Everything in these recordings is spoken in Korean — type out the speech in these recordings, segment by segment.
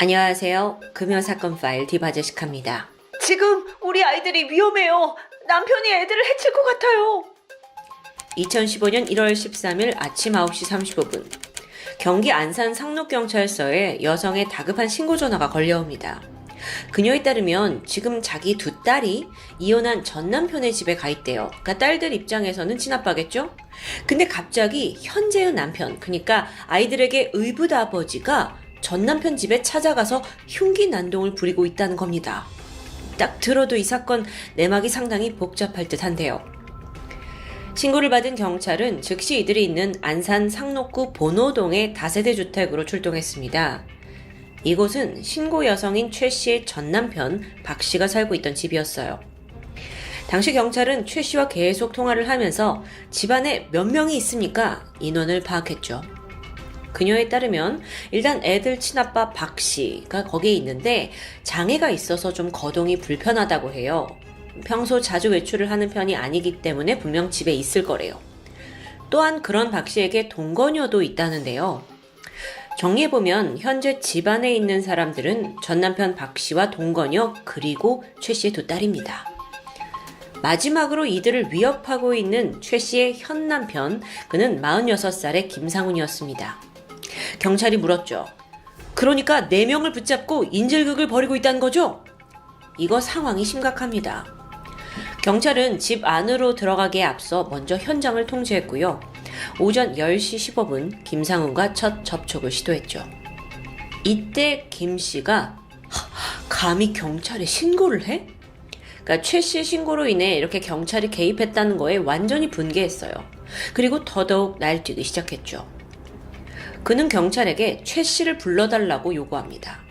안녕하세요. 금요사건 파일 디바제식합니다. 지금 우리 아이들이 위험해요. 남편이 애들을 해칠 것 같아요. 2015년 1월 13일 아침 9시 35분 경기 안산 상록경찰서에 여성의 다급한 신고 전화가 걸려옵니다. 그녀에 따르면 지금 자기 두 딸이 이혼한 전 남편의 집에 가 있대요. 그러니까 딸들 입장에서는 친아빠겠죠? 근데 갑자기 현재의 남편, 그러니까 아이들에게 의붓 아버지가 전 남편 집에 찾아가서 흉기 난동을 부리고 있다는 겁니다. 딱 들어도 이 사건 내막이 상당히 복잡할 듯한데요. 신고를 받은 경찰은 즉시 이들이 있는 안산 상록구 본호동의 다세대 주택으로 출동했습니다. 이곳은 신고 여성인 최 씨의 전 남편 박 씨가 살고 있던 집이었어요. 당시 경찰은 최 씨와 계속 통화를 하면서 집안에 몇 명이 있습니까? 인원을 파악했죠. 그녀에 따르면 일단 애들 친아빠 박 씨가 거기에 있는데 장애가 있어서 좀 거동이 불편하다고 해요. 평소 자주 외출을 하는 편이 아니기 때문에 분명 집에 있을 거래요. 또한 그런 박 씨에게 동거녀도 있다는데요. 정리해보면 현재 집안에 있는 사람들은 전 남편 박 씨와 동거녀 그리고 최 씨의 두 딸입니다. 마지막으로 이들을 위협하고 있는 최 씨의 현 남편, 그는 46살의 김상훈이었습니다. 경찰이 물었죠. 그러니까 4명을 붙잡고 인질극을 벌이고 있다는 거죠? 이거 상황이 심각합니다. 경찰은 집 안으로 들어가기에 앞서 먼저 현장을 통제했고요. 오전 10시 15분 김상훈과 첫 접촉을 시도했죠. 이때 김 씨가 감히 경찰에 신고를 해? 그러니까 최 씨의 신고로 인해 이렇게 경찰이 개입했다는 거에 완전히 분개했어요. 그리고 더더욱 날뛰기 시작했죠. 그는 경찰에게 최 씨를 불러달라고 요구합니다.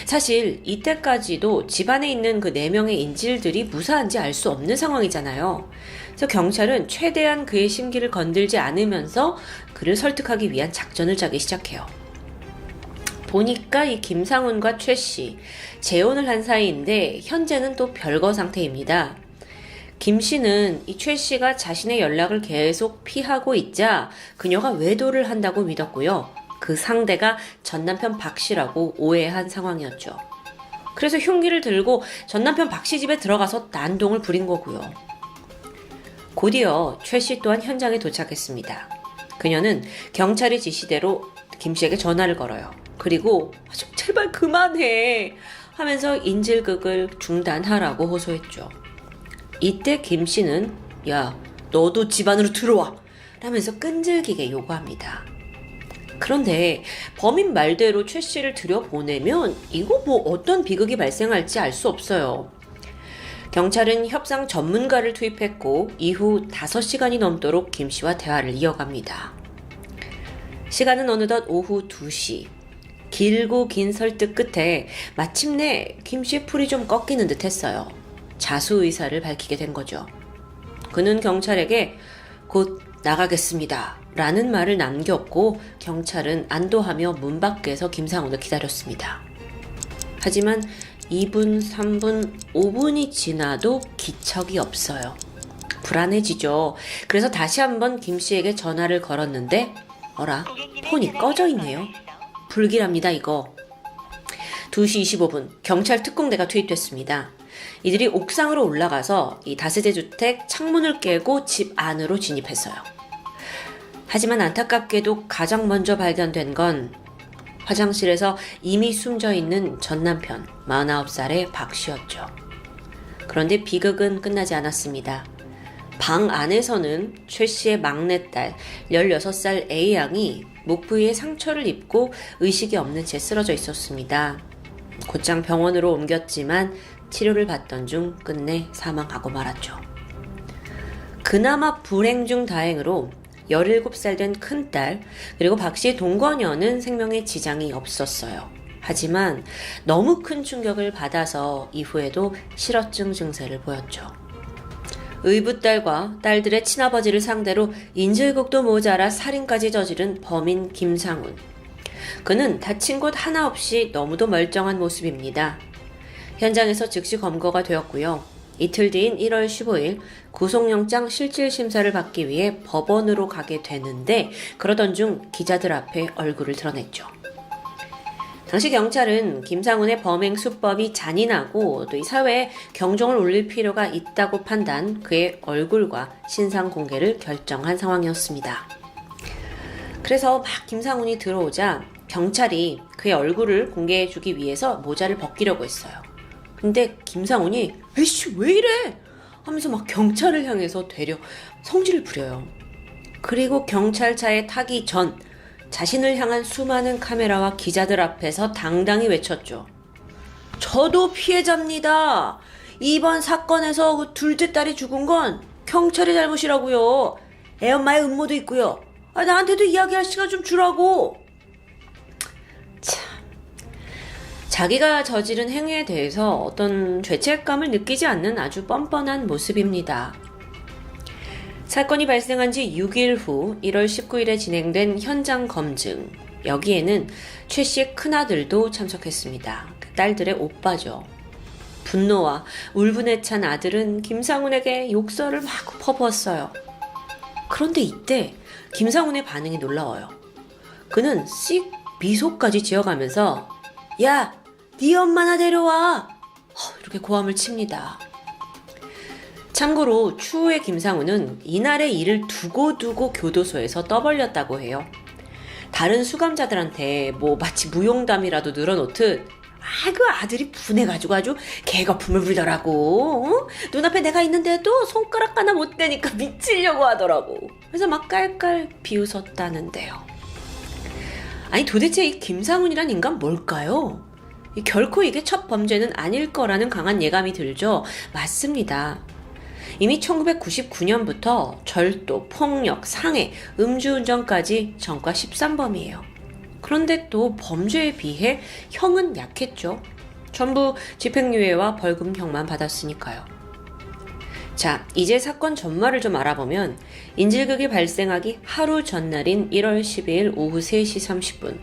사실 이때까지도 집안에 있는 그 4명의 인질들이 무사한지 알 수 없는 상황이잖아요. 그래서 경찰은 최대한 그의 심기를 건들지 않으면서 그를 설득하기 위한 작전을 짜기 시작해요. 보니까 이 김상훈과 최 씨, 재혼을 한 사이인데 현재는 또 별거 상태입니다. 김 씨는 이 최 씨가 자신의 연락을 계속 피하고 있자 그녀가 외도를 한다고 믿었고요. 그 상대가 전 남편 박 씨라고 오해한 상황이었죠. 그래서 흉기를 들고 전 남편 박 씨 집에 들어가서 난동을 부린 거고요. 곧이어 최 씨 또한 현장에 도착했습니다. 그녀는 경찰의 지시대로 김 씨에게 전화를 걸어요. 그리고 제발 그만해 하면서 인질극을 중단하라고 호소했죠. 이때 김 씨는 야, 너도 집 안으로 들어와 라면서 끈질기게 요구합니다. 그런데 범인 말대로 최 씨를 들여보내면 이거 뭐 어떤 비극이 발생할지 알 수 없어요. 경찰은 협상 전문가를 투입했고 이후 5시간이 넘도록 김 씨와 대화를 이어갑니다. 시간은 어느덧 오후 2시. 길고 긴 설득 끝에 마침내 김 씨의 풀이 좀 꺾이는 듯 했어요. 자수 의사를 밝히게 된 거죠. 그는 경찰에게 곧 나가겠습니다 라는 말을 남겼고 경찰은 안도하며 문 밖에서 김상훈을 기다렸습니다. 하지만 2분, 3분, 5분이 지나도 기척이 없어요. 불안해지죠. 그래서 다시 한번 김 씨에게 전화를 걸었는데 어라, 폰이 꺼져 있네요. 불길합니다 이거. 2시 25분 경찰 특공대가 투입됐습니다. 이들이 옥상으로 올라가서 이 다세대 주택 창문을 깨고 집 안으로 진입했어요. 하지만 안타깝게도 가장 먼저 발견된 건 화장실에서 이미 숨져 있는 전 남편 49살의 박 씨였죠. 그런데 비극은 끝나지 않았습니다. 방 안에서는 최 씨의 막내딸 16살 A양이 목 부위에 상처를 입고 의식이 없는 채 쓰러져 있었습니다. 곧장 병원으로 옮겼지만 치료를 받던 중 끝내 사망하고 말았죠. 그나마 불행 중 다행으로 17살 된 큰딸 그리고 박 씨의 동거녀는 생명에 지장이 없었어요. 하지만 너무 큰 충격을 받아서 이후에도 실어증 증세를 보였죠. 의붓딸과 딸들의 친아버지를 상대로 인질극도 모자라 살인까지 저지른 범인 김상훈. 그는 다친 곳 하나 없이 너무도 멀쩡한 모습입니다. 현장에서 즉시 검거가 되었고요. 이틀 뒤인 1월 15일 구속영장 실질심사를 받기 위해 법원으로 가게 되는데 그러던 중 기자들 앞에 얼굴을 드러냈죠. 당시 경찰은 김상훈의 범행 수법이 잔인하고 또 이 사회에 경종을 울릴 필요가 있다고 판단, 그의 얼굴과 신상 공개를 결정한 상황이었습니다. 그래서 막 김상훈이 들어오자 경찰이 그의 얼굴을 공개해주기 위해서 모자를 벗기려고 했어요. 근데 김상훈이 에이씨 왜 이래? 하면서 막 경찰을 향해서 되려 성질을 부려요. 그리고 경찰차에 타기 전 자신을 향한 수많은 카메라와 기자들 앞에서 당당히 외쳤죠. 저도 피해자입니다. 이번 사건에서 그 둘째 딸이 죽은 건 경찰의 잘못이라고요. 애엄마의 음모도 있고요. 나한테도 이야기할 시간 좀 주라고. 참, 자기가 저지른 행위에 대해서 어떤 죄책감을 느끼지 않는 아주 뻔뻔한 모습입니다. 사건이 발생한 지 6일 후 1월 19일에 진행된 현장 검증. 여기에는 최 씨의 큰아들도 참석했습니다. 그 딸들의 오빠죠. 분노와 울분에 찬 아들은 김상훈에게 욕설을 막 퍼부었어요. 그런데 이때 김상훈의 반응이 놀라워요. 그는 씩 미소까지 지어가면서 야, 네 엄마나 데려와! 이렇게 고함을 칩니다. 참고로 추후에 김상훈은 이날의 일을 두고두고 교도소에서 떠벌렸다고 해요. 다른 수감자들한테 마치 무용담이라도 늘어놓듯 그 아들이 분해가지고 아주 개거품을 부리더라고. 눈앞에 내가 있는데도 손가락 하나 못 대니까 미치려고 하더라고. 그래서 막 깔깔 비웃었다는데요. 아니 도대체 이 김상훈이란 인간 뭘까요? 결코 이게 첫 범죄는 아닐 거라는 강한 예감이 들죠. 맞습니다. 이미 1999년부터 절도, 폭력, 상해, 음주운전까지 전과 13범이에요. 그런데 또 범죄에 비해 형은 약했죠. 전부 집행유예와 벌금형만 받았으니까요. 자, 이제 사건 전말을 좀 알아보면 인질극이 발생하기 하루 전날인 1월 12일 오후 3시 30분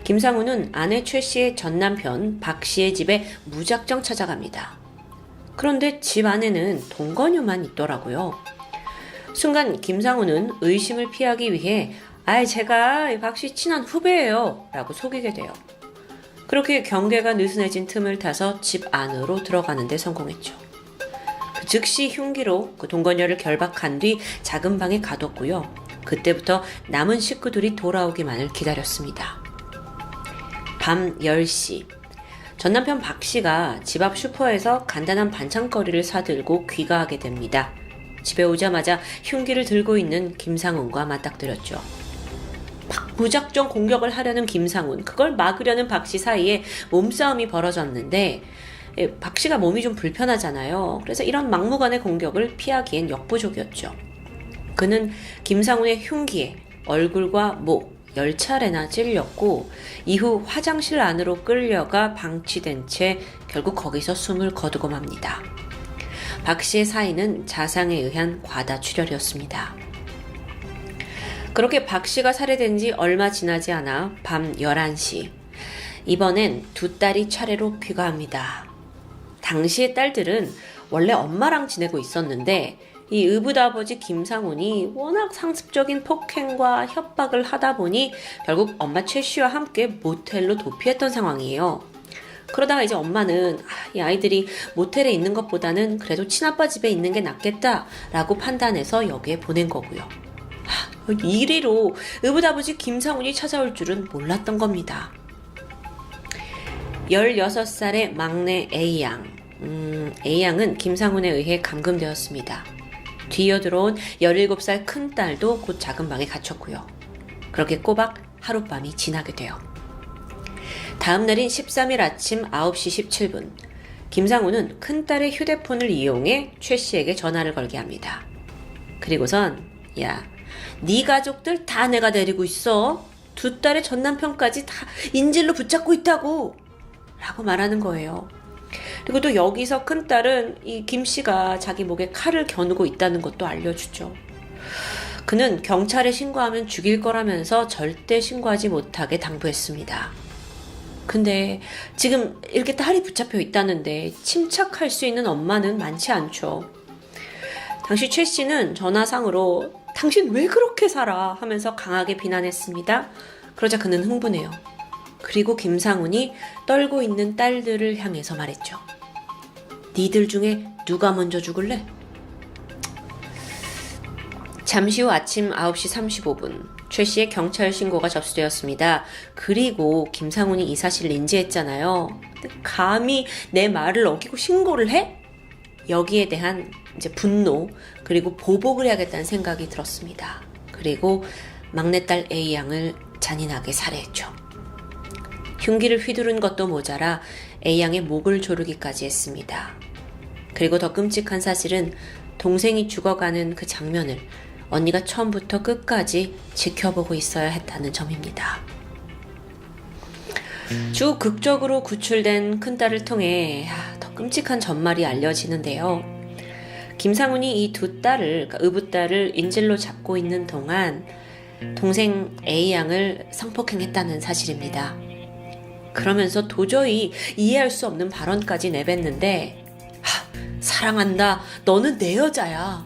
김상훈은 아내 최 씨의 전 남편 박 씨의 집에 무작정 찾아갑니다. 그런데 집 안에는 동건유만 있더라고요. 순간 김상훈은 의심을 피하기 위해 제가 박 씨 친한 후배예요 라고 속이게 돼요. 그렇게 경계가 느슨해진 틈을 타서 집 안으로 들어가는 데 성공했죠. 즉시 흉기로 그 동건녀를 결박한 뒤 작은 방에 가뒀고요. 그때부터 남은 식구들이 돌아오기만을 기다렸습니다. 밤 10시 전 남편 박 씨가 집 앞 슈퍼에서 간단한 반찬거리를 사들고 귀가하게 됩니다. 집에 오자마자 흉기를 들고 있는 김상훈과 맞닥뜨렸죠. 막 무작정 공격을 하려는 김상훈, 그걸 막으려는 박 씨 사이에 몸싸움이 벌어졌는데 박 씨가 몸이 좀 불편하잖아요. 그래서 이런 막무가내 공격을 피하기엔 역부족이었죠. 그는 김상훈의 흉기에 얼굴과 목, 10차례나 찔렸고 이후 화장실 안으로 끌려가 방치된 채 결국 거기서 숨을 거두고 맙니다. 박 씨의 사인은 자상에 의한 과다출혈이었습니다. 그렇게 박 씨가 살해된 지 얼마 지나지 않아 밤 11시 이번엔 두 딸이 차례로 귀가합니다. 당시의 딸들은 원래 엄마랑 지내고 있었는데 이 의붓아버지 김상훈이 워낙 상습적인 폭행과 협박을 하다 보니 결국 엄마 최 씨와 함께 모텔로 도피했던 상황이에요. 그러다가 이제 엄마는 이 아이들이 모텔에 있는 것보다는 그래도 친아빠 집에 있는 게 낫겠다라고 판단해서 여기에 보낸 거고요. 이리로 의붓아버지 김상훈이 찾아올 줄은 몰랐던 겁니다. 16살의 막내 A양. A양은 김상훈에 의해 감금되었습니다. 뒤이어 들어온 17살 큰딸도 곧 작은 방에 갇혔고요. 그렇게 꼬박 하룻밤이 지나게 돼요. 다음 날인 13일 아침 9시 17분 김상훈은 큰딸의 휴대폰을 이용해 최 씨에게 전화를 걸게 합니다. 그리고선 야, 네 가족들 다 내가 데리고 있어. 두 딸의 전 남편까지 다 인질로 붙잡고 있다고 라고 말하는 거예요. 그리고 또 여기서 큰딸은 이 김 씨가 자기 목에 칼을 겨누고 있다는 것도 알려주죠. 그는 경찰에 신고하면 죽일 거라면서 절대 신고하지 못하게 당부했습니다. 근데 지금 이렇게 딸이 붙잡혀 있다는데 침착할 수 있는 엄마는 많지 않죠. 당시 최 씨는 전화상으로 당신 왜 그렇게 살아? 하면서 강하게 비난했습니다. 그러자 그는 흥분해요. 그리고 김상훈이 떨고 있는 딸들을 향해서 말했죠. 니들 중에 누가 먼저 죽을래? 잠시 후 아침 9시 35분 최 씨의 경찰 신고가 접수되었습니다. 그리고 김상훈이 이 사실을 인지했잖아요. 근데 감히 내 말을 어기고 신고를 해? 여기에 대한 이제 분노 그리고 보복을 해야겠다는 생각이 들었습니다. 그리고 막내딸 A양을 잔인하게 살해했죠. 흉기를 휘두른 것도 모자라 A양의 목을 조르기까지 했습니다. 그리고 더 끔찍한 사실은 동생이 죽어가는 그 장면을 언니가 처음부터 끝까지 지켜보고 있어야 했다는 점입니다. 추후 극적으로 구출된 큰딸을 통해 더 끔찍한 전말이 알려지는데요. 김상훈이 이 두 딸을, 그러니까 의붓딸을 인질로 잡고 있는 동안 동생 A양을 성폭행했다는 사실입니다. 그러면서 도저히 이해할 수 없는 발언까지 내뱉는데 사랑한다. 너는 내 여자야.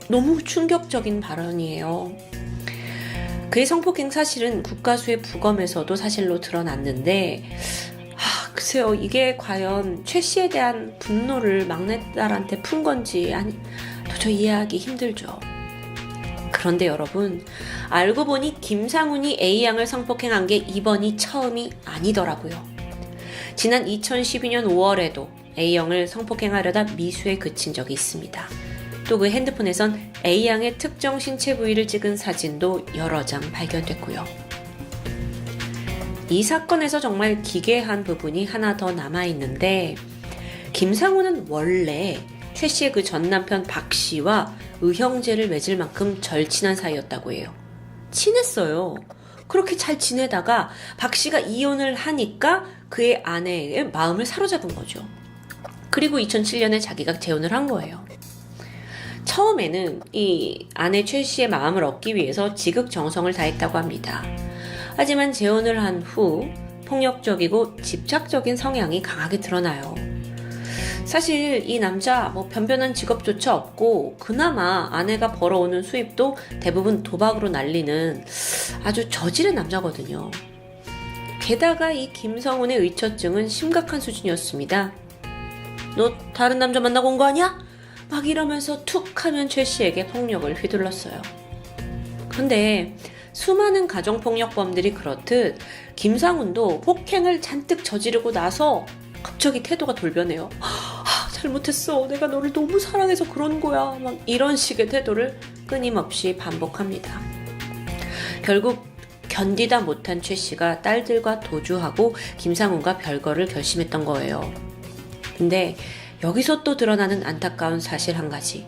너무 충격적인 발언이에요. 그의 성폭행 사실은 국가수의 부검에서도 사실로 드러났는데 글쎄요. 이게 과연 최 씨에 대한 분노를 막내딸한테 푼 건지 도저히 이해하기 힘들죠. 그런데 여러분, 알고 보니 김상훈이 A양을 성폭행한 게 이번이 처음이 아니더라고요. 지난 2012년 5월에도 A양을 성폭행하려다 미수에 그친 적이 있습니다. 또 그 핸드폰에선 A양의 특정 신체 부위를 찍은 사진도 여러 장 발견됐고요. 이 사건에서 정말 기괴한 부분이 하나 더 남아있는데 김상훈은 원래 최 씨의 그 전 남편 박 씨와 의형제를 맺을 만큼 절친한 사이였다고 해요. 친했어요. 그렇게 잘 지내다가 박 씨가 이혼을 하니까 그의 아내의 마음을 사로잡은 거죠. 그리고 2007년에 자기가 재혼을 한 거예요. 처음에는 이 아내 최 씨의 마음을 얻기 위해서 지극정성을 다했다고 합니다. 하지만 재혼을 한 후 폭력적이고 집착적인 성향이 강하게 드러나요. 사실 이 남자 변변한 직업조차 없고 그나마 아내가 벌어오는 수입도 대부분 도박으로 날리는 아주 저질의 남자거든요. 게다가 이 김성훈의 의처증은 심각한 수준이었습니다. 너 다른 남자 만나고 온 거 아니야? 막 이러면서 툭 하면 최 씨에게 폭력을 휘둘렀어요. 그런데 수많은 가정폭력범들이 그렇듯 김상훈도 폭행을 잔뜩 저지르고 나서 갑자기 태도가 돌변해요. 잘못했어. 내가 너를 너무 사랑해서 그런 거야. 막 이런 식의 태도를 끊임없이 반복합니다. 결국 견디다 못한 최 씨가 딸들과 도주하고 김상훈과 별거를 결심했던 거예요. 근데 여기서 또 드러나는 안타까운 사실 한 가지.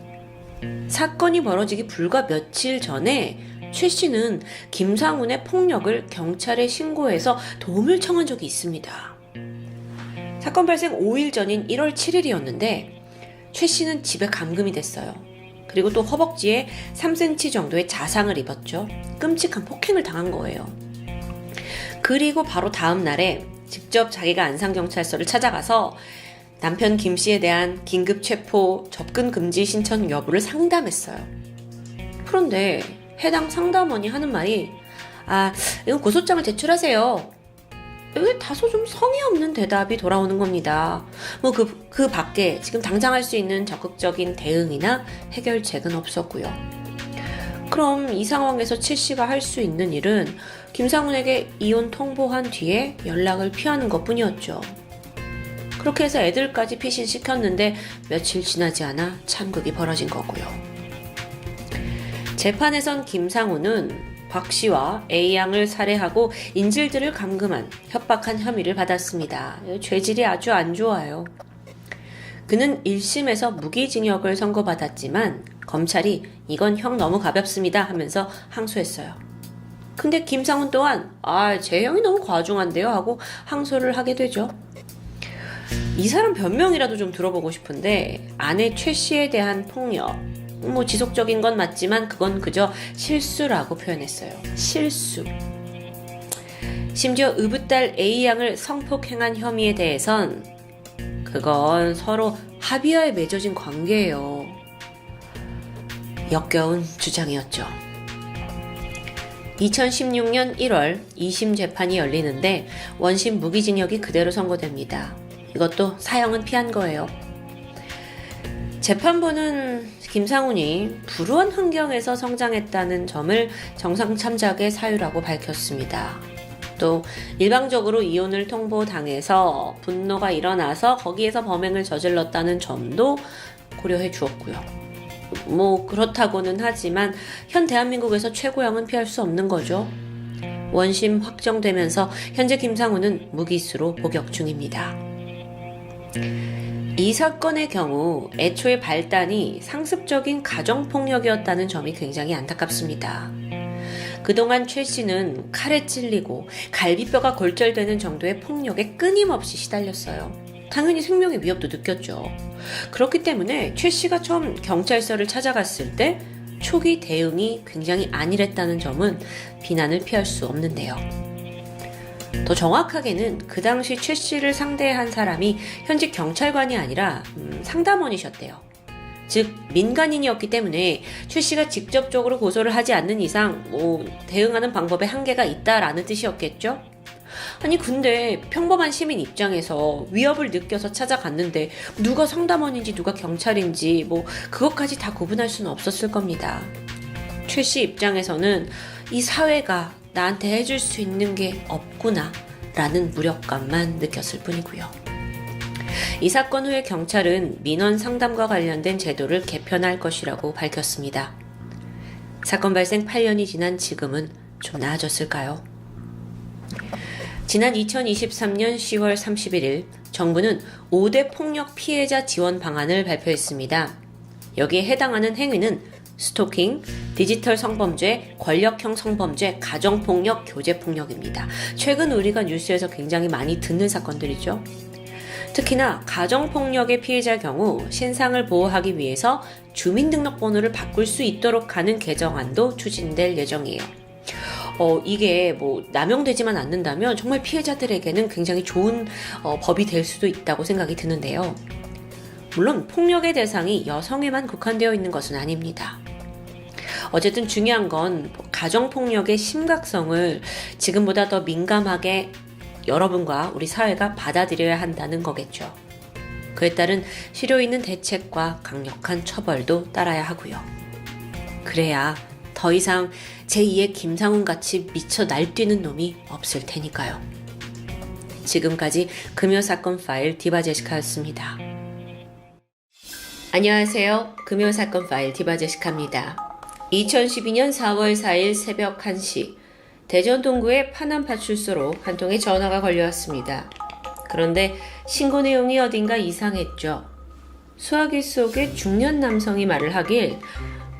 사건이 벌어지기 불과 며칠 전에 최 씨는 김상훈의 폭력을 경찰에 신고해서 도움을 청한 적이 있습니다. 사건 발생 5일 전인 1월 7일이었는데 최 씨는 집에 감금이 됐어요. 그리고 또 허벅지에 3cm 정도의 자상을 입었죠. 끔찍한 폭행을 당한 거예요. 그리고 바로 다음 날에 직접 자기가 안산경찰서를 찾아가서 남편 김 씨에 대한 긴급 체포 접근 금지 신청 여부를 상담했어요. 그런데 해당 상담원이 하는 말이 이거 고소장을 제출하세요. 왜 다소 좀 성의 없는 대답이 돌아오는 겁니다. 그 밖에 지금 당장 할 수 있는 적극적인 대응이나 해결책은 없었고요. 그럼 이 상황에서 최 씨가 할 수 있는 일은 김상훈에게 이혼 통보한 뒤에 연락을 피하는 것뿐이었죠. 그렇게 해서 애들까지 피신시켰는데 며칠 지나지 않아 참극이 벌어진 거고요. 재판에선 김상훈은 박 씨와 A양을 살해하고 인질들을 감금한 협박한 혐의를 받았습니다. 죄질이 아주 안 좋아요. 그는 1심에서 무기징역을 선고받았지만 검찰이 이건 형 너무 가볍습니다 하면서 항소했어요. 근데 김상훈 또한 제 형이 너무 과중한데요 하고 항소를 하게 되죠. 이 사람 변명이라도 좀 들어보고 싶은데 아내 최 씨에 대한 폭력 지속적인 건 맞지만 그건 그저 실수라고 표현했어요. 실수. 심지어 의붓딸 A양을 성폭행한 혐의에 대해선 그건 서로 합의하에 맺어진 관계예요. 역겨운 주장이었죠. 2016년 1월 2심 재판이 열리는데 원심 무기징역이 그대로 선고됩니다. 이것도 사형은 피한 거예요. 재판부는 김상훈이 불우한 환경에서 성장했다는 점을 정상 참작의 사유라고 밝혔습니다. 또 일방적으로 이혼을 통보당해서 분노가 일어나서 거기에서 범행을 저질렀다는 점도 고려해 주었고요. 그렇다고는 하지만 현 대한민국에서 최고형은 피할 수 없는 거죠. 원심 확정되면서 현재 김상훈은 무기수로 복역 중입니다. 이 사건의 경우 애초에 발단이 상습적인 가정폭력이었다는 점이 굉장히 안타깝습니다. 그동안 최 씨는 칼에 찔리고 갈비뼈가 골절되는 정도의 폭력에 끊임없이 시달렸어요. 당연히 생명의 위협도 느꼈죠. 그렇기 때문에 최 씨가 처음 경찰서를 찾아갔을 때 초기 대응이 굉장히 안일했다는 점은 비난을 피할 수 없는데요. 더 정확하게는 그 당시 최 씨를 상대한 사람이 현직 경찰관이 아니라 상담원이셨대요. 즉 민간인이었기 때문에 최 씨가 직접적으로 고소를 하지 않는 이상 대응하는 방법에 한계가 있다라는 뜻이었겠죠? 아니 근데 평범한 시민 입장에서 위협을 느껴서 찾아갔는데 누가 상담원인지 누가 경찰인지 그것까지 다 구분할 수는 없었을 겁니다. 최 씨 입장에서는 이 사회가 나한테 해줄 수 있는 게 없구나 라는 무력감만 느꼈을 뿐이고요. 이 사건 후에 경찰은 민원 상담과 관련된 제도를 개편할 것이라고 밝혔습니다. 사건 발생 8년이 지난 지금은 좀 나아졌을까요? 지난 2023년 10월 31일 정부는 5대 폭력 피해자 지원 방안을 발표했습니다. 여기에 해당하는 행위는 스토킹, 디지털 성범죄, 권력형 성범죄, 가정폭력, 교제폭력입니다. 최근 우리가 뉴스에서 굉장히 많이 듣는 사건들이죠. 특히나 가정폭력의 피해자 경우 신상을 보호하기 위해서 주민등록번호를 바꿀 수 있도록 하는 개정안도 추진될 예정이에요. 이게 남용되지만 않는다면 정말 피해자들에게는 굉장히 좋은 법이 될 수도 있다고 생각이 드는데요. 물론 폭력의 대상이 여성에만 국한되어 있는 것은 아닙니다. 어쨌든 중요한 건 가정폭력의 심각성을 지금보다 더 민감하게 여러분과 우리 사회가 받아들여야 한다는 거겠죠. 그에 따른 실효 있는 대책과 강력한 처벌도 따라야 하고요. 그래야 더 이상 제2의 김상훈 같이 미쳐 날뛰는 놈이 없을 테니까요. 지금까지 금요사건 파일 디바제시카였습니다. 안녕하세요. 금요사건 파일 디바제시카입니다. 2012년 4월 4일 새벽 1시 대전 동구의 파남파출소로 한 통의 전화가 걸려왔습니다. 그런데 신고 내용이 어딘가 이상했죠. 수화기 속에 중년 남성이 말을 하길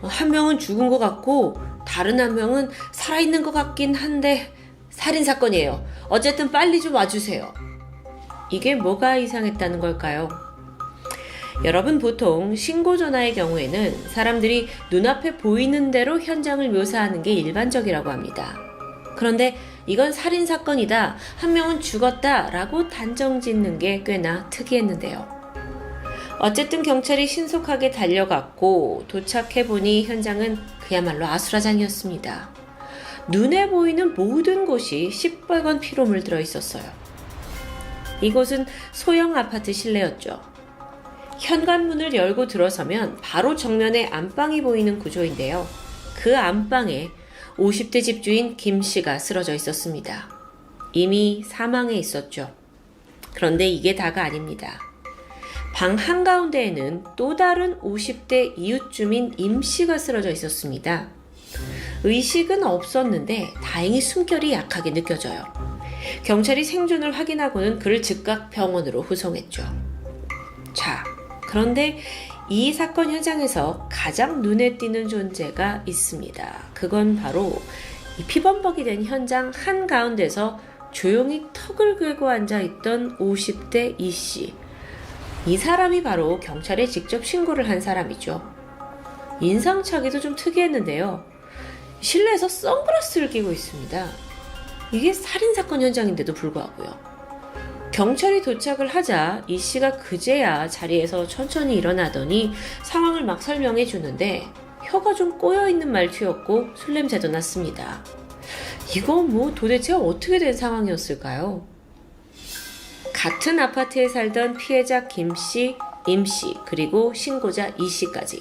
한 명은 죽은 것 같고 다른 한 명은 살아있는 것 같긴 한데 살인사건이에요. 어쨌든 빨리 좀 와주세요. 이게 뭐가 이상했다는 걸까요? 여러분 보통 신고 전화의 경우에는 사람들이 눈앞에 보이는 대로 현장을 묘사하는 게 일반적이라고 합니다. 그런데 이건 살인사건이다, 한 명은 죽었다 라고 단정 짓는 게 꽤나 특이했는데요. 어쨌든 경찰이 신속하게 달려갔고 도착해보니 현장은 그야말로 아수라장이었습니다. 눈에 보이는 모든 곳이 시뻘건 피로 물들어 있었어요. 이곳은 소형 아파트 실내였죠. 현관문을 열고 들어서면 바로 정면에 안방이 보이는 구조인데요. 그 안방에 50대 집주인 김 씨가 쓰러져 있었습니다. 이미 사망해 있었죠. 그런데 이게 다가 아닙니다. 방 한가운데에는 또 다른 50대 이웃 주민 임 씨가 쓰러져 있었습니다. 의식은 없었는데 다행히 숨결이 약하게 느껴져요. 경찰이 생존을 확인하고는 그를 즉각 병원으로 후송했죠. 자, 그런데 이 사건 현장에서 가장 눈에 띄는 존재가 있습니다. 그건 바로 이 피범벅이 된 현장 한가운데서 조용히 턱을 괴고 앉아있던 50대 이 씨. 이 사람이 바로 경찰에 직접 신고를 한 사람이죠. 인상착의도 좀 특이했는데요. 실내에서 선글라스를 끼고 있습니다. 이게 살인사건 현장인데도 불구하고요. 경찰이 도착을 하자 이 씨가 그제야 자리에서 천천히 일어나더니 상황을 막 설명해 주는데 혀가 좀 꼬여있는 말투였고 술 냄새도 났습니다. 이거 뭐 도대체 어떻게 된 상황이었을까요? 같은 아파트에 살던 피해자 김씨, 임씨, 그리고 신고자 이씨까지.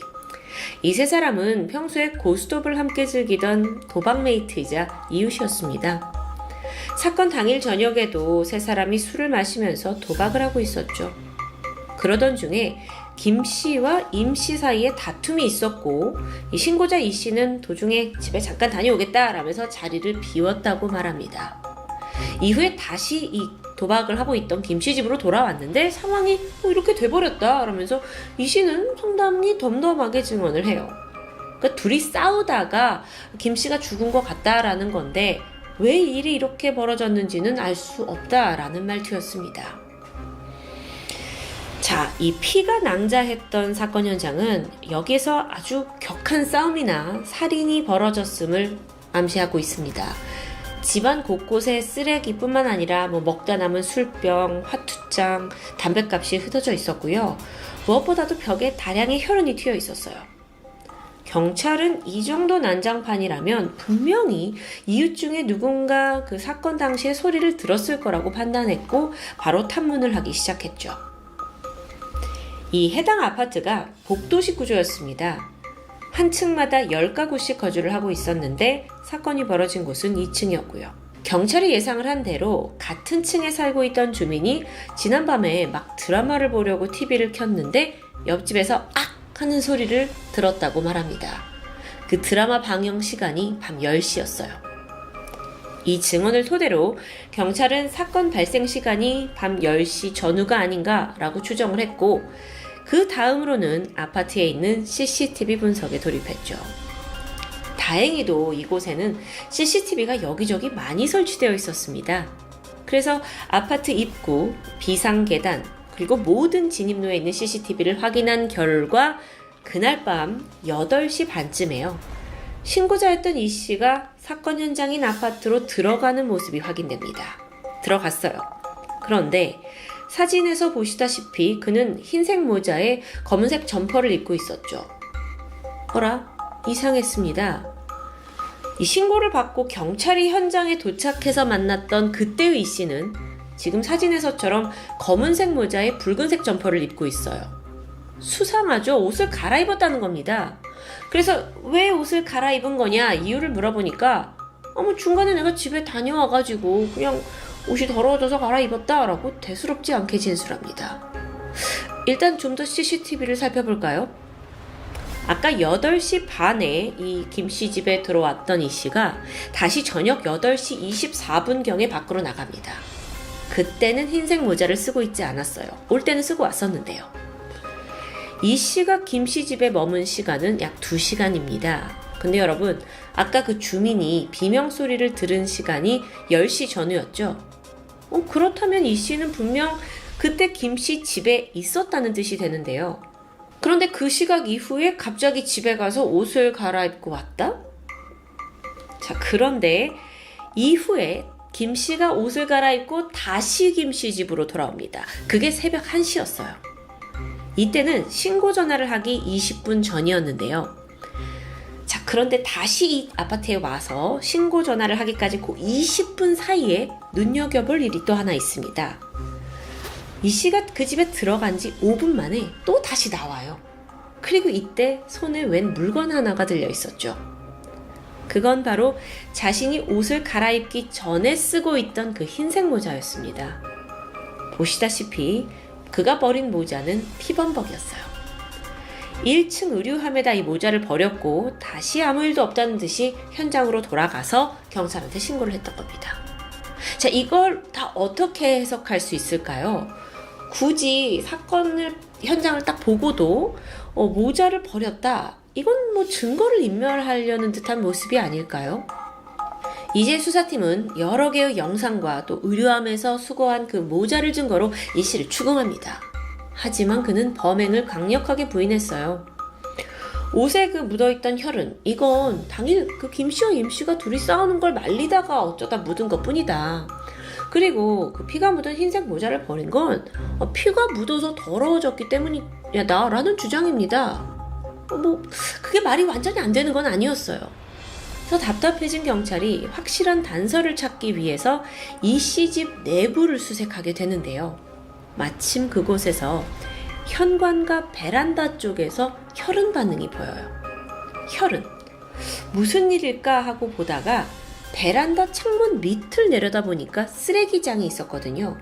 이 세 사람은 평소에 고스톱을 함께 즐기던 도박메이트이자 이웃이었습니다. 사건 당일 저녁에도 세 사람이 술을 마시면서 도박을 하고 있었죠. 그러던 중에 김씨와 임씨 사이에 다툼이 있었고, 이 신고자 이씨는 도중에 집에 잠깐 다녀오겠다라면서 자리를 비웠다고 말합니다. 이후에 다시 이 도박을 하고 있던 김씨 집으로 돌아왔는데 상황이 이렇게 돼버렸다 라면서 이씨는 상당히 덤덤하게 증언을 해요. 그러니까 둘이 싸우다가 김씨가 죽은 것 같다라는 건데 왜 일이 이렇게 벌어졌는지는 알 수 없다라는 말투였습니다. 자, 이 피가 낭자했던 사건 현장은 여기에서 아주 격한 싸움이나 살인이 벌어졌음을 암시하고 있습니다. 집안 곳곳에 쓰레기뿐만 아니라 먹다 남은 술병, 화투장, 담뱃값이 흩어져 있었고요. 무엇보다도 벽에 다량의 혈흔이 튀어 있었어요. 경찰은 이 정도 난장판이라면 분명히 이웃 중에 누군가 그 사건 당시에 소리를 들었을 거라고 판단했고 바로 탐문을 하기 시작했죠. 이 해당 아파트가 복도식 구조였습니다. 한 층마다 10가구씩 거주를 하고 있었는데 사건이 벌어진 곳은 2층이었고요. 경찰이 예상을 한 대로 같은 층에 살고 있던 주민이 지난밤에 막 드라마를 보려고 TV를 켰는데 옆집에서 악! 하는 소리를 들었다고 말합니다. 그 드라마 방영 시간이 밤 10시였어요. 이 증언을 토대로 경찰은 사건 발생 시간이 밤 10시 전후가 아닌가라고 추정을 했고 그 다음으로는 아파트에 있는 CCTV 분석에 돌입했죠. 다행히도 이곳에는 CCTV가 여기저기 많이 설치되어 있었습니다. 그래서 아파트 입구, 비상계단, 그리고 모든 진입로에 있는 CCTV를 확인한 결과 그날 밤 8시 반쯤에요. 신고자였던 이 씨가 사건 현장인 아파트로 들어가는 모습이 확인됩니다. 들어갔어요. 그런데 사진에서 보시다시피 그는 흰색 모자에 검은색 점퍼를 입고 있었죠. 어라? 이상했습니다. 이 신고를 받고 경찰이 현장에 도착해서 만났던 그때의 이 씨는 지금 사진에서처럼 검은색 모자에 붉은색 점퍼를 입고 있어요. 수상하죠? 옷을 갈아입었다는 겁니다. 그래서 왜 옷을 갈아입은 거냐 이유를 물어보니까 중간에 내가 집에 다녀와가지고 그냥 옷이 더러워져서 갈아입었다라고 대수롭지 않게 진술합니다. 일단 좀 더 CCTV를 살펴볼까요? 아까 8시 반에 이 김씨 집에 들어왔던 이 씨가 다시 저녁 8시 24분경에 밖으로 나갑니다. 그때는 흰색 모자를 쓰고 있지 않았어요. 올 때는 쓰고 왔었는데요. 이 씨가 김씨 집에 머문 시간은 약 2시간입니다. 근데 여러분, 아까 그 주민이 비명소리를 들은 시간이 10시 전후였죠? 그렇다면 이 씨는 분명 그때 김씨 집에 있었다는 뜻이 되는데요. 그런데 그 시각 이후에 갑자기 집에 가서 옷을 갈아입고 왔다? 자, 그런데 이후에 김씨가 옷을 갈아입고 다시 김씨 집으로 돌아옵니다. 그게 새벽 1시였어요. 이때는 신고 전화를 하기 20분 전이었는데요. 자, 그런데 다시 이 아파트에 와서 신고 전화를 하기까지 그 20분 사이에 눈여겨볼 일이 또 하나 있습니다. 이 씨가 그 집에 들어간 지 5분 만에 또 다시 나와요. 그리고 이때 손에 웬 물건 하나가 들려 있었죠. 그건 바로 자신이 옷을 갈아입기 전에 쓰고 있던 그 흰색 모자였습니다. 보시다시피 그가 버린 모자는 피범벅이었어요. 1층 의류함에다 이 모자를 버렸고 다시 아무 일도 없다는 듯이 현장으로 돌아가서 경찰한테 신고를 했던 겁니다. 자, 이걸 다 어떻게 해석할 수 있을까요? 굳이 현장을 딱 보고도 모자를 버렸다. 이건 뭐 증거를 인멸하려는 듯한 모습이 아닐까요? 이제 수사팀은 여러 개의 영상과 또 의료함에서 수거한 그 모자를 증거로 이 씨를 추궁합니다. 하지만 그는 범행을 강력하게 부인했어요. 옷에 그 묻어있던 혈흔, 이건 당일 그 김씨와 임씨가 둘이 싸우는 걸 말리다가 어쩌다 묻은 것 뿐이다. 그리고 그 피가 묻은 흰색 모자를 버린 건 피가 묻어서 더러워졌기 때문이다 라는 주장입니다. 그게 말이 완전히 안 되는 건 아니었어요. 더 답답해진 경찰이 확실한 단서를 찾기 위해서 이 씨 집 내부를 수색하게 되는데요. 마침 그곳에서 현관과 베란다 쪽에서 혈흔 반응이 보여요. 혈흔. 무슨 일일까 하고 보다가 베란다 창문 밑을 내려다보니까 쓰레기장이 있었거든요.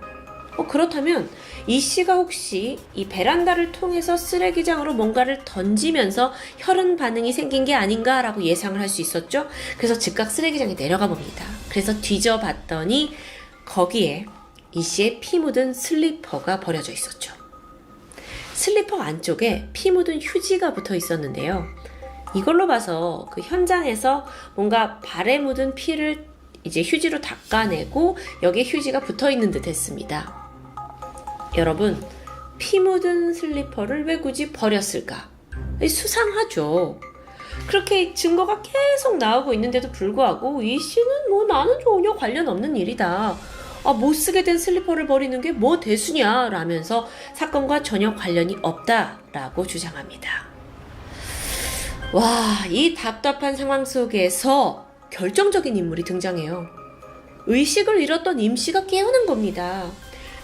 그렇다면 이 씨가 혹시 이 베란다를 통해서 쓰레기장으로 뭔가를 던지면서 혈흔 반응이 생긴 게 아닌가라고 예상을 할 수 있었죠. 그래서 즉각 쓰레기장에 내려가 봅니다. 그래서 뒤져봤더니 거기에 이 씨의 피 묻은 슬리퍼가 버려져 있었죠. 슬리퍼 안쪽에 피 묻은 휴지가 붙어 있었는데요. 이걸로 봐서 그 현장에서 뭔가 발에 묻은 피를 이제 휴지로 닦아내고 여기에 휴지가 붙어 있는 듯 했습니다. 여러분, 피 묻은 슬리퍼를 왜 굳이 버렸을까? 수상하죠. 그렇게 증거가 계속 나오고 있는데도 불구하고 이 씨는 나는 전혀 관련 없는 일이다. 못 쓰게 된 슬리퍼를 버리는 게 뭐 대수냐 라면서 사건과 전혀 관련이 없다라고 주장합니다. 와, 이 답답한 상황 속에서 결정적인 인물이 등장해요. 의식을 잃었던 임 씨가 깨어난 겁니다.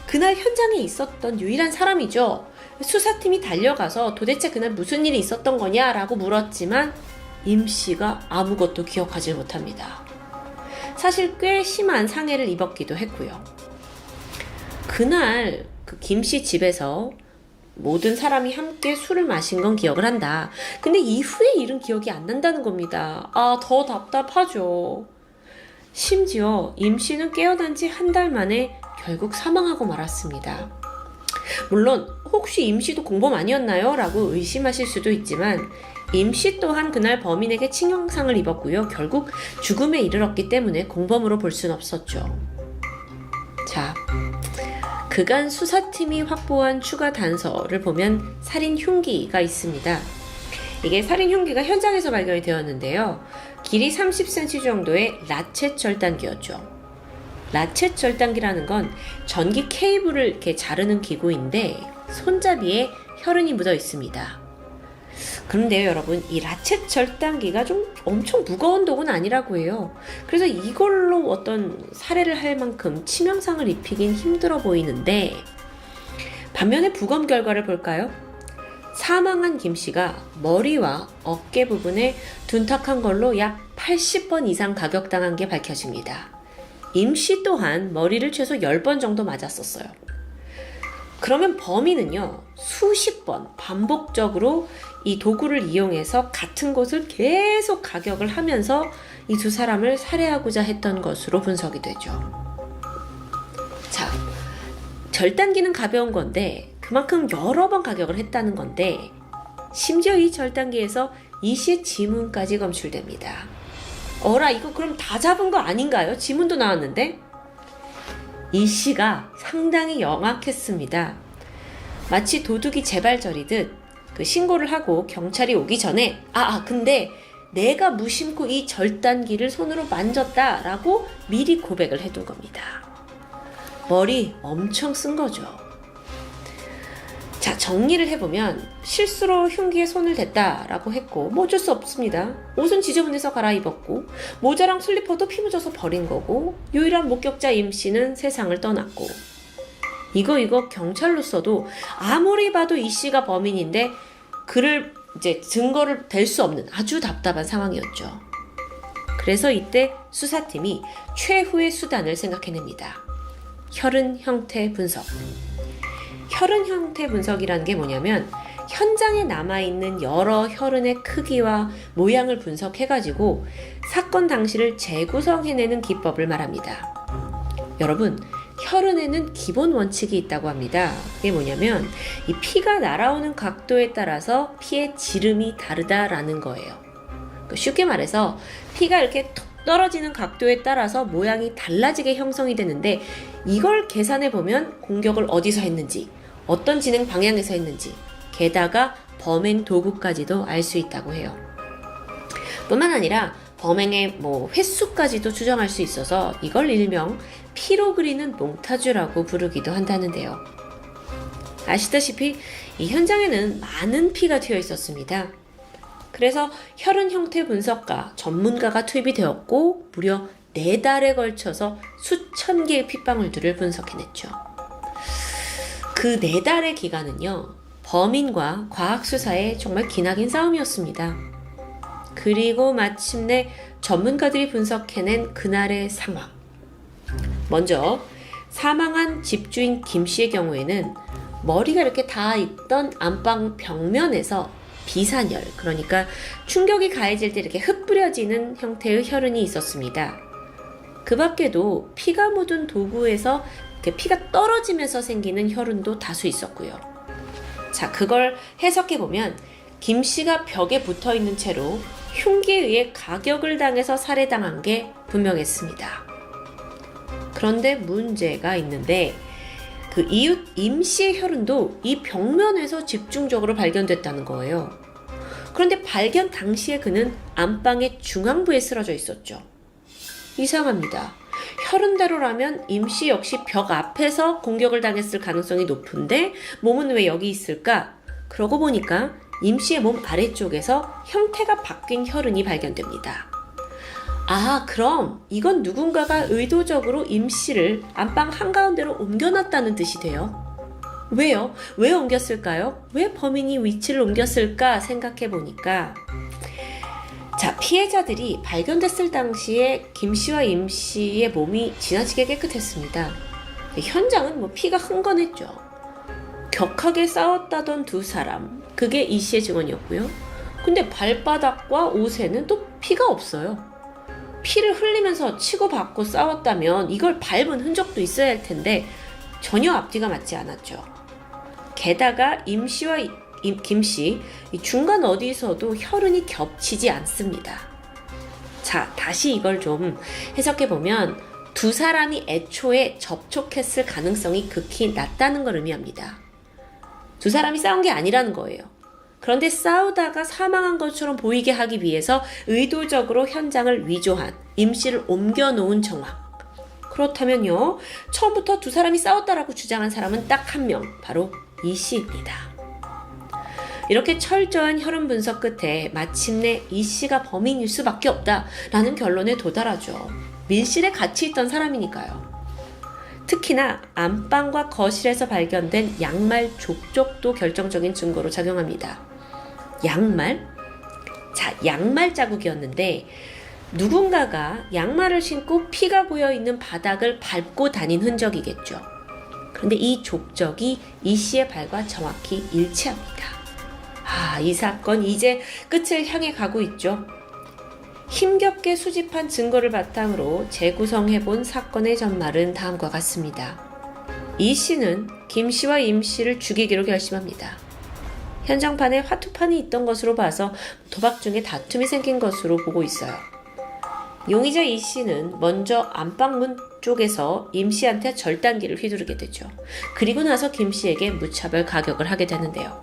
그날 현장에 있었던 유일한 사람이죠. 수사팀이 달려가서 도대체 그날 무슨 일이 있었던 거냐라고 물었지만 임 씨가 아무것도 기억하지 못합니다. 사실 꽤 심한 상해를 입었기도 했고요. 그날 그 김 씨 집에서 모든 사람이 함께 술을 마신 건 기억을 한다. 근데 이후의 일은 기억이 안 난다는 겁니다. 더 답답하죠. 심지어 임 씨는 깨어난 지 한 달 만에 결국 사망하고 말았습니다. 물론 혹시 임 씨도 공범 아니었나요? 라고 의심하실 수도 있지만 임 씨 또한 그날 범인에게 치명상을 입었고요. 결국 죽음에 이르렀기 때문에 공범으로 볼 수는 없었죠. 자, 그간 수사팀이 확보한 추가 단서를 보면 살인 흉기가 있습니다. 이게 살인 흉기가 현장에서 발견이 되었는데요. 길이 30cm 정도의 라쳇 절단기였죠. 라쳇 절단기라는 건 전기 케이블을 이렇게 자르는 기구인데 손잡이에 혈흔이 묻어 있습니다. 그런데요, 여러분, 이 라쳇 절단기가 좀 엄청 무거운 도구는 아니라고 해요. 그래서 이걸로 어떤 살해를 할 만큼 치명상을 입히긴 힘들어 보이는데, 반면에 부검 결과를 볼까요? 사망한 김 씨가 머리와 어깨 부분에 둔탁한 걸로 약 80번 이상 가격당한 게 밝혀집니다. 임 씨 또한 머리를 최소 10번 정도 맞았었어요. 그러면 범인은요, 수십 번 반복적으로 이 도구를 이용해서 같은 곳을 계속 가격을 하면서 이 두 사람을 살해하고자 했던 것으로 분석이 되죠. 자, 절단기는 가벼운 건데 그만큼 여러 번 가격을 했다는 건데 심지어 이 절단기에서 이 씨의 지문까지 검출됩니다. 이거 그럼 다 잡은 거 아닌가요? 지문도 나왔는데? 이 씨가 상당히 영악했습니다. 마치 도둑이 재발절이듯 그 신고를 하고 경찰이 오기 전에 근데 내가 무심코 이 절단기를 손으로 만졌다라고 미리 고백을 해둔 겁니다. 머리 엄청 쓴 거죠. 자, 정리를 해보면 실수로 흉기에 손을 댔다라고 했고 어쩔 수 없습니다. 옷은 지저분해서 갈아입었고 모자랑 슬리퍼도 피 묻어서 버린 거고 유일한 목격자 임 씨는 세상을 떠났고 이거 경찰로서도 아무리 봐도 이 씨가 범인인데 그를 이제 증거를 댈 수 없는 아주 답답한 상황이었죠. 그래서 이때 수사팀이 최후의 수단을 생각해냅니다. 혈흔 형태 분석. 혈흔 형태 분석이라는 게 뭐냐면 현장에 남아있는 여러 혈흔의 크기와 모양을 분석해가지고 사건 당시를 재구성해내는 기법을 말합니다. 여러분, 혈흔에는 기본 원칙이 있다고 합니다. 그게 뭐냐면 이 피가 날아오는 각도에 따라서 피의 지름이 다르다라는 거예요. 쉽게 말해서 피가 이렇게 톡 떨어지는 각도에 따라서 모양이 달라지게 형성이 되는데 이걸 계산해보면 공격을 어디서 했는지 어떤 진행 방향에서 했는지 게다가 범행 도구까지도 알 수 있다고 해요. 뿐만 아니라 범행의 횟수까지도 추정할 수 있어서 이걸 일명 피로 그리는 몽타주라고 부르기도 한다는데요. 아시다시피 이 현장에는 많은 피가 튀어 있었습니다. 그래서 혈흔 형태 분석가, 전문가가 투입이 되었고 무려 4달에 걸쳐서 수천 개의 핏방울들을 분석해냈죠. 그 4달의 기간은요, 범인과 과학수사의 정말 기나긴 싸움이었습니다. 그리고 마침내 전문가들이 분석해낸 그날의 상황. 먼저 사망한 집주인 김 씨의 경우에는 머리가 이렇게 닿아 있던 안방 벽면에서 비산혈, 그러니까 충격이 가해질 때 이렇게 흩뿌려지는 형태의 혈흔이 있었습니다. 그 밖에도 피가 묻은 도구에서 이렇게 피가 떨어지면서 생기는 혈흔도 다수 있었고요. 자, 그걸 해석해보면 김 씨가 벽에 붙어 있는 채로 흉기에 의해 가격을 당해서 살해당한 게 분명했습니다. 그런데 문제가 있는데 그 이웃 임 씨의 혈흔도 이 벽면에서 집중적으로 발견됐다는 거예요. 그런데 발견 당시에 그는 안방의 중앙부에 쓰러져 있었죠. 이상합니다. 혈흔대로라면 임 씨 역시 벽 앞에서 공격을 당했을 가능성이 높은데 몸은 왜 여기 있을까? 그러고 보니까 임 씨의 몸 아래쪽에서 형태가 바뀐 혈흔이 발견됩니다. 아, 그럼 이건 누군가가 의도적으로 임 씨를 안방 한가운데로 옮겨놨다는 뜻이 돼요. 왜요? 왜 옮겼을까요? 왜 범인이 위치를 옮겼을까 생각해 보니까, 자, 피해자들이 발견됐을 당시에 김 씨와 임 씨의 몸이 지나치게 깨끗했습니다. 현장은 피가 흥건했죠. 격하게 싸웠다던 두 사람, 그게 이 씨의 증언이었고요. 근데 발바닥과 옷에는 또 피가 없어요. 피를 흘리면서 치고받고 싸웠다면 이걸 밟은 흔적도 있어야 할 텐데 전혀 앞뒤가 맞지 않았죠. 게다가 임 씨와 김 씨, 중간 어디서도 혈흔이 겹치지 않습니다. 자, 다시 이걸 좀 해석해보면 두 사람이 애초에 접촉했을 가능성이 극히 낮다는 걸 의미합니다. 두 사람이 싸운 게 아니라는 거예요. 그런데 싸우다가 사망한 것처럼 보이게 하기 위해서 의도적으로 현장을 위조한, 임 씨를 옮겨놓은 정황. 그렇다면요, 처음부터 두 사람이 싸웠다라고 주장한 사람은 딱 한 명, 바로 이 씨입니다. 이렇게 철저한 혈흔 분석 끝에 마침내 이 씨가 범인일 수밖에 없다라는 결론에 도달하죠. 밀실에 같이 있던 사람이니까요. 특히나 안방과 거실에서 발견된 양말 족적도 결정적인 증거로 작용합니다. 양말? 자, 양말 자국이었는데 누군가가 양말을 신고 피가 보여있는 바닥을 밟고 다닌 흔적이겠죠. 그런데 이 족적이 이 씨의 발과 정확히 일치합니다. 아, 이 사건 이제 끝을 향해 가고 있죠. 힘겹게 수집한 증거를 바탕으로 재구성해본 사건의 전말은 다음과 같습니다. 이 씨는 김 씨와 임 씨를 죽이기로 결심합니다. 현장판에 화투판이 있던 것으로 봐서 도박 중에 다툼이 생긴 것으로 보고 있어요. 용의자 이 씨는 먼저 안방문 쪽에서 임 씨한테 절단기를 휘두르게 되죠. 그리고 나서 김 씨에게 무차별 가격을 하게 되는데요.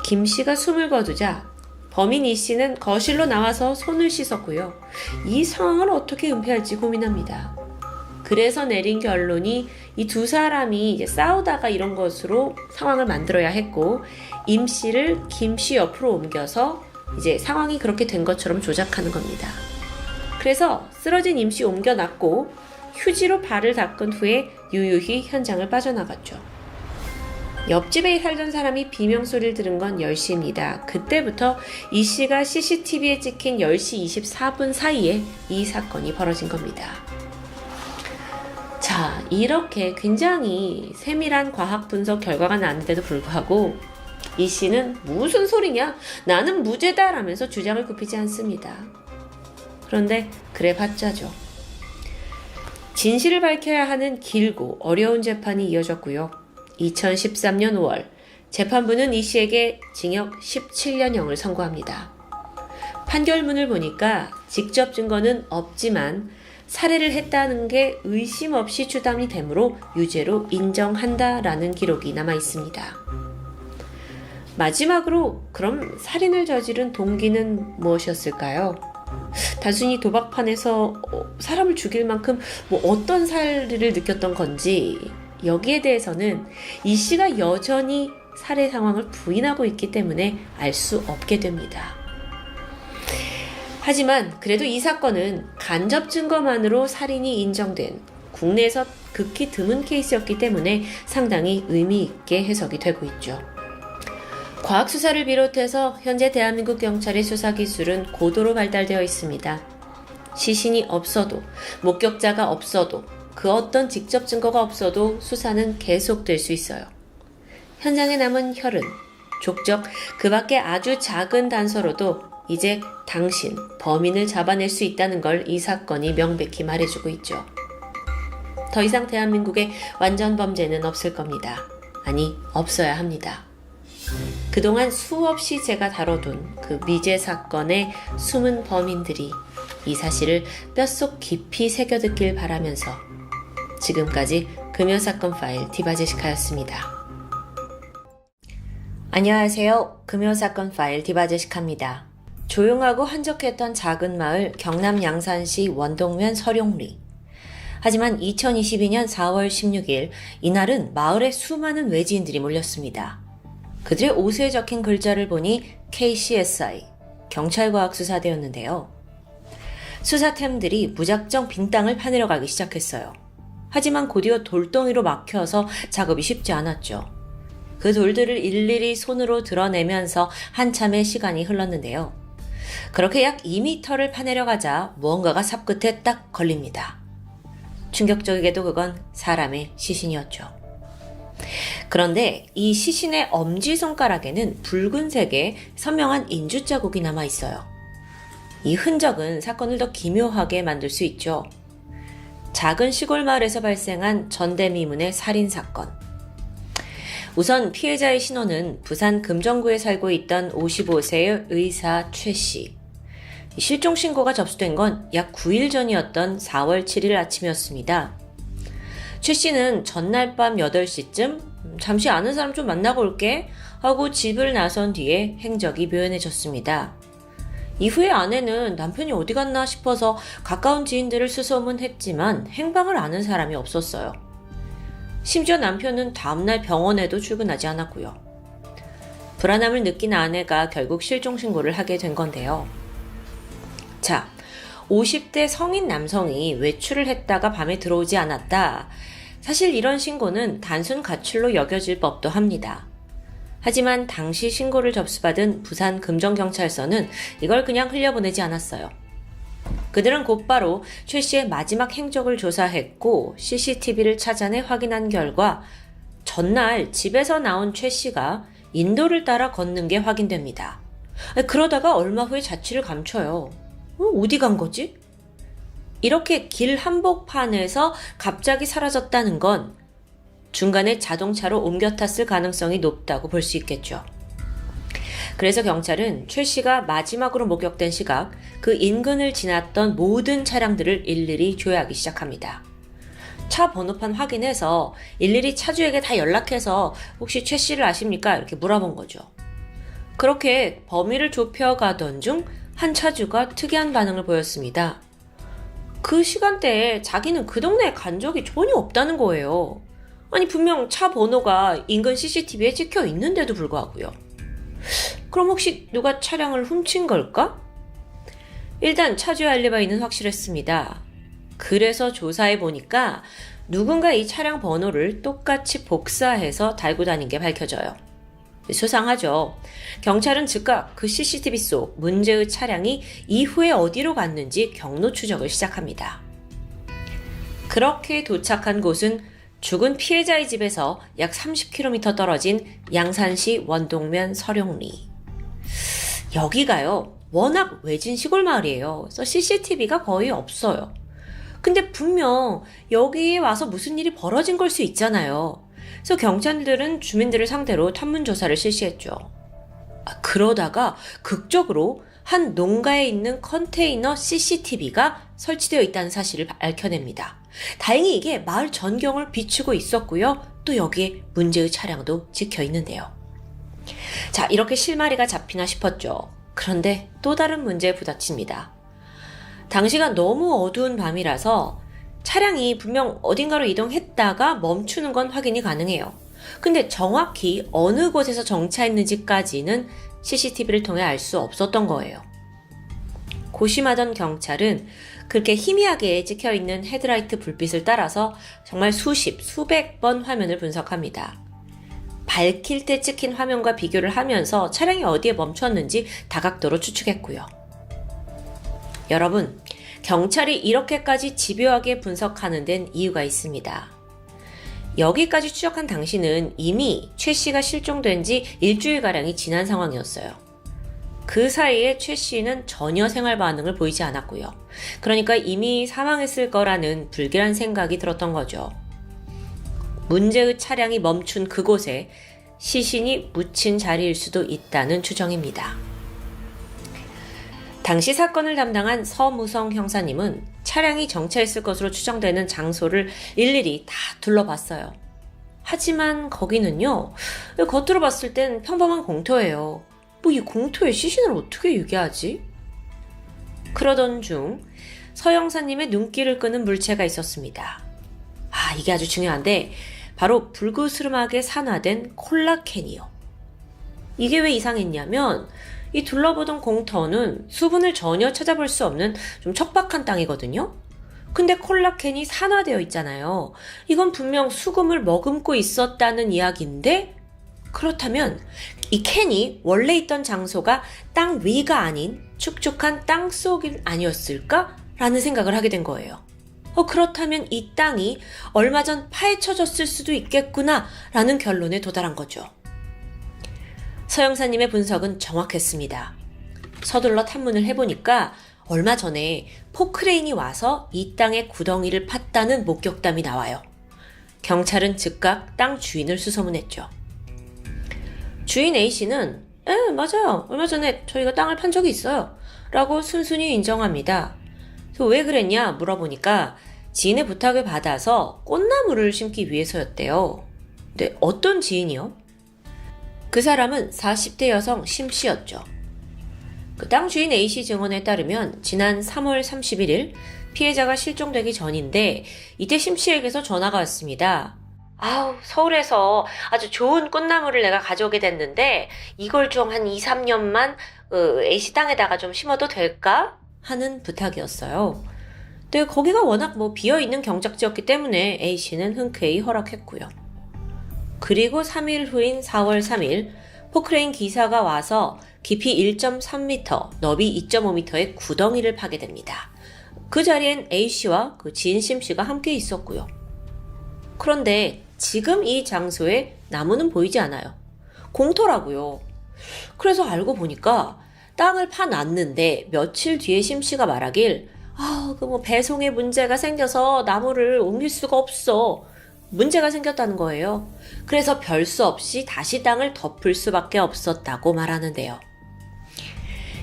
김 씨가 숨을 거두자 범인 이 씨는 거실로 나와서 손을 씻었고요. 이 상황을 어떻게 은폐할지 고민합니다. 그래서 내린 결론이 이 두 사람이 이제 싸우다가 이런 것으로 상황을 만들어야 했고, 임 씨를 김 씨 옆으로 옮겨서 이제 상황이 그렇게 된 것처럼 조작하는 겁니다. 그래서 쓰러진 임 씨 옮겨놨고 휴지로 발을 닦은 후에 유유히 현장을 빠져나갔죠. 옆집에 살던 사람이 비명소리를 들은 건 10시입니다. 그때부터 이 씨가 CCTV에 찍힌 10시 24분 사이에 이 사건이 벌어진 겁니다. 자, 이렇게 굉장히 세밀한 과학 분석 결과가 나는데도 불구하고 이 씨는 무슨 소리냐? 나는 무죄다 라면서 주장을 굽히지 않습니다. 그런데 그래봤자죠. 진실을 밝혀야 하는 길고 어려운 재판이 이어졌고요. 2013년 5월 재판부는 이 씨에게 징역 17년형을 선고합니다. 판결문을 보니까 직접 증거는 없지만 살해를 했다는 게 의심 없이 추담이 되므로 유죄로 인정한다라는 기록이 남아 있습니다. 마지막으로 그럼 살인을 저지른 동기는 무엇이었을까요? 단순히 도박판에서 사람을 죽일 만큼 어떤 살해를 느꼈던 건지, 여기에 대해서는 이 씨가 여전히 살해 상황을 부인하고 있기 때문에 알 수 없게 됩니다. 하지만 그래도 이 사건은 간접 증거만으로 살인이 인정된 국내에서 극히 드문 케이스였기 때문에 상당히 의미 있게 해석이 되고 있죠. 과학수사를 비롯해서 현재 대한민국 경찰의 수사 기술은 고도로 발달되어 있습니다. 시신이 없어도, 목격자가 없어도, 그 어떤 직접 증거가 없어도 수사는 계속될 수 있어요. 현장에 남은 혈흔, 족적, 그 밖에 아주 작은 단서로도 이제 당신, 범인을 잡아낼 수 있다는 걸 이 사건이 명백히 말해주고 있죠. 더 이상 대한민국에 완전 범죄는 없을 겁니다. 아니, 없어야 합니다. 그동안 수없이 제가 다뤄둔 그 미제 사건의 숨은 범인들이 이 사실을 뼛속 깊이 새겨듣길 바라면서 지금까지 금요사건 파일 디바제시카였습니다. 안녕하세요. 금요사건 파일 디바제시카입니다. 조용하고 한적했던 작은 마을 경남 양산시 원동면 서룡리. 하지만 2022년 4월 16일 이날은 마을에 수많은 외지인들이 몰렸습니다. 그들의 옷에 적힌 글자를 보니 KCSI, 경찰과학수사대였는데요. 수사팀들이 무작정 빈 땅을 파내려 가기 시작했어요. 하지만 곧이어 돌덩이로 막혀서 작업이 쉽지 않았죠. 그 돌들을 일일이 손으로 드러내면서 한참의 시간이 흘렀는데요. 그렇게 약 2m를 파내려 가자 무언가가 삽 끝에 딱 걸립니다. 충격적이게도 그건 사람의 시신이었죠. 그런데 이 시신의 엄지손가락에는 붉은색의 선명한 인주 자국이 남아 있어요. 이 흔적은 사건을 더 기묘하게 만들 수 있죠. 작은 시골 마을에서 발생한 전대미문의 살인사건. 우선 피해자의 신원은 부산 금정구에 살고 있던 55세의 의사 최 씨. 실종 신고가 접수된 건 약 9일 전이었던 4월 7일 아침이었습니다. 최 씨는 전날 밤 8시쯤 잠시 아는 사람 좀 만나고 올게 하고 집을 나선 뒤에 행적이 묘연해졌습니다. 이후에 아내는 남편이 어디 갔나 싶어서 가까운 지인들을 수소문했지만 행방을 아는 사람이 없었어요. 심지어 남편은 다음날 병원에도 출근하지 않았고요. 불안함을 느낀 아내가 결국 실종 신고를 하게 된 건데요. 자, 50대 성인 남성이 외출을 했다가 밤에 들어오지 않았다. 사실 이런 신고는 단순 가출로 여겨질 법도 합니다. 하지만 당시 신고를 접수받은 부산 금정경찰서는 이걸 그냥 흘려보내지 않았어요. 그들은 곧바로 최 씨의 마지막 행적을 조사했고 CCTV를 찾아내 확인한 결과 전날 집에서 나온 최 씨가 인도를 따라 걷는 게 확인됩니다. 그러다가 얼마 후에 자취를 감춰요. 어디 간 거지? 이렇게 길 한복판에서 갑자기 사라졌다는 건 중간에 자동차로 옮겨 탔을 가능성이 높다고 볼 수 있겠죠. 그래서 경찰은 최 씨가 마지막으로 목격된 시각, 그 인근을 지났던 모든 차량들을 일일이 조회하기 시작합니다. 차 번호판 확인해서 일일이 차주에게 다 연락해서 혹시 최 씨를 아십니까? 이렇게 물어본 거죠. 그렇게 범위를 좁혀가던 중 한 차주가 특이한 반응을 보였습니다. 그 시간대에 자기는 그 동네에 간 적이 전혀 없다는 거예요. 아니 분명 차 번호가 인근 CCTV에 찍혀 있는데도 불구하고요. 그럼 혹시 누가 차량을 훔친 걸까? 일단 차주의 알리바이는 확실했습니다. 그래서 조사해 보니까 누군가 이 차량 번호를 똑같이 복사해서 달고 다닌 게 밝혀져요. 수상하죠. 경찰은 즉각 그 CCTV 속 문제의 차량이 이후에 어디로 갔는지 경로 추적을 시작합니다. 그렇게 도착한 곳은 죽은 피해자의 집에서 약 30km 떨어진 양산시 원동면 서룡리. 여기가요, 워낙 외진 시골 마을이에요. 그래서 CCTV가 거의 없어요. 근데 분명 여기에 와서 무슨 일이 벌어진 걸 수 있잖아요. 그래서 경찰들은 주민들을 상대로 탐문조사를 실시했죠. 그러다가 극적으로 한 농가에 있는 컨테이너 CCTV가 설치되어 있다는 사실을 밝혀냅니다. 다행히 이게 마을 전경을 비추고 있었고요. 또 여기에 문제의 차량도 찍혀 있는데요. 자, 이렇게 실마리가 잡히나 싶었죠. 그런데 또 다른 문제에 부딪힙니다. 당시가 너무 어두운 밤이라서 차량이 분명 어딘가로 이동했다가 멈추는 건 확인이 가능해요. 근데 정확히 어느 곳에서 정차했는지까지는 CCTV를 통해 알 수 없었던 거예요. 고심하던 경찰은 그렇게 희미하게 찍혀있는 헤드라이트 불빛을 따라서 정말 수백 번 화면을 분석합니다. 밝힐 때 찍힌 화면과 비교를 하면서 차량이 어디에 멈췄는지 다각도로 추측했고요. 여러분, 경찰이 이렇게까지 집요하게 분석하는 데는 이유가 있습니다. 여기까지 추적한 당시는 이미 최 씨가 실종된 지 일주일가량이 지난 상황이었어요. 그 사이에 최 씨는 전혀 생활 반응을 보이지 않았고요. 그러니까 이미 사망했을 거라는 불길한 생각이 들었던 거죠. 문제의 차량이 멈춘 그곳에 시신이 묻힌 자리일 수도 있다는 추정입니다. 당시 사건을 담당한 서무성 형사님은 차량이 정차했을 것으로 추정되는 장소를 일일이 다 둘러봤어요. 하지만 거기는요, 겉으로 봤을 땐 평범한 공터예요. 뭐 이 공터에 시신을 어떻게 유기하지? 그러던 중 서 형사님의 눈길을 끄는 물체가 있었습니다. 이게 아주 중요한데 바로 불그스름하게 산화된 콜라캔이요. 이게 왜 이상했냐면 이 둘러보던 공터는 수분을 전혀 찾아볼 수 없는 좀 척박한 땅이거든요. 근데 콜라캔이 산화되어 있잖아요. 이건 분명 수금을 머금고 있었다는 이야기인데, 그렇다면 이 캔이 원래 있던 장소가 땅 위가 아닌 축축한 땅 속이 아니었을까? 라는 생각을 하게 된 거예요. 그렇다면 이 땅이 얼마 전 파헤쳐졌을 수도 있겠구나 라는 결론에 도달한 거죠. 서 형사님의 분석은 정확했습니다. 서둘러 탐문을 해보니까 얼마 전에 포크레인이 와서 이 땅에 구덩이를 팠다는 목격담이 나와요. 경찰은 즉각 땅 주인을 수소문했죠. 주인 A씨는 맞아요. 얼마 전에 저희가 땅을 판 적이 있어요. 라고 순순히 인정합니다. 왜 그랬냐 물어보니까 지인의 부탁을 받아서 꽃나무를 심기 위해서였대요. 근데 어떤 지인이요? 그 사람은 40대 여성 심씨였죠. 그 땅 주인 A씨 증언에 따르면 지난 3월 31일 피해자가 실종되기 전인데 이때 심씨에게서 전화가 왔습니다. 서울에서 아주 좋은 꽃나무를 내가 가져오게 됐는데 이걸 좀 한 2, 3년만 A씨 땅에다가 좀 심어도 될까? 하는 부탁이었어요. 근데 거기가 워낙 비어있는 경작지였기 때문에 A씨는 흔쾌히 허락했고요. 그리고 3일 후인 4월 3일 포크레인 기사가 와서 깊이 1.3m, 너비 2.5m의 구덩이를 파게 됩니다. 그 자리엔 A씨와 그 지인 심씨가 함께 있었고요. 그런데 지금 이 장소에 나무는 보이지 않아요. 공터라고요. 그래서 알고 보니까 땅을 파놨는데 며칠 뒤에 심씨가 말하길 배송에 문제가 생겨서 나무를 옮길 수가 없어. 문제가 생겼다는 거예요. 그래서 별 수 없이 다시 땅을 덮을 수밖에 없었다고 말하는데요.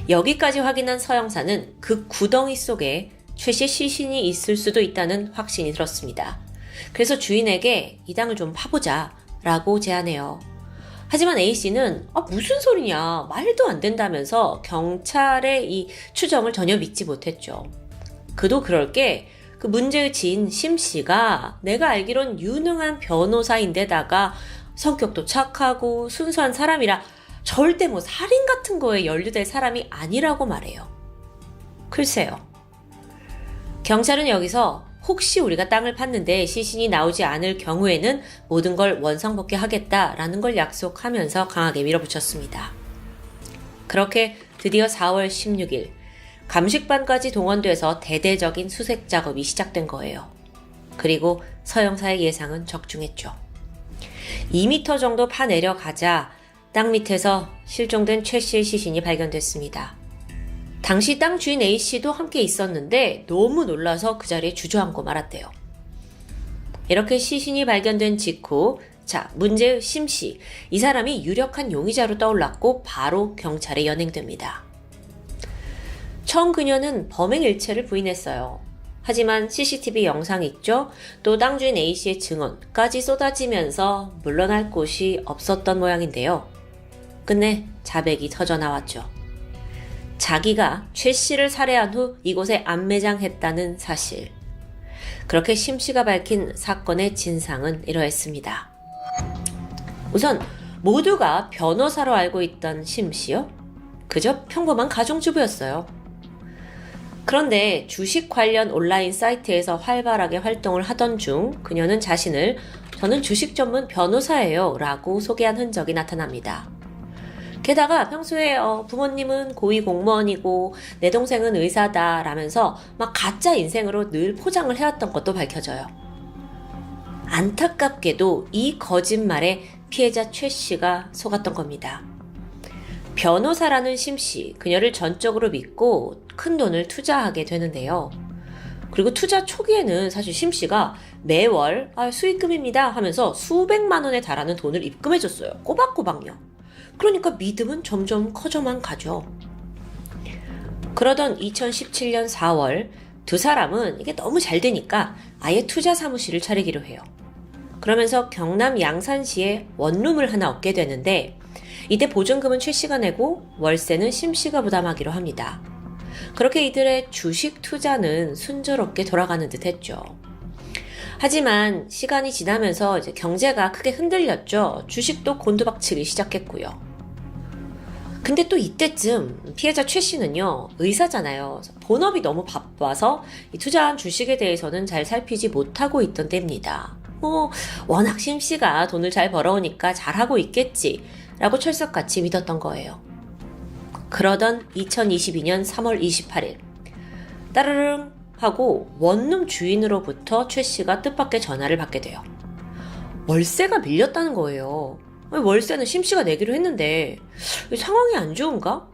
여기까지 확인한 서 형사는 그 구덩이 속에 최 씨 시신이 있을 수도 있다는 확신이 들었습니다. 그래서 주인에게 이 땅을 좀 파보자 라고 제안해요. 하지만 A씨는 무슨 소리냐, 말도 안 된다면서 경찰의 이 추정을 전혀 믿지 못했죠. 그도 그럴 게 그 문제의 지인 심씨가 내가 알기론 유능한 변호사인데다가 성격도 착하고 순수한 사람이라 절대 살인 같은 거에 연루될 사람이 아니라고 말해요. 글쎄요. 경찰은 여기서 혹시 우리가 땅을 팠는데 시신이 나오지 않을 경우에는 모든 걸 원상복귀 하겠다라는 걸 약속하면서 강하게 밀어붙였습니다. 그렇게 드디어 4월 16일 감식반까지 동원돼서 대대적인 수색 작업이 시작된 거예요. 그리고 서 형사의 예상은 적중했죠. 2m 정도 파 내려가자 땅 밑에서 실종된 최 씨의 시신이 발견됐습니다. 당시 땅 주인 A씨도 함께 있었는데 너무 놀라서 그 자리에 주저앉고 말았대요. 이렇게 시신이 발견된 직후 문제의 심씨, 이 사람이 유력한 용의자로 떠올랐고 바로 경찰에 연행됩니다. 처음 그녀는 범행 일체를 부인했어요. 하지만 CCTV 영상 있죠? 또 땅 주인 A씨의 증언까지 쏟아지면서 물러날 곳이 없었던 모양인데요. 끝내 자백이 터져나왔죠. 자기가 최 씨를 살해한 후 이곳에 안매장했다는 사실. 그렇게 심 씨가 밝힌 사건의 진상은 이러했습니다. 우선 모두가 변호사로 알고 있던 심 씨요? 그저 평범한 가정주부였어요. 그런데 주식 관련 온라인 사이트에서 활발하게 활동을 하던 중 그녀는 자신을 저는 주식 전문 변호사예요 라고 소개한 흔적이 나타납니다. 게다가 평소에 부모님은 고위 공무원이고 내 동생은 의사다 라면서 막 가짜 인생으로 늘 포장을 해왔던 것도 밝혀져요. 안타깝게도 이 거짓말에 피해자 최 씨가 속았던 겁니다. 변호사라는 심 씨, 그녀를 전적으로 믿고 큰 돈을 투자하게 되는데요. 그리고 투자 초기에는 사실 심 씨가 매월 수익금입니다 하면서 수백만 원에 달하는 돈을 입금해줬어요. 꼬박꼬박요. 그러니까 믿음은 점점 커져만 가죠. 그러던 2017년 4월 두 사람은 이게 너무 잘 되니까 아예 투자 사무실을 차리기로 해요. 그러면서 경남 양산시에 원룸을 하나 얻게 되는데 이때 보증금은 최 씨가 내고 월세는 심 씨가 부담하기로 합니다. 그렇게 이들의 주식 투자는 순조롭게 돌아가는 듯 했죠. 하지만 시간이 지나면서 이제 경제가 크게 흔들렸죠. 주식도 곤두박치기 시작했고요. 근데 또 이때쯤 피해자 최 씨는요, 의사잖아요. 본업이 너무 바빠서 이 투자한 주식에 대해서는 잘 살피지 못하고 있던 때입니다. 워낙 심 씨가 돈을 잘 벌어오니까 잘하고 있겠지 라고 철석같이 믿었던 거예요. 그러던 2022년 3월 28일 따르릉 하고 원룸 주인으로부터 최 씨가 뜻밖의 전화를 받게 돼요. 월세가 밀렸다는 거예요. 월세는 심 씨가 내기로 했는데 상황이 안 좋은가?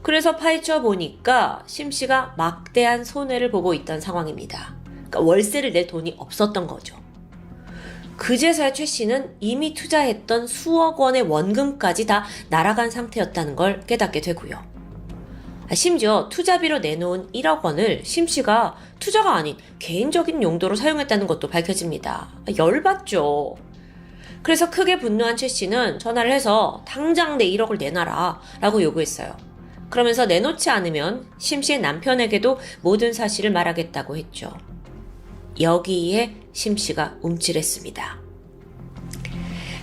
그래서 파헤쳐 보니까 심 씨가 막대한 손해를 보고 있던 상황입니다. 그러니까 월세를 낼 돈이 없었던 거죠. 그제서야 최 씨는 이미 투자했던 수억 원의 원금까지 다 날아간 상태였다는 걸 깨닫게 되고요. 심지어 투자비로 내놓은 1억 원을 심 씨가 투자가 아닌 개인적인 용도로 사용했다는 것도 밝혀집니다. 열받죠. 그래서 크게 분노한 최 씨는 전화를 해서 당장 내 1억을 내놔라 라고 요구했어요. 그러면서 내놓지 않으면 심 씨의 남편에게도 모든 사실을 말하겠다고 했죠. 여기에 심 씨가 움찔했습니다.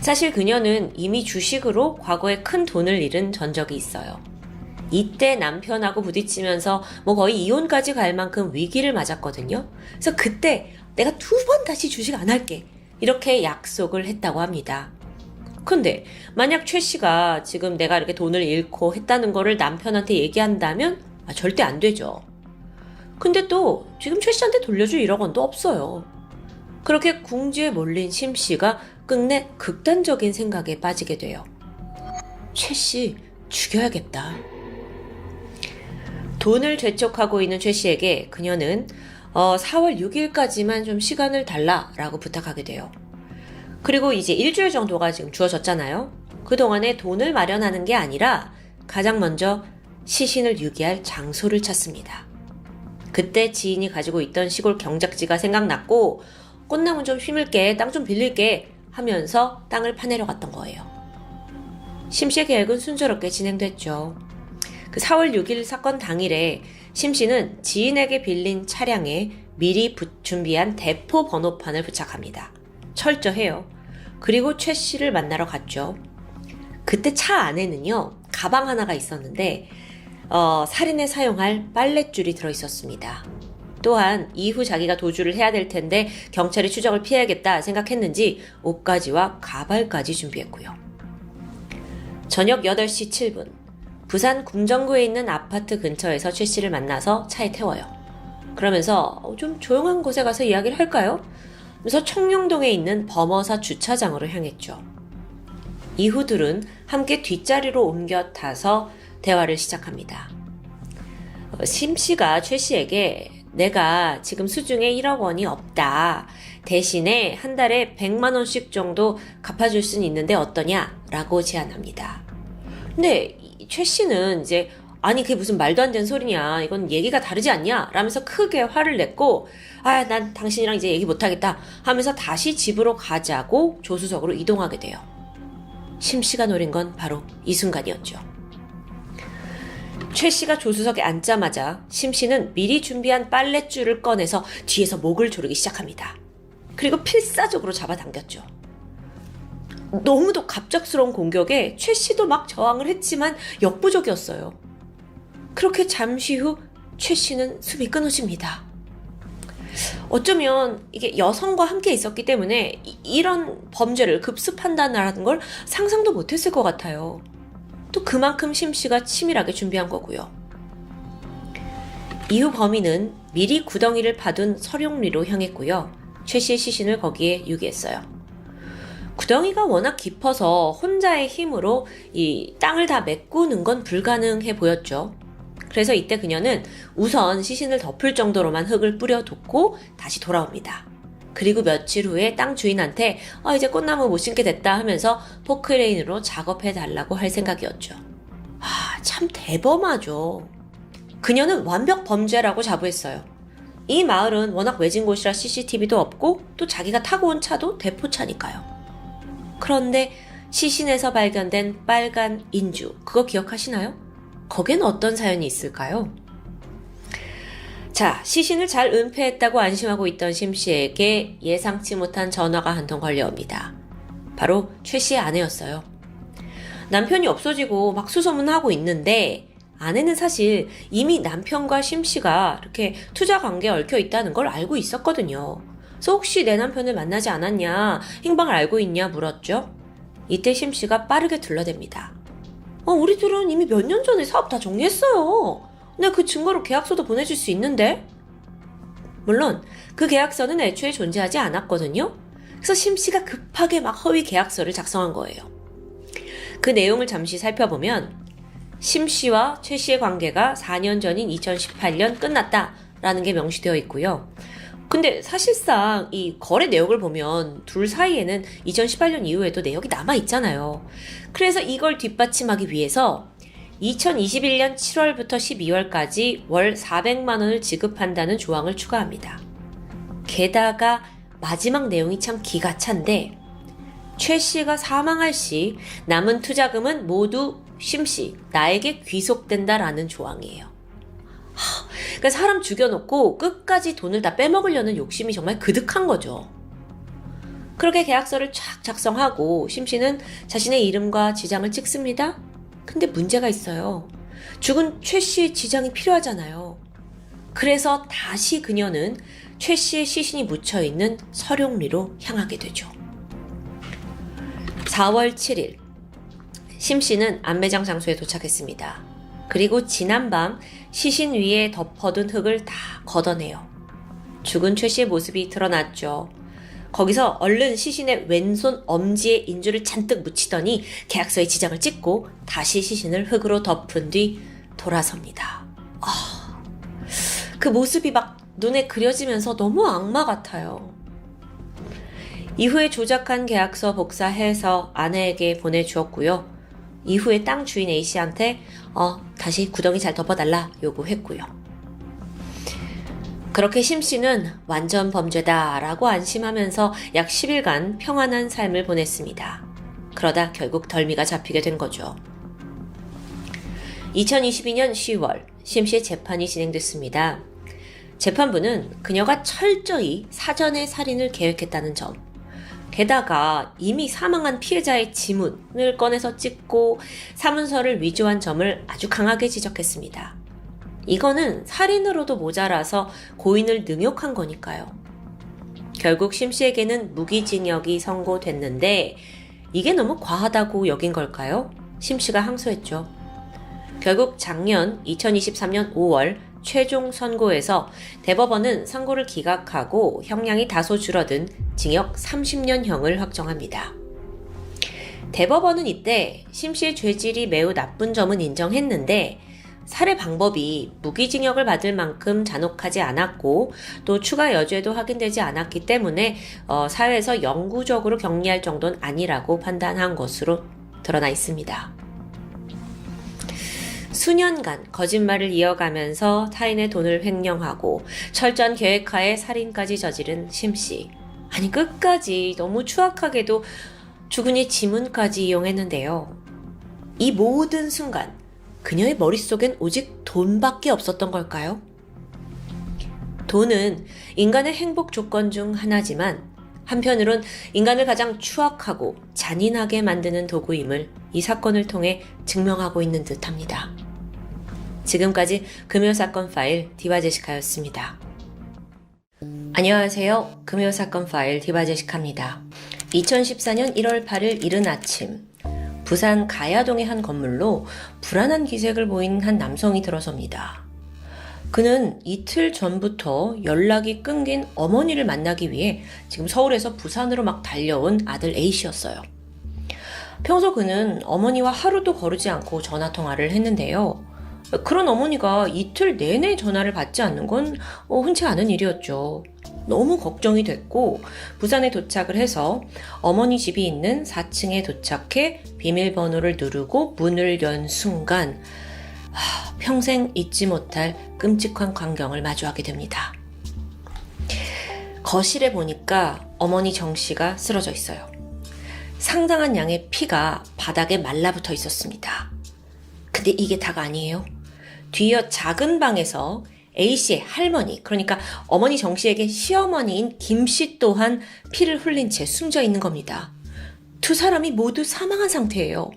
사실 그녀는 이미 주식으로 과거에 큰 돈을 잃은 전적이 있어요. 이때 남편하고 부딪히면서 거의 이혼까지 갈 만큼 위기를 맞았거든요. 그래서 그때 내가 2번 다시 주식 안 할게 이렇게 약속을 했다고 합니다. 근데 만약 최 씨가 지금 내가 이렇게 돈을 잃고 했다는 거를 남편한테 얘기한다면 절대 안 되죠. 근데 또 지금 최 씨한테 돌려줄 1억 원도 없어요. 그렇게 궁지에 몰린 심 씨가 끝내 극단적인 생각에 빠지게 돼요. 최 씨 죽여야겠다. 돈을 재촉하고 있는 최 씨에게 그녀는 4월 6일까지만 좀 시간을 달라라고 부탁하게 돼요. 그리고 이제 일주일 정도가 지금 주어졌잖아요. 그동안에 돈을 마련하는 게 아니라 가장 먼저 시신을 유기할 장소를 찾습니다. 그때 지인이 가지고 있던 시골 경작지가 생각났고 꽃나무 좀 심을게, 땅 좀 빌릴게 하면서 땅을 파내러 갔던 거예요. 심 씨의 계획은 순조롭게 진행됐죠. 그 4월 6일 사건 당일에 심 씨는 지인에게 빌린 차량에 미리 준비한 대포 번호판을 부착합니다. 철저해요. 그리고 최 씨를 만나러 갔죠. 그때 차 안에는요, 가방 하나가 있었는데 살인에 사용할 빨랫줄이 들어있었습니다. 또한 이후 자기가 도주를 해야 될 텐데 경찰이 추적을 피해야겠다 생각했는지 옷가지와 가발까지 준비했고요. 저녁 8시 7분 부산 kum정구에 있는 아파트 근처에서 최 씨를 만나서 차에 태워요. 그러면서 좀 조용한 곳에 가서 이야기를 할까요? 그래서 청룡동에 있는 범어사 주차장으로 향했죠. 이후 둘은 함께 뒷자리로 옮겨 타서 대화를 시작합니다. 심 씨가 최 씨에게 내가 지금 수중에 1억 원이 없다. 대신에 한 달에 100만 원씩 정도 갚아줄 수는 있는데 어떠냐? 라고 제안합니다. 근데 최 씨는 이제 아니 그게 무슨 말도 안 되는 소리냐. 이건 얘기가 다르지 않냐? 라면서 크게 화를 냈고 난 당신이랑 이제 얘기 못하겠다 하면서 다시 집으로 가자고 조수석으로 이동하게 돼요. 심 씨가 노린 건 바로 이 순간이었죠. 최 씨가 조수석에 앉자마자 심 씨는 미리 준비한 빨랫줄을 꺼내서 뒤에서 목을 조르기 시작합니다. 그리고 필사적으로 잡아당겼죠. 너무도 갑작스러운 공격에 최 씨도 막 저항을 했지만 역부족이었어요. 그렇게 잠시 후 최 씨는 숨이 끊어집니다. 어쩌면 이게 여성과 함께 있었기 때문에 이런 범죄를 급습한다는 걸 상상도 못했을 것 같아요. 또 그만큼 심 씨가 치밀하게 준비한 거고요. 이후 범인은 미리 구덩이를 파둔 서룡리로 향했고요. 최 씨의 시신을 거기에 유기했어요. 구덩이가 워낙 깊어서 혼자의 힘으로 이 땅을 다 메꾸는 건 불가능해 보였죠. 그래서 이때 그녀는 우선 시신을 덮을 정도로만 흙을 뿌려뒀고 다시 돌아옵니다. 그리고 며칠 후에 땅 주인한테 이제 꽃나무 못 심게 됐다 하면서 포크레인으로 작업해달라고 할 생각이었죠. 참 대범하죠. 그녀는 완벽 범죄라고 자부했어요. 이 마을은 워낙 외진 곳이라 CCTV도 없고 또 자기가 타고 온 차도 대포차니까요. 그런데 시신에서 발견된 빨간 인주, 그거 기억하시나요? 거기엔 어떤 사연이 있을까요? 자, 시신을 잘 은폐했다고 안심하고 있던 심 씨에게 예상치 못한 전화가 한 통 걸려옵니다. 바로 최 씨의 아내였어요. 남편이 없어지고 막 수소문하고 있는데 아내는 사실 이미 남편과 심 씨가 이렇게 투자 관계에 얽혀 있다는 걸 알고 있었거든요. 그래서 혹시 내 남편을 만나지 않았냐, 행방을 알고 있냐 물었죠. 이때 심 씨가 빠르게 둘러댑니다. 우리들은 이미 몇 년 전에 사업 다 정리했어요. 내가 그 증거로 계약서도 보내줄 수 있는데. 물론 그 계약서는 애초에 존재하지 않았거든요. 그래서 심 씨가 급하게 막 허위 계약서를 작성한 거예요. 그 내용을 잠시 살펴보면 심 씨와 최 씨의 관계가 4년 전인 2018년 끝났다라는 게 명시되어 있고요. 근데 사실상 이 거래 내역을 보면 둘 사이에는 2018년 이후에도 내역이 남아있잖아요. 그래서 이걸 뒷받침하기 위해서 2021년 7월부터 12월까지 월 400만 원을 지급한다는 조항을 추가합니다. 게다가 마지막 내용이 참 기가 찬데 최 씨가 사망할 시 남은 투자금은 모두 심 씨, 나에게 귀속된다라는 조항이에요. 그러니까 사람 죽여놓고 끝까지 돈을 다 빼먹으려는 욕심이 정말 그득한 거죠. 그렇게 계약서를 쫙 작성하고 심 씨는 자신의 이름과 지장을 찍습니다. 근데 문제가 있어요. 죽은 최 씨의 지장이 필요하잖아요. 그래서 다시 그녀는 최 씨의 시신이 묻혀있는 서룡리로 향하게 되죠. 4월 7일 심 씨는 안매장 장소에 도착했습니다. 그리고 지난밤 시신 위에 덮어둔 흙을 다 걷어내요. 죽은 최 씨의 모습이 드러났죠. 거기서 얼른 시신의 왼손 엄지에 인주를 잔뜩 묻히더니 계약서에 지장을 찍고 다시 시신을 흙으로 덮은 뒤 돌아섭니다. 그 모습이 막 눈에 그려지면서 너무 악마 같아요. 이후에 조작한 계약서 복사해서 아내에게 보내주었고요. 이후에 땅 주인 A씨한테 다시 구덩이 잘 덮어달라 요구했고요. 그렇게 심 씨는 완전 범죄다라고 안심하면서 약 10일간 평안한 삶을 보냈습니다. 그러다 결국 덜미가 잡히게 된 거죠. 2022년 10월 심 씨의 재판이 진행됐습니다. 재판부는 그녀가 철저히 사전에 살인을 계획했다는 점, 게다가 이미 사망한 피해자의 지문을 꺼내서 찍고 사문서를 위조한 점을 아주 강하게 지적했습니다. 이거는 살인으로도 모자라서 고인을 능욕한 거니까요. 결국 심 씨에게는 무기징역이 선고됐는데 이게 너무 과하다고 여긴 걸까요? 심 씨가 항소했죠. 결국 작년 2023년 5월 최종 선고에서 대법원은 선고를 기각하고 형량이 다소 줄어든 징역 30년형을 확정합니다. 대법원은 이때 심 씨의 죄질이 매우 나쁜 점은 인정했는데 살해 방법이 무기징역을 받을 만큼 잔혹하지 않았고 또 추가 여죄도 확인되지 않았기 때문에 사회에서 영구적으로 격리할 정도는 아니라고 판단한 것으로 드러나 있습니다. 수년간 거짓말을 이어가면서 타인의 돈을 횡령하고 철저한 계획하에 살인까지 저지른 심 씨. 아니 끝까지 너무 추악하게도 주근이 지문까지 이용했는데요. 이 모든 순간 그녀의 머릿속엔 오직 돈밖에 없었던 걸까요? 돈은 인간의 행복 조건 중 하나지만 한편으론 인간을 가장 추악하고 잔인하게 만드는 도구임을 이 사건을 통해 증명하고 있는 듯합니다. 지금까지 금요사건 파일 디바제시카였습니다. 안녕하세요. 금요사건 파일 디바제시카입니다. 2014년 1월 8일 이른 아침, 부산 가야동의 한 건물로 불안한 기색을 보인 한 남성이 들어섭니다. 그는 이틀 전부터 연락이 끊긴 어머니를 만나기 위해 지금 서울에서 부산으로 막 달려온 아들 A씨였어요. 평소 그는 어머니와 하루도 거르지 않고 전화통화를 했는데요. 그런 어머니가 이틀 내내 전화를 받지 않는 건 흔치 않은 일이었죠. 너무 걱정이 됐고 부산에 도착을 해서 어머니 집이 있는 4층에 도착해 비밀번호를 누르고 문을 연 순간 평생 잊지 못할 끔찍한 광경을 마주하게 됩니다. 거실에 보니까 어머니 정씨가 쓰러져 있어요. 상당한 양의 피가 바닥에 말라붙어 있었습니다. 근데 이게 다가 아니에요. 뒤이어 작은 방에서 A씨의 할머니, 그러니까 어머니 정씨에게 시어머니인 김씨 또한 피를 흘린 채 숨져 있는 겁니다. 두 사람이 모두 사망한 상태예요.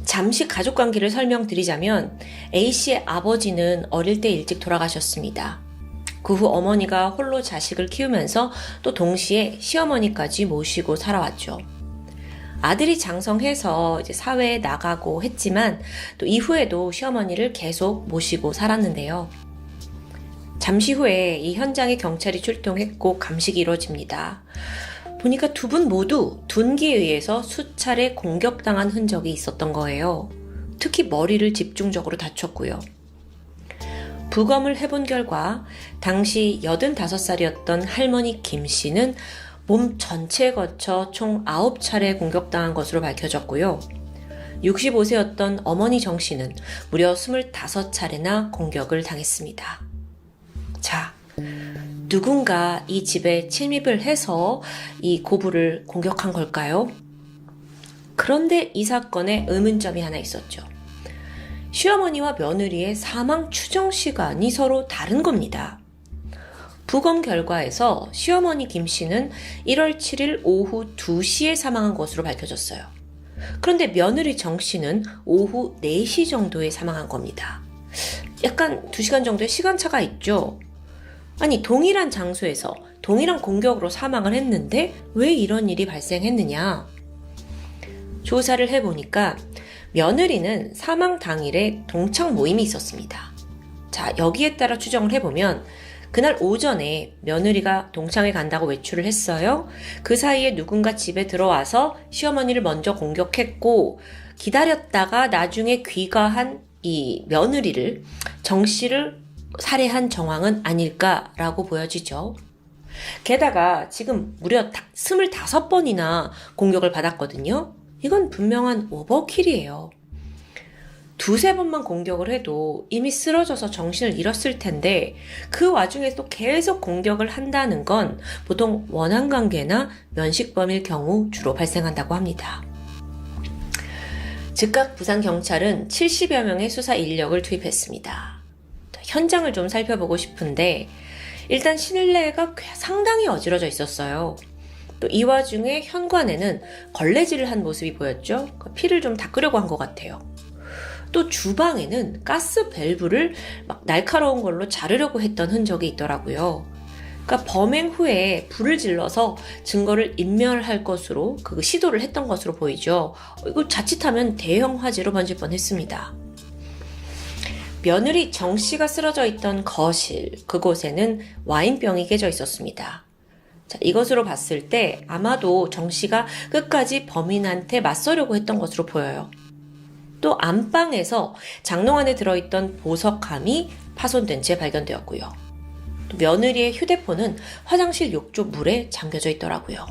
잠시 가족관계를 설명드리자면 A씨의 아버지는 어릴 때 일찍 돌아가셨습니다. 그 후 어머니가 홀로 자식을 키우면서 또 동시에 시어머니까지 모시고 살아왔죠. 아들이 장성해서 이제 사회에 나가고 했지만 또 이후에도 시어머니를 계속 모시고 살았는데요. 잠시 후에 이 현장에 경찰이 출동했고 감식이 이루어집니다. 보니까 두 분 모두 둔기에 의해서 수차례 공격당한 흔적이 있었던 거예요. 특히 머리를 집중적으로 다쳤고요. 부검을 해본 결과 당시 85살이었던 할머니 김 씨는 몸 전체에 거쳐 총 9차례 공격당한 것으로 밝혀졌고요. 65세였던 어머니 정 씨는 무려 25차례나 공격을 당했습니다. 자, 누군가 이 집에 침입을 해서 이 고부를 공격한 걸까요? 그런데 이 사건에 의문점이 하나 있었죠. 시어머니와 며느리의 사망 추정 시간이 서로 다른 겁니다. 부검 결과에서 시어머니 김 씨는 1월 7일 오후 2시에 사망한 것으로 밝혀졌어요. 그런데 며느리 정 씨는 오후 4시 정도에 사망한 겁니다. 약간 2시간 정도의 시간차가 있죠. 아니, 동일한 장소에서 동일한 공격으로 사망을 했는데 왜 이런 일이 발생했느냐? 조사를 해보니까 며느리는 사망 당일에 동창 모임이 있었습니다. 자, 여기에 따라 추정을 해보면 그날 오전에 며느리가 동창회 간다고 외출을 했어요. 그 사이에 누군가 집에 들어와서 시어머니를 먼저 공격했고 기다렸다가 나중에 귀가한 이 며느리를 정 씨를 살해한 정황은 아닐까라고 보여지죠. 게다가 지금 무려 25번이나 공격을 받았거든요. 이건 분명한 오버킬이에요. 2-3번만 공격을 해도 이미 쓰러져서 정신을 잃었을 텐데 그 와중에 또 계속 공격을 한다는 건 보통 원한관계나 면식범일 경우 주로 발생한다고 합니다. 즉각 부산경찰은 70여 명의 수사 인력을 투입했습니다. 현장을 좀 살펴보고 싶은데 일단 실내가 상당히 어지러져 있었어요. 또 이 와중에 현관에는 걸레질을 한 모습이 보였죠. 피를 좀 닦으려고 한 것 같아요. 또 주방에는 가스 밸브를 막 날카로운 걸로 자르려고 했던 흔적이 있더라고요. 그러니까 범행 후에 불을 질러서 증거를 인멸할 것으로 그 시도를 했던 것으로 보이죠. 이거 자칫하면 대형 화재로 번질 뻔했습니다. 며느리 정 씨가 쓰러져 있던 거실, 그곳에는 와인병이 깨져 있었습니다. 자, 이것으로 봤을 때 아마도 정 씨가 끝까지 범인한테 맞서려고 했던 것으로 보여요. 또 안방에서 장롱 안에 들어있던 보석함이 파손된 채 발견되었고요. 또 며느리의 휴대폰은 화장실 욕조 물에 잠겨져 있더라고요.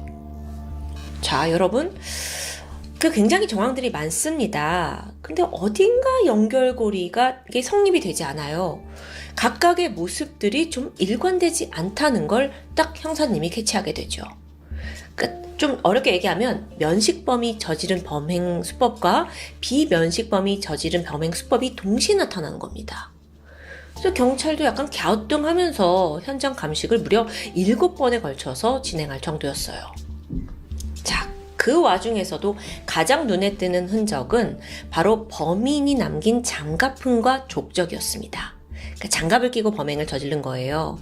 자, 여러분, 굉장히 정황들이 많습니다. 근데 어딘가 연결고리가 이게 성립이 되지 않아요. 각각의 모습들이 좀 일관되지 않다는 걸 딱 형사님이 캐치하게 되죠. 그러니까 좀 어렵게 얘기하면 면식범이 저지른 범행 수법과 비면식범이 저지른 범행 수법이 동시에 나타나는 겁니다. 그래서 경찰도 약간 갸우뚱하면서 현장 감식을 무려 7번에 걸쳐서 진행할 정도였어요. 자, 그 와중에서도 가장 눈에 띄는 흔적은 바로 범인이 남긴 장갑품과 족적이었습니다. 그러니까 장갑을 끼고 범행을 저지른 거예요.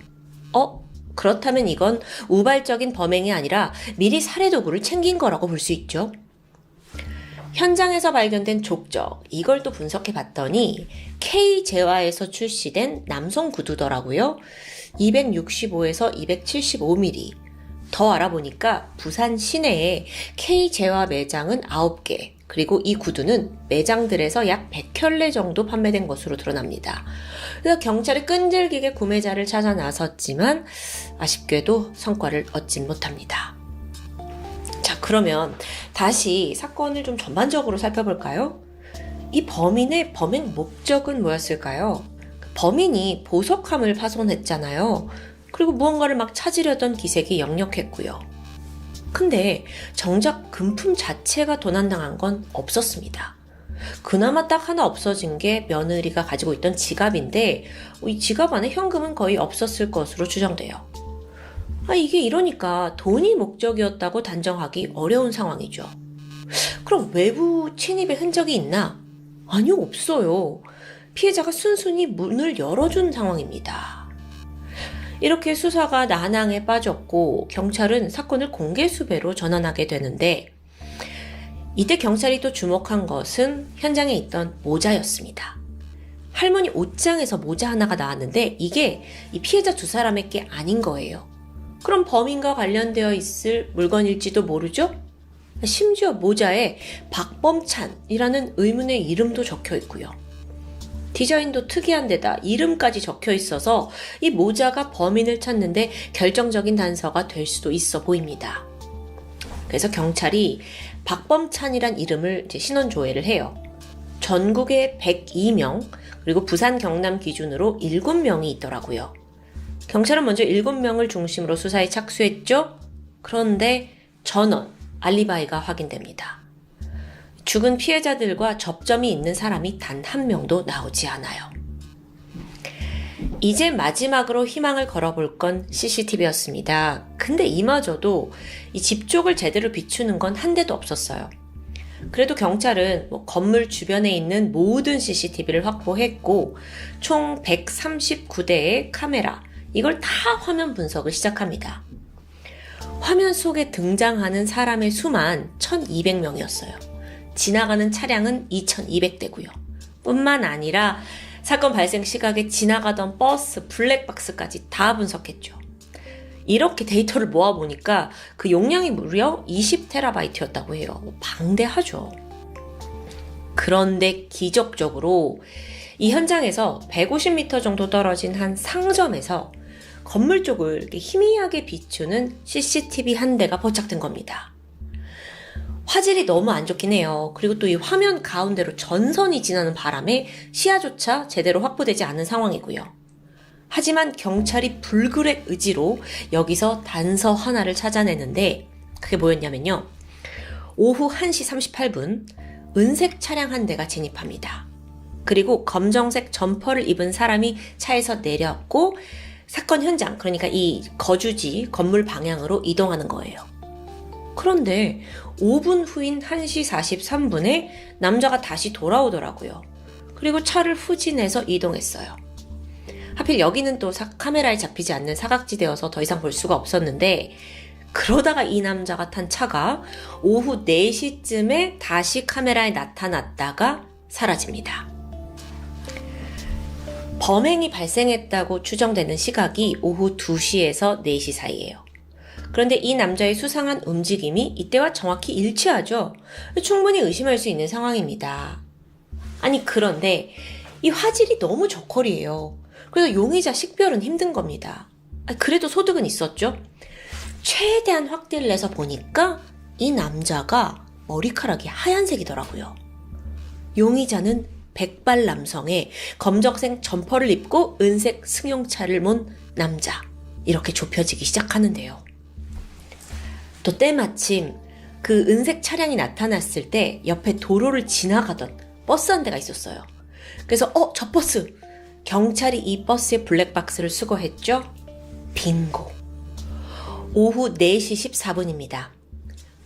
그렇다면 이건 우발적인 범행이 아니라 미리 살해도구를 챙긴 거라고 볼 수 있죠. 현장에서 발견된 족적, 이걸 또 분석해 봤더니 K재화에서 출시된 남성 구두더라고요. 265에서 275mm. 더 알아보니까 부산 시내에 K재화 매장은 9개, 그리고 이 구두는 매장들에서 약 100켤레 정도 판매된 것으로 드러납니다. 그래서 경찰이 끈질기게 구매자를 찾아 나섰지만 아쉽게도 성과를 얻진 못합니다. 자, 그러면 다시 사건을 좀 전반적으로 살펴볼까요? 이 범인의 범행 목적은 뭐였을까요? 범인이 보석함을 파손했잖아요. 그리고 무언가를 막 찾으려던 기색이 역력했고요. 근데 정작 금품 자체가 도난당한 건 없었습니다. 그나마 딱 하나 없어진 게 며느리가 가지고 있던 지갑인데 이 지갑 안에 현금은 거의 없었을 것으로 추정돼요. 이게 이러니까 돈이 목적이었다고 단정하기 어려운 상황이죠. 그럼 외부 침입의 흔적이 있나? 아니요, 없어요. 피해자가 순순히 문을 열어준 상황입니다. 이렇게 수사가 난항에 빠졌고 경찰은 사건을 공개 수배로 전환하게 되는데 이때 경찰이 또 주목한 것은 현장에 있던 모자였습니다. 할머니 옷장에서 모자 하나가 나왔는데 이게 이 피해자 두 사람의 게 아닌 거예요. 그럼 범인과 관련되어 있을 물건일지도 모르죠? 심지어 모자에 박범찬이라는 의문의 이름도 적혀 있고요. 디자인도 특이한 데다 이름까지 적혀 있어서 이 모자가 범인을 찾는데 결정적인 단서가 될 수도 있어 보입니다. 그래서 경찰이 박범찬이란 이름을 신원 조회를 해요. 전국에 102명, 그리고 부산 경남 기준으로 7명이 있더라고요. 경찰은 먼저 7명을 중심으로 수사에 착수했죠. 그런데 전원, 알리바이가 확인됩니다. 죽은 피해자들과 접점이 있는 사람이 단 한 명도 나오지 않아요. 이제 마지막으로 희망을 걸어볼 건 CCTV였습니다. 근데 이마저도 이 집 쪽을 제대로 비추는 건 한 대도 없었어요. 그래도 경찰은 건물 주변에 있는 모든 CCTV를 확보했고 총 139대의 카메라, 이걸 다 화면 분석을 시작합니다. 화면 속에 등장하는 사람의 수만 1200명이었어요. 지나가는 차량은 2200대고요. 뿐만 아니라 사건 발생 시각에 지나가던 버스, 블랙박스까지 다 분석했죠. 이렇게 데이터를 모아보니까 그 용량이 무려 20TB였다고 해요. 방대하죠. 그런데 기적적으로 이 현장에서 150m 정도 떨어진 한 상점에서 건물 쪽을 희미하게 비추는 CCTV 한 대가 포착된 겁니다. 화질이 너무 안 좋긴 해요. 그리고 또 이 화면 가운데로 전선이 지나는 바람에 시야조차 제대로 확보되지 않은 상황이고요. 하지만 경찰이 불굴의 의지로 여기서 단서 하나를 찾아내는데 그게 뭐였냐면요. 오후 1시 38분 은색 차량 한 대가 진입합니다. 그리고 검정색 점퍼를 입은 사람이 차에서 내렸고 사건 현장, 그러니까 이 거주지 건물 방향으로 이동하는 거예요. 그런데 5분 후인 1시 43분에 남자가 다시 돌아오더라고요. 그리고 차를 후진해서 이동했어요. 하필 여기는 또 카메라에 잡히지 않는 사각지대여서 더 이상 볼 수가 없었는데 그러다가 이 남자가 탄 차가 오후 4시쯤에 다시 카메라에 나타났다가 사라집니다. 범행이 발생했다고 추정되는 시각이 오후 2시에서 4시 사이예요. 그런데 이 남자의 수상한 움직임이 이때와 정확히 일치하죠. 충분히 의심할 수 있는 상황입니다. 아니 그런데 이 화질이 너무 저퀄이에요. 그래서 용의자 식별은 힘든 겁니다. 그래도 소득은 있었죠. 최대한 확대를 내서 보니까 이 남자가 머리카락이 하얀색이더라고요. 용의자는 백발 남성에 검정색 점퍼를 입고 은색 승용차를 몬 남자, 이렇게 좁혀지기 시작하는데요. 또 때마침 그 은색 차량이 나타났을 때 옆에 도로를 지나가던 버스 한 대가 있었어요. 그래서 저 버스! 경찰이 이 버스의 블랙박스를 수거했죠. 빙고. 오후 4시 14분입니다.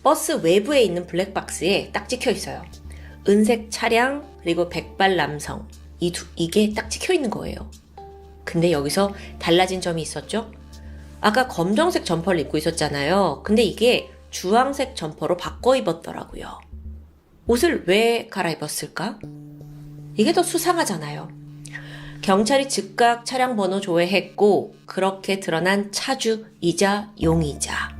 버스 외부에 있는 블랙박스에 딱 찍혀 있어요. 은색 차량 그리고 백발 남성 이게 딱 찍혀 있는 거예요. 근데 여기서 달라진 점이 있었죠. 아까 검정색 점퍼를 입고 있었잖아요. 근데 이게 주황색 점퍼로 바꿔 입었더라고요. 옷을 왜 갈아입었을까? 이게 더 수상하잖아요. 경찰이 즉각 차량 번호 조회했고 그렇게 드러난 차주이자 용의자.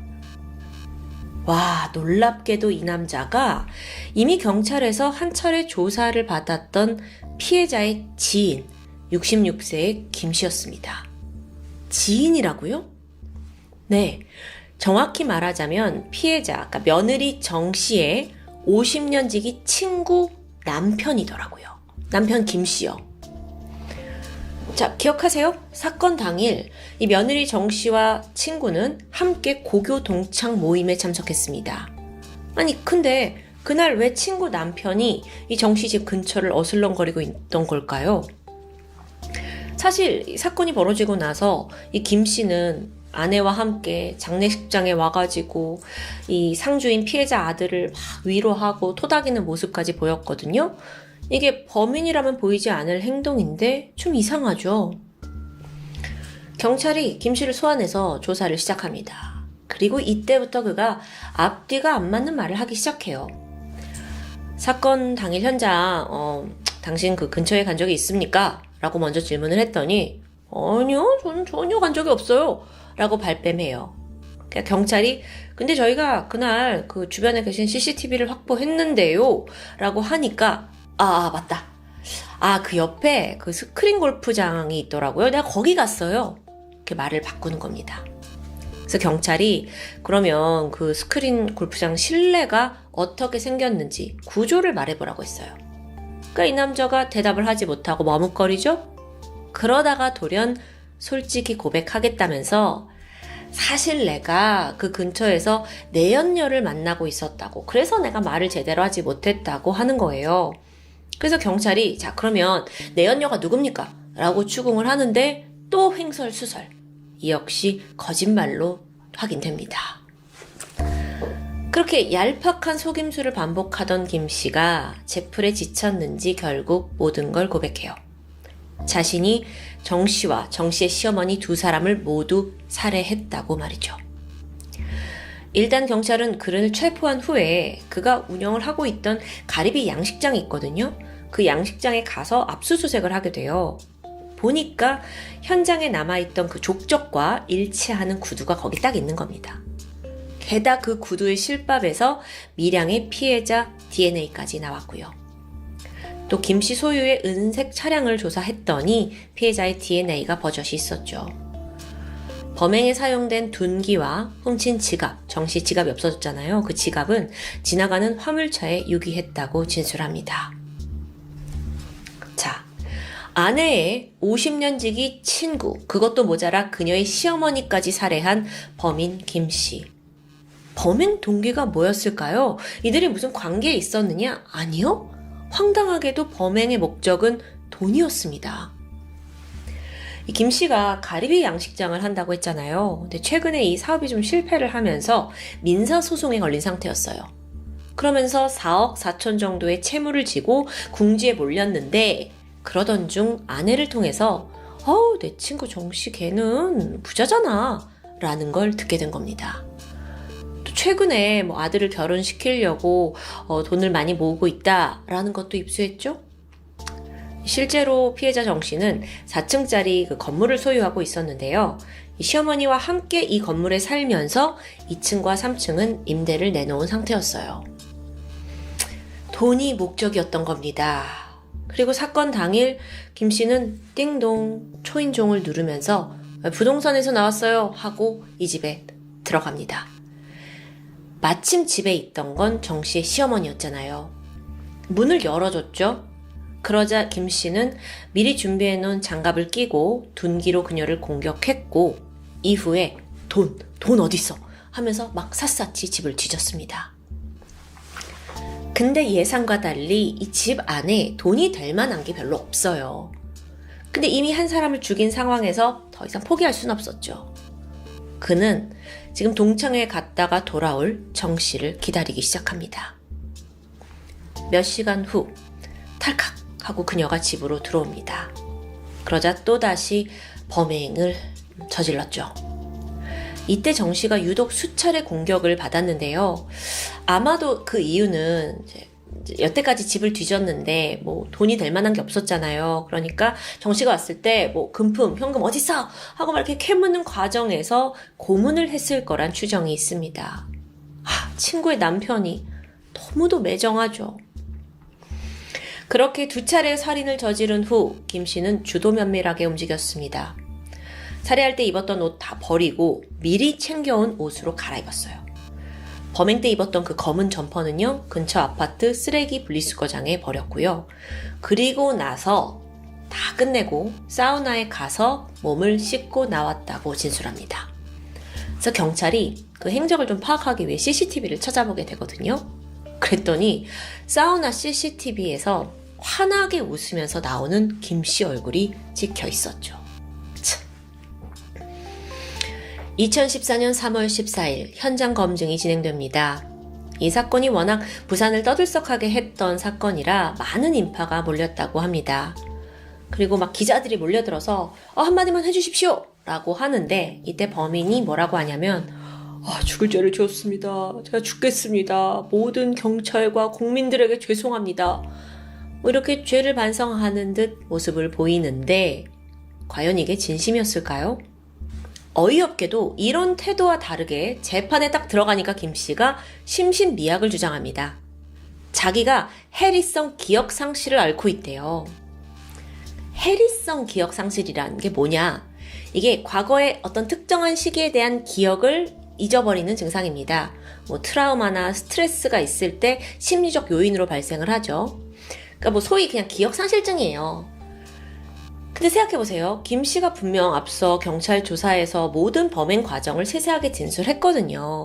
와, 놀랍게도 이 남자가 이미 경찰에서 한 차례 조사를 받았던 피해자의 지인 66세의 김 씨였습니다. 지인이라고요? 네, 정확히 말하자면 피해자, 그러니까 며느리 정 씨의 50년 지기 친구 남편이더라고요. 남편 김 씨요. 자, 기억하세요? 사건 당일 이 며느리 정 씨와 친구는 함께 고교 동창 모임에 참석했습니다. 아니, 근데 그날 왜 친구 남편이 이 정 씨 집 근처를 어슬렁거리고 있던 걸까요? 사실 이 사건이 벌어지고 나서 이 김 씨는 아내와 함께 장례식장에 와가지고 이 상주인 피해자 아들을 막 위로하고 토닥이는 모습까지 보였거든요. 이게 범인이라면 보이지 않을 행동인데 좀 이상하죠. 경찰이 김 씨를 소환해서 조사를 시작합니다. 그리고 이때부터 그가 앞뒤가 안 맞는 말을 하기 시작해요. 사건 당일 현장, 당신 그 근처에 간 적이 있습니까? 라고 먼저 질문을 했더니 아니요, 저는 전혀 간 적이 없어요. 라고 발뺌해요. 그러니까 경찰이 근데 저희가 그날 그 주변에 계신 CCTV를 확보했는데요. 라고 하니까 맞다. 그 옆에 그 스크린 골프장이 있더라고요. 내가 거기 갔어요. 이렇게 말을 바꾸는 겁니다. 그래서 경찰이 그러면 그 스크린 골프장 실내가 어떻게 생겼는지 구조를 말해보라고 했어요. 그러니까 이 남자가 대답을 하지 못하고 머뭇거리죠? 그러다가 돌연 솔직히 고백하겠다면서 사실 내가 그 근처에서 내연녀를 만나고 있었다고, 그래서 내가 말을 제대로 하지 못했다고 하는 거예요. 그래서 경찰이 자, 그러면 내연녀가 누굽니까? 라고 추궁을 하는데 또 횡설수설. 이 역시 거짓말로 확인됩니다. 그렇게 얄팍한 속임수를 반복하던 김 씨가 제풀에 지쳤는지 결국 모든 걸 고백해요. 자신이 정 씨와 정 씨의 시어머니 두 사람을 모두 살해했다고 말이죠. 일단 경찰은 그를 체포한 후에 그가 운영을 하고 있던 가리비 양식장이 있거든요. 그 양식장에 가서 압수수색을 하게 돼요. 보니까 현장에 남아있던 그 족적과 일치하는 구두가 거기 딱 있는 겁니다. 게다가 그 구두의 실밥에서 미량의 피해자 DNA까지 나왔고요. 또 김 씨 소유의 은색 차량을 조사했더니 피해자의 DNA가 버젓이 있었죠. 범행에 사용된 둔기와 훔친 지갑, 정 씨 지갑이 없어졌잖아요. 그 지갑은 지나가는 화물차에 유기했다고 진술합니다. 자, 아내의 50년 지기 친구, 그것도 모자라 그녀의 시어머니까지 살해한 범인 김 씨. 범행 동기가 뭐였을까요? 이들이 무슨 관계에 있었느냐? 아니요. 황당하게도 범행의 목적은 돈이었습니다. 이 김 씨가 가리비 양식장을 한다고 했잖아요. 근데 최근에 이 사업이 좀 실패를 하면서 민사소송에 걸린 상태였어요. 그러면서 4억 4천 정도의 채무를 지고 궁지에 몰렸는데 그러던 중 아내를 통해서 내 친구 정씨 걔는 부자잖아 라는 걸 듣게 된 겁니다. 또 최근에 아들을 결혼시키려고 돈을 많이 모으고 있다라는 것도 입수했죠. 실제로 피해자 정 씨는 4층짜리 그 건물을 소유하고 있었는데요. 이 시어머니와 함께 이 건물에 살면서 2층과 3층은 임대를 내놓은 상태였어요. 돈이 목적이었던 겁니다. 그리고 사건 당일 김 씨는 띵동 초인종을 누르면서 부동산에서 나왔어요 하고 이 집에 들어갑니다. 마침 집에 있던 건 정 씨의 시어머니였잖아요. 문을 열어줬죠. 그러자 김 씨는 미리 준비해놓은 장갑을 끼고 둔기로 그녀를 공격했고 이후에 돈 어딨어? 하면서 막 샅샅이 집을 뒤졌습니다. 근데 예상과 달리 이 집 안에 돈이 될 만한 게 별로 없어요. 근데 이미 한 사람을 죽인 상황에서 더 이상 포기할 순 없었죠. 그는 지금 동창회 갔다가 돌아올 정 씨를 기다리기 시작합니다. 몇 시간 후 탈칵 하고 그녀가 집으로 들어옵니다. 그러자 또다시 범행을 저질렀죠. 이때 정 씨가 유독 수차례 공격을 받았는데요. 아마도 그 이유는 여태까지 집을 뒤졌는데 뭐 돈이 될 만한 게 없었잖아요. 그러니까 정 씨가 왔을 때 뭐 금품, 현금 어딨어? 하고 막 이렇게 캐묻는 과정에서 고문을 했을 거란 추정이 있습니다. 친구의 남편이 너무도 매정하죠. 그렇게 2차례 살인을 저지른 후 김 씨는 주도면밀하게 움직였습니다. 살해할 때 입었던 옷 다 버리고 미리 챙겨온 옷으로 갈아입었어요. 범행 때 입었던 그 검은 점퍼는요, 근처 아파트 쓰레기 분리수거장에 버렸고요. 그리고 나서 다 끝내고 사우나에 가서 몸을 씻고 나왔다고 진술합니다. 그래서 경찰이 그 행적을 좀 파악하기 위해 CCTV를 찾아보게 되거든요. 그랬더니 사우나 CCTV에서 환하게 웃으면서 나오는 김 씨 얼굴이 찍혀 있었죠. 2014년 3월 14일 현장 검증이 진행됩니다. 이 사건이 워낙 부산을 떠들썩하게 했던 사건이라 많은 인파가 몰렸다고 합니다. 그리고 막 기자들이 몰려들어서 한마디만 해주십시오 라고 하는데 이때 범인이 뭐라고 하냐면 죽을 죄를 지었습니다. 제가 죽겠습니다. 모든 경찰과 국민들에게 죄송합니다. 뭐 이렇게 죄를 반성하는 듯 모습을 보이는데 과연 이게 진심이었을까요? 어이없게도 이런 태도와 다르게 재판에 딱 들어가니까 김 씨가 심신미약을 주장합니다. 자기가 해리성 기억 상실을 앓고 있대요. 해리성 기억 상실이라는 게 뭐냐? 이게 과거의 어떤 특정한 시기에 대한 기억을 잊어버리는 증상입니다. 뭐 트라우마나 스트레스가 있을 때 심리적 요인으로 발생을 하죠. 그러니까 뭐 소위 그냥 기억 상실증이에요. 근데 생각해보세요. 김 씨가 분명 앞서 경찰 조사에서 모든 범행 과정을 세세하게 진술했거든요.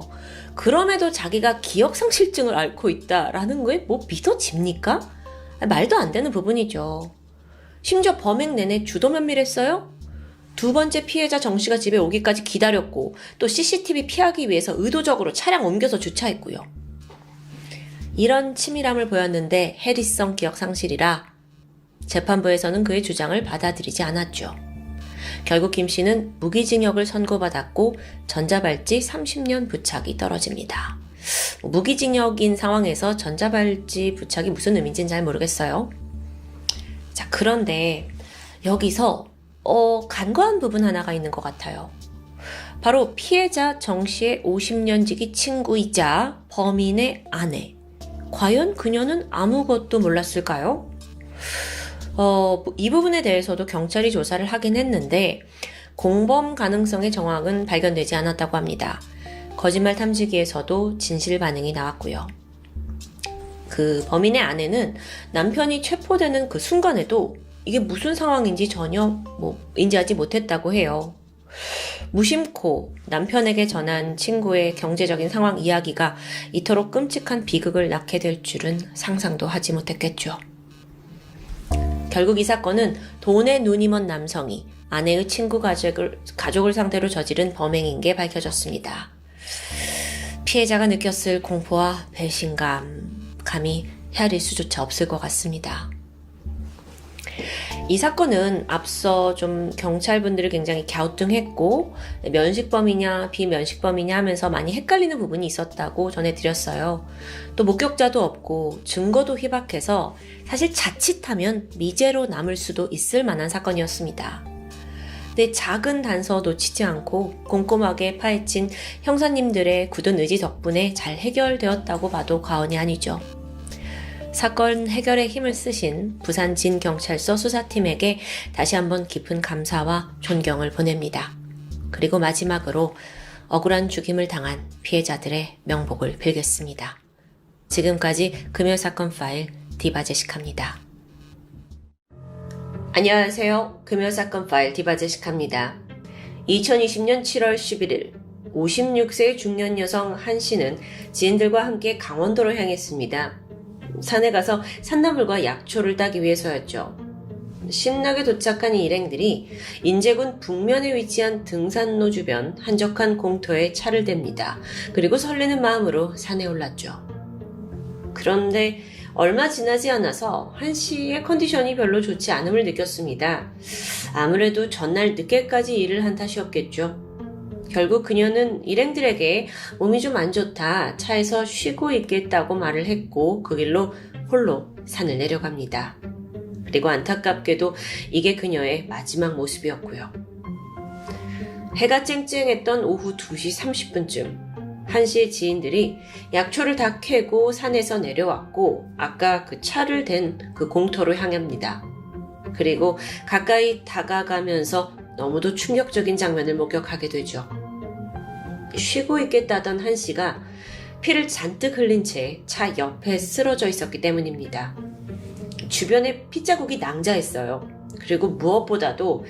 그럼에도 자기가 기억상실증을 앓고 있다라는 거에 뭐 믿어집니까? 말도 안 되는 부분이죠. 심지어 범행 내내 주도면밀했어요? 2번째 피해자 정 씨가 집에 오기까지 기다렸고 또 CCTV 피하기 위해서 의도적으로 차량 옮겨서 주차했고요. 이런 치밀함을 보였는데 해리성 기억상실이라 재판부에서는 그의 주장을 받아들이지 않았죠. 결국 김 씨는 무기징역을 선고받았고 전자발찌 30년 부착이 떨어집니다. 무기징역인 상황에서 전자발찌 부착이 무슨 의미인지는 잘 모르겠어요. 자, 그런데 여기서 간과한 부분 하나가 있는 것 같아요. 바로 피해자 정 씨의 50년 지기 친구이자 범인의 아내. 과연 그녀는 아무것도 몰랐을까요? 이 부분에 대해서도 경찰이 조사를 하긴 했는데 공범 가능성의 정황은 발견되지 않았다고 합니다. 거짓말 탐지기에서도 진실 반응이 나왔고요. 그 범인의 아내는 남편이 체포되는 그 순간에도 이게 무슨 상황인지 전혀 인지하지 못했다고 해요. 무심코 남편에게 전한 친구의 경제적인 상황 이야기가 이토록 끔찍한 비극을 낳게 될 줄은 상상도 하지 못했겠죠. 결국 이 사건은 돈에 눈이 먼 남성이 아내의 친구 가족을 상대로 저지른 범행인 게 밝혀졌습니다. 피해자가 느꼈을 공포와 배신감, 감히 헤아릴 수조차 없을 것 같습니다. 이 사건은 앞서 좀 경찰분들을 굉장히 갸우뚱했고 면식범이냐 비면식범이냐 하면서 많이 헷갈리는 부분이 있었다고 전해드렸어요. 또 목격자도 없고 증거도 희박해서 사실 자칫하면 미제로 남을 수도 있을 만한 사건이었습니다. 근데 작은 단서 놓치지 않고 꼼꼼하게 파헤친 형사님들의 굳은 의지 덕분에 잘 해결되었다고 봐도 과언이 아니죠. 사건 해결에 힘을 쓰신 부산 진경찰서 수사팀에게 다시 한번 깊은 감사와 존경을 보냅니다. 그리고 마지막으로 억울한 죽임을 당한 피해자들의 명복을 빌겠습니다. 지금까지 금요사건 파일 디바제시카입니다. 안녕하세요. 금요사건 파일 디바제시카입니다. 2020년 7월 11일 56세의 중년 여성 한 씨는 지인들과 함께 강원도로 향했습니다. 산에 가서 산나물과 약초를 따기 위해서였죠. 신나게 도착한 이 일행들이 인제군 북면에 위치한 등산로 주변 한적한 공터에 차를 댑니다. 그리고 설레는 마음으로 산에 올랐죠. 그런데 얼마 지나지 않아서 한씨의 컨디션이 별로 좋지 않음을 느꼈습니다. 아무래도 전날 늦게까지 일을 한 탓이었겠죠. 결국 그녀는 일행들에게 몸이 좀 안 좋다, 차에서 쉬고 있겠다고 말을 했고 그 길로 홀로 산을 내려갑니다. 그리고 안타깝게도 이게 그녀의 마지막 모습이었고요. 해가 쨍쨍했던 오후 2시 30분쯤 한씨의 지인들이 약초를 다 캐고 산에서 내려왔고 아까 그 차를 댄 그 공터로 향합니다. 그리고 가까이 다가가면서 너무도 충격적인 장면을 목격하게 되죠. 쉬고 있겠다던 한씨가 피를 잔뜩 흘린 채 차 옆에 쓰러져 있었기 때문입니다. 주변에 피자국이 낭자했어요. 그리고 무엇보다도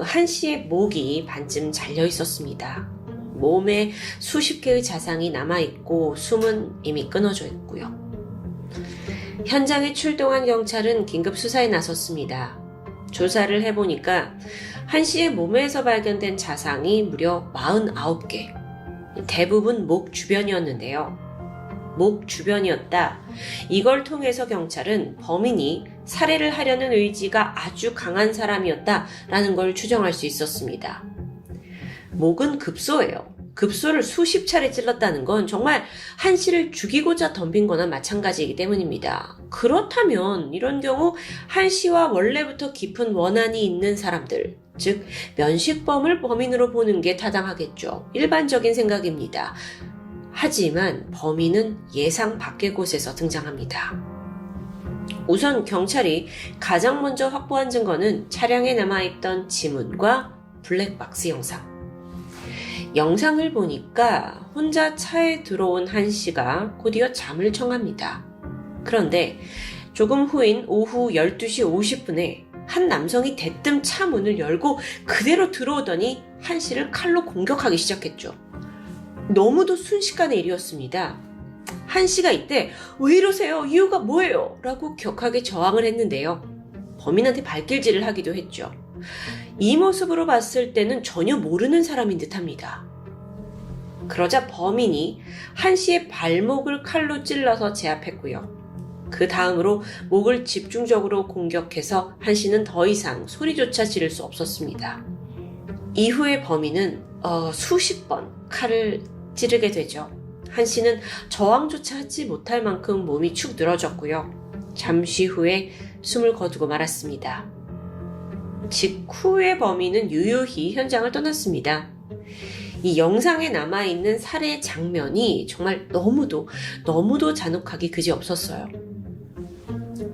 한씨의 목이 반쯤 잘려 있었습니다. 몸에 수십 개의 자상이 남아있고 숨은 이미 끊어져 있고요. 현장에 출동한 경찰은 긴급 수사에 나섰습니다. 조사를 해보니까 한씨의 몸에서 발견된 자상이 무려 49개, 대부분 목 주변이었는데요. 목 주변이었다. 이걸 통해서 경찰은 범인이 살해를 하려는 의지가 아주 강한 사람이었다라는 걸 추정할 수 있었습니다. 목은 급소예요. 급소를 수십 차례 찔렀다는 건 정말 한씨를 죽이고자 덤빈 거나 마찬가지이기 때문입니다. 그렇다면 이런 경우 한씨와 원래부터 깊은 원한이 있는 사람들, 즉 면식범을 범인으로 보는 게 타당하겠죠. 일반적인 생각입니다. 하지만 범인은 예상 밖의 곳에서 등장합니다. 우선 경찰이 가장 먼저 확보한 증거는 차량에 남아있던 지문과 블랙박스 영상. 영상을 보니까 혼자 차에 들어온 한씨가 곧이어 잠을 청합니다. 그런데 조금 후인 오후 12시 50분에 한 남성이 대뜸 차 문을 열고 그대로 들어오더니 한씨를 칼로 공격하기 시작했죠. 너무도 순식간의 일이었습니다. 한씨가 이때 왜 이러세요? 이유가 뭐예요? 라고 격하게 저항을 했는데요. 범인한테 발길질을 하기도 했죠. 이 모습으로 봤을 때는 전혀 모르는 사람인 듯합니다. 그러자 범인이 한씨의 발목을 칼로 찔러서 제압했고요. 그 다음으로 목을 집중적으로 공격해서 한씨는 더 이상 소리조차 지를 수 없었습니다. 이후에 범인은 수십 번 칼을 찌르게 되죠. 한씨는 저항조차 하지 못할 만큼 몸이 축 늘어졌고요. 잠시 후에 숨을 거두고 말았습니다. 직후에 범인은 유유히 현장을 떠났습니다. 이 영상에 남아있는 살해 장면이 정말 너무도 잔혹하기 그지없었어요.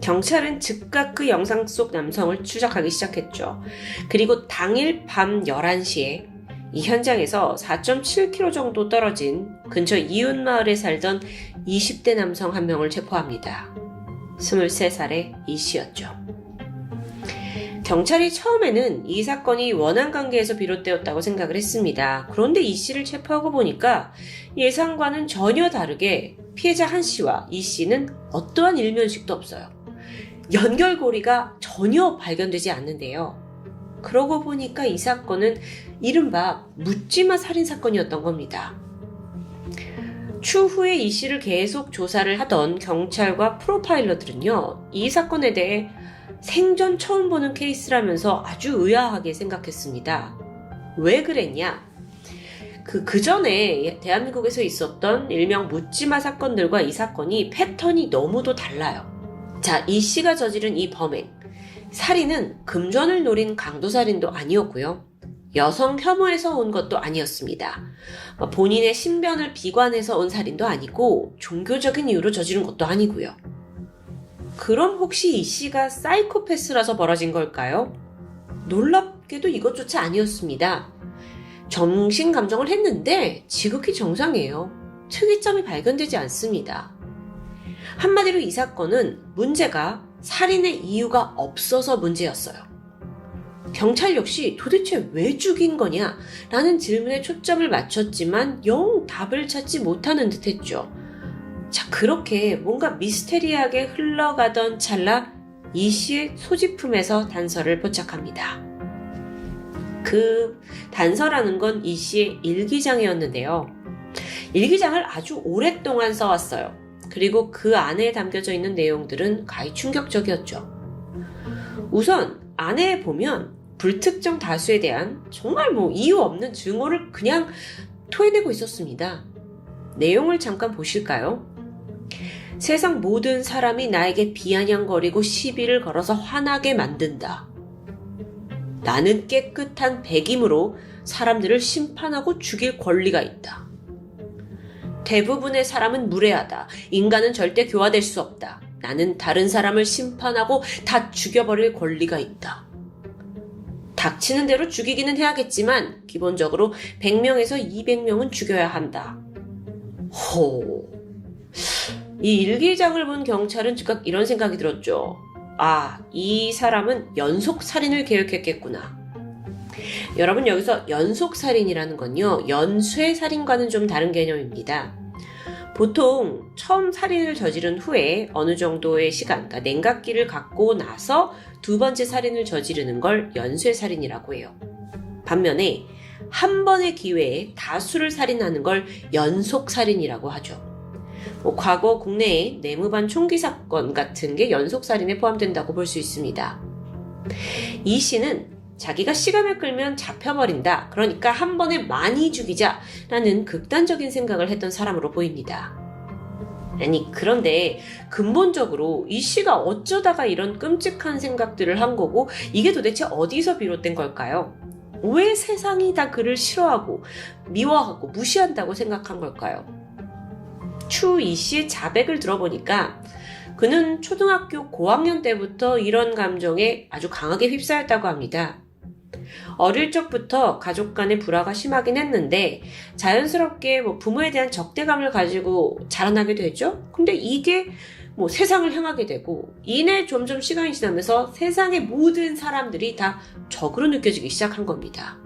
경찰은 즉각 그 영상 속 남성을 추적하기 시작했죠. 그리고 당일 밤 11시에 이 현장에서 4.7km 정도 떨어진 근처 이웃마을에 살던 20대 남성 한 명을 체포합니다. 23살의 이 씨였죠. 경찰이 처음에는 이 사건이 원한관계에서 비롯되었다고 생각을 했습니다. 그런데 이 씨를 체포하고 보니까 예상과는 전혀 다르게 피해자 한 씨와 이 씨는 어떠한 일면식도 없어요. 연결고리가 전혀 발견되지 않는데요. 그러고 보니까 이 사건은 이른바 묻지마 살인사건이었던 겁니다. 추후에 이 씨를 계속 조사를 하던 경찰과 프로파일러들은요, 이 사건에 대해 생전 처음 보는 케이스라면서 아주 의아하게 생각했습니다. 왜 그랬냐? 그 전에 대한민국에서 있었던 일명 묻지마 사건들과 이 사건이 패턴이 너무도 달라요. 자, 이 씨가 저지른 이 범행. 살인은 금전을 노린 강도살인도 아니었고요. 여성 혐오에서 온 것도 아니었습니다. 본인의 신변을 비관해서 온 살인도 아니고 종교적인 이유로 저지른 것도 아니고요. 그럼 혹시 이 씨가 사이코패스라서 벌어진 걸까요? 놀랍게도 이것조차 아니었습니다. 정신감정을 했는데 지극히 정상이에요. 특이점이 발견되지 않습니다. 한마디로 이 사건은 문제가 살인의 이유가 없어서 문제였어요. 경찰 역시 도대체 왜 죽인 거냐? 라는 질문에 초점을 맞췄지만 영 답을 찾지 못하는 듯 했죠. 자, 그렇게 뭔가 미스테리하게 흘러가던 찰나 이 씨의 소지품에서 단서를 포착합니다. 그 단서라는 건 이 씨의 일기장이었는데요. 일기장을 아주 오랫동안 써왔어요. 그리고 그 안에 담겨져 있는 내용들은 가히 충격적이었죠. 우선 안에 보면 불특정 다수에 대한 정말 이유 없는 증오를 그냥 토해내고 있었습니다. 내용을 잠깐 보실까요? 세상 모든 사람이 나에게 비아냥거리고 시비를 걸어서 화나게 만든다. 나는 깨끗한 백임으로 사람들을 심판하고 죽일 권리가 있다. 대부분의 사람은 무례하다. 인간은 절대 교화될 수 없다. 나는 다른 사람을 심판하고 다 죽여버릴 권리가 있다. 닥치는 대로 죽이기는 해야겠지만 기본적으로 100명에서 200명은 죽여야 한다. 호. 이 일기장을 본 경찰은 즉각 이런 생각이 들었죠. 아, 이 사람은 연속살인을 계획했겠구나. 여러분, 여기서 연속살인이라는 건요, 연쇄살인과는 좀 다른 개념입니다. 보통 처음 살인을 저지른 후에 어느 정도의 시간, 그러니까 냉각기를 갖고 나서 두 번째 살인을 저지르는 걸 연쇄살인이라고 해요. 반면에 한 번의 기회에 다수를 살인하는 걸 연속살인이라고 하죠. 과거 국내의 내무반 총기 사건 같은 게 연속살인에 포함된다고 볼 수 있습니다. 이 씨는 자기가 시간을 끌면 잡혀버린다. 그러니까 한 번에 많이 죽이자라는 극단적인 생각을 했던 사람으로 보입니다. 아니, 그런데 근본적으로 이 씨가 어쩌다가 이런 끔찍한 생각들을 한 거고 이게 도대체 어디서 비롯된 걸까요? 왜 세상이 다 그를 싫어하고 미워하고 무시한다고 생각한 걸까요? 추 이 씨의 자백을 들어보니까 그는 초등학교 고학년 때부터 이런 감정에 아주 강하게 휩싸였다고 합니다. 어릴 적부터 가족 간의 불화가 심하긴 했는데 자연스럽게 부모에 대한 적대감을 가지고 자라나게 되죠. 근데 이게 세상을 향하게 되고 이내 점점 시간이 지나면서 세상의 모든 사람들이 다 적으로 느껴지기 시작한 겁니다.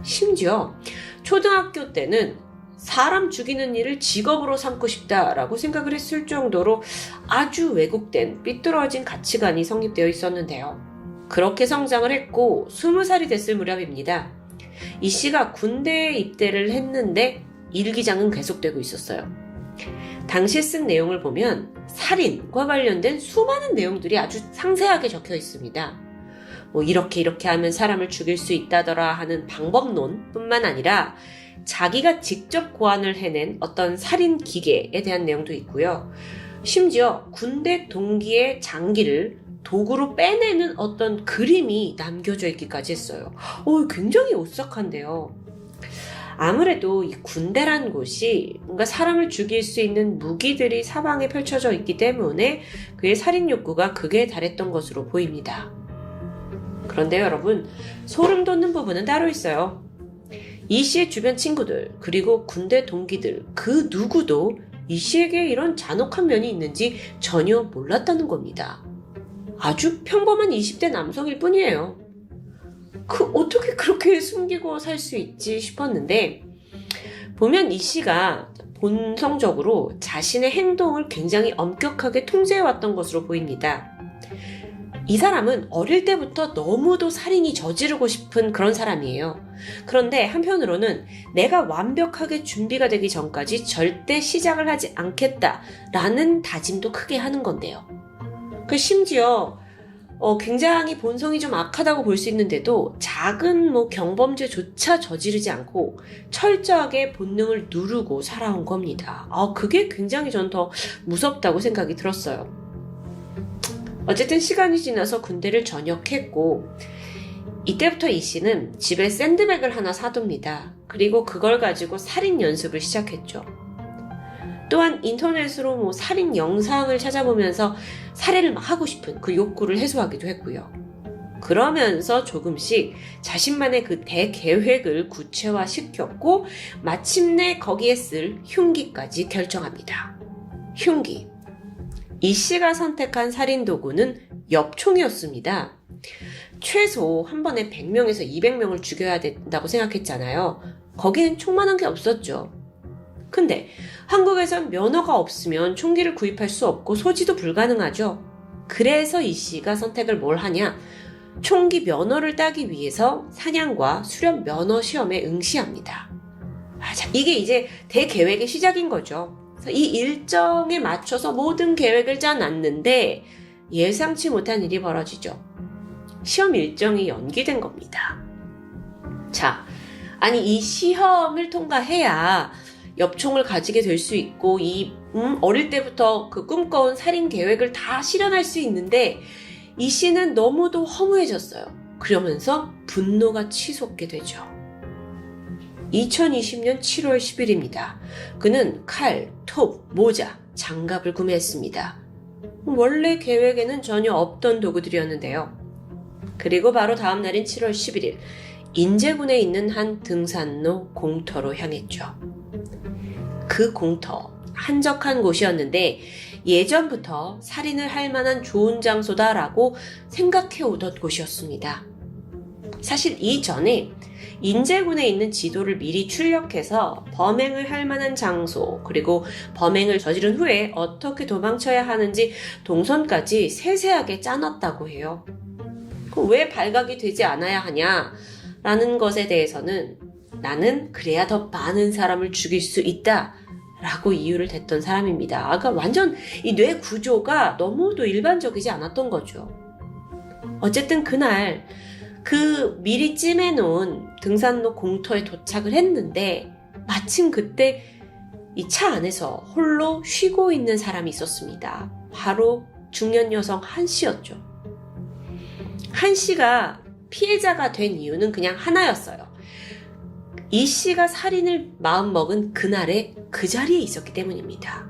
심지어 초등학교 때는 사람 죽이는 일을 직업으로 삼고 싶다라고 생각을 했을 정도로 아주 왜곡된 삐뚤어진 가치관이 성립되어 있었는데요. 그렇게 성장을 했고 20살이 됐을 무렵입니다. 이 씨가 군대에 입대를 했는데 일기장은 계속되고 있었어요. 당시 쓴 내용을 보면 살인과 관련된 수많은 내용들이 아주 상세하게 적혀 있습니다. 이렇게 하면 사람을 죽일 수 있다더라 하는 방법론뿐만 아니라 자기가 직접 고안을 해낸 어떤 살인 기계에 대한 내용도 있고요. 심지어 군대 동기의 장기를 도구로 빼내는 어떤 그림이 남겨져 있기까지 했어요. 굉장히 오싹한데요. 아무래도 이 군대란 곳이 뭔가 사람을 죽일 수 있는 무기들이 사방에 펼쳐져 있기 때문에 그의 살인 욕구가 극에 달했던 것으로 보입니다. 그런데 여러분, 소름 돋는 부분은 따로 있어요. 이 씨의 주변 친구들, 그리고 군대 동기들, 그 누구도 이 씨에게 이런 잔혹한 면이 있는지 전혀 몰랐다는 겁니다. 아주 평범한 20대 남성일 뿐이에요. 어떻게 그렇게 숨기고 살 수 있지 싶었는데, 보면 이 씨가 본성적으로 자신의 행동을 굉장히 엄격하게 통제해왔던 것으로 보입니다. 이 사람은 어릴 때부터 너무도 살인이 저지르고 싶은 그런 사람이에요. 그런데 한편으로는 내가 완벽하게 준비가 되기 전까지 절대 시작을 하지 않겠다라는 다짐도 크게 하는 건데요. 심지어 굉장히 본성이 좀 악하다고 볼 수 있는데도 작은 경범죄조차 저지르지 않고 철저하게 본능을 누르고 살아온 겁니다. 그게 굉장히 전 더 무섭다고 생각이 들었어요. 어쨌든 시간이 지나서 군대를 전역했고 이때부터 이 씨는 집에 샌드백을 하나 사둡니다. 그리고 그걸 가지고 살인 연습을 시작했죠. 또한 인터넷으로 살인 영상을 찾아보면서 살해를 막 하고 싶은 그 욕구를 해소하기도 했고요. 그러면서 조금씩 자신만의 그 대계획을 구체화시켰고 마침내 거기에 쓸 흉기까지 결정합니다. 흉기. 이 씨가 선택한 살인 도구는 엽총이었습니다. 최소 한 번에 100명에서 200명을 죽여야 된다고 생각했잖아요. 거기엔 총만한 게 없었죠. 근데 한국에선 면허가 없으면 총기를 구입할 수 없고 소지도 불가능하죠. 그래서 이 씨가 선택을 뭘 하냐? 총기 면허를 따기 위해서 사냥과 수련 면허 시험에 응시합니다. 자, 이게 이제 대계획의 시작인 거죠. 이 일정에 맞춰서 모든 계획을 짜놨는데 예상치 못한 일이 벌어지죠. 시험 일정이 연기된 겁니다. 자, 아니 이 시험을 통과해야 엽총을 가지게 될 수 있고 어릴 때부터 그 꿈꿔온 살인 계획을 다 실현할 수 있는데 이 씨는 너무도 허무해졌어요. 그러면서 분노가 치솟게 되죠. 2020년 7월 10일입니다. 그는 칼, 톱, 모자, 장갑을 구매했습니다. 원래 계획에는 전혀 없던 도구들이었는데요. 그리고 바로 다음 날인 7월 11일, 인제군에 있는 한 등산로 공터로 향했죠. 그 공터, 한적한 곳이었는데 예전부터 살인을 할 만한 좋은 장소다라고 생각해오던 곳이었습니다. 사실 이전에 인제군에 있는 지도를 미리 출력해서 범행을 할 만한 장소, 그리고 범행을 저지른 후에 어떻게 도망쳐야 하는지 동선까지 세세하게 짜놨다고 해요. 왜 발각이 되지 않아야 하냐라는 것에 대해서는 나는 그래야 더 많은 사람을 죽일 수 있다 라고 이유를 댔던 사람입니다. 그러니까 완전 이 뇌 구조가 너무도 일반적이지 않았던 거죠. 어쨌든 그날 그 미리 찜해놓은 등산로 공터에 도착을 했는데 마침 그때 이 차 안에서 홀로 쉬고 있는 사람이 있었습니다. 바로 중년 여성 한 씨였죠. 한 씨가 피해자가 된 이유는 그냥 하나였어요. 이 씨가 살인을 마음먹은 그날에 그 자리에 있었기 때문입니다.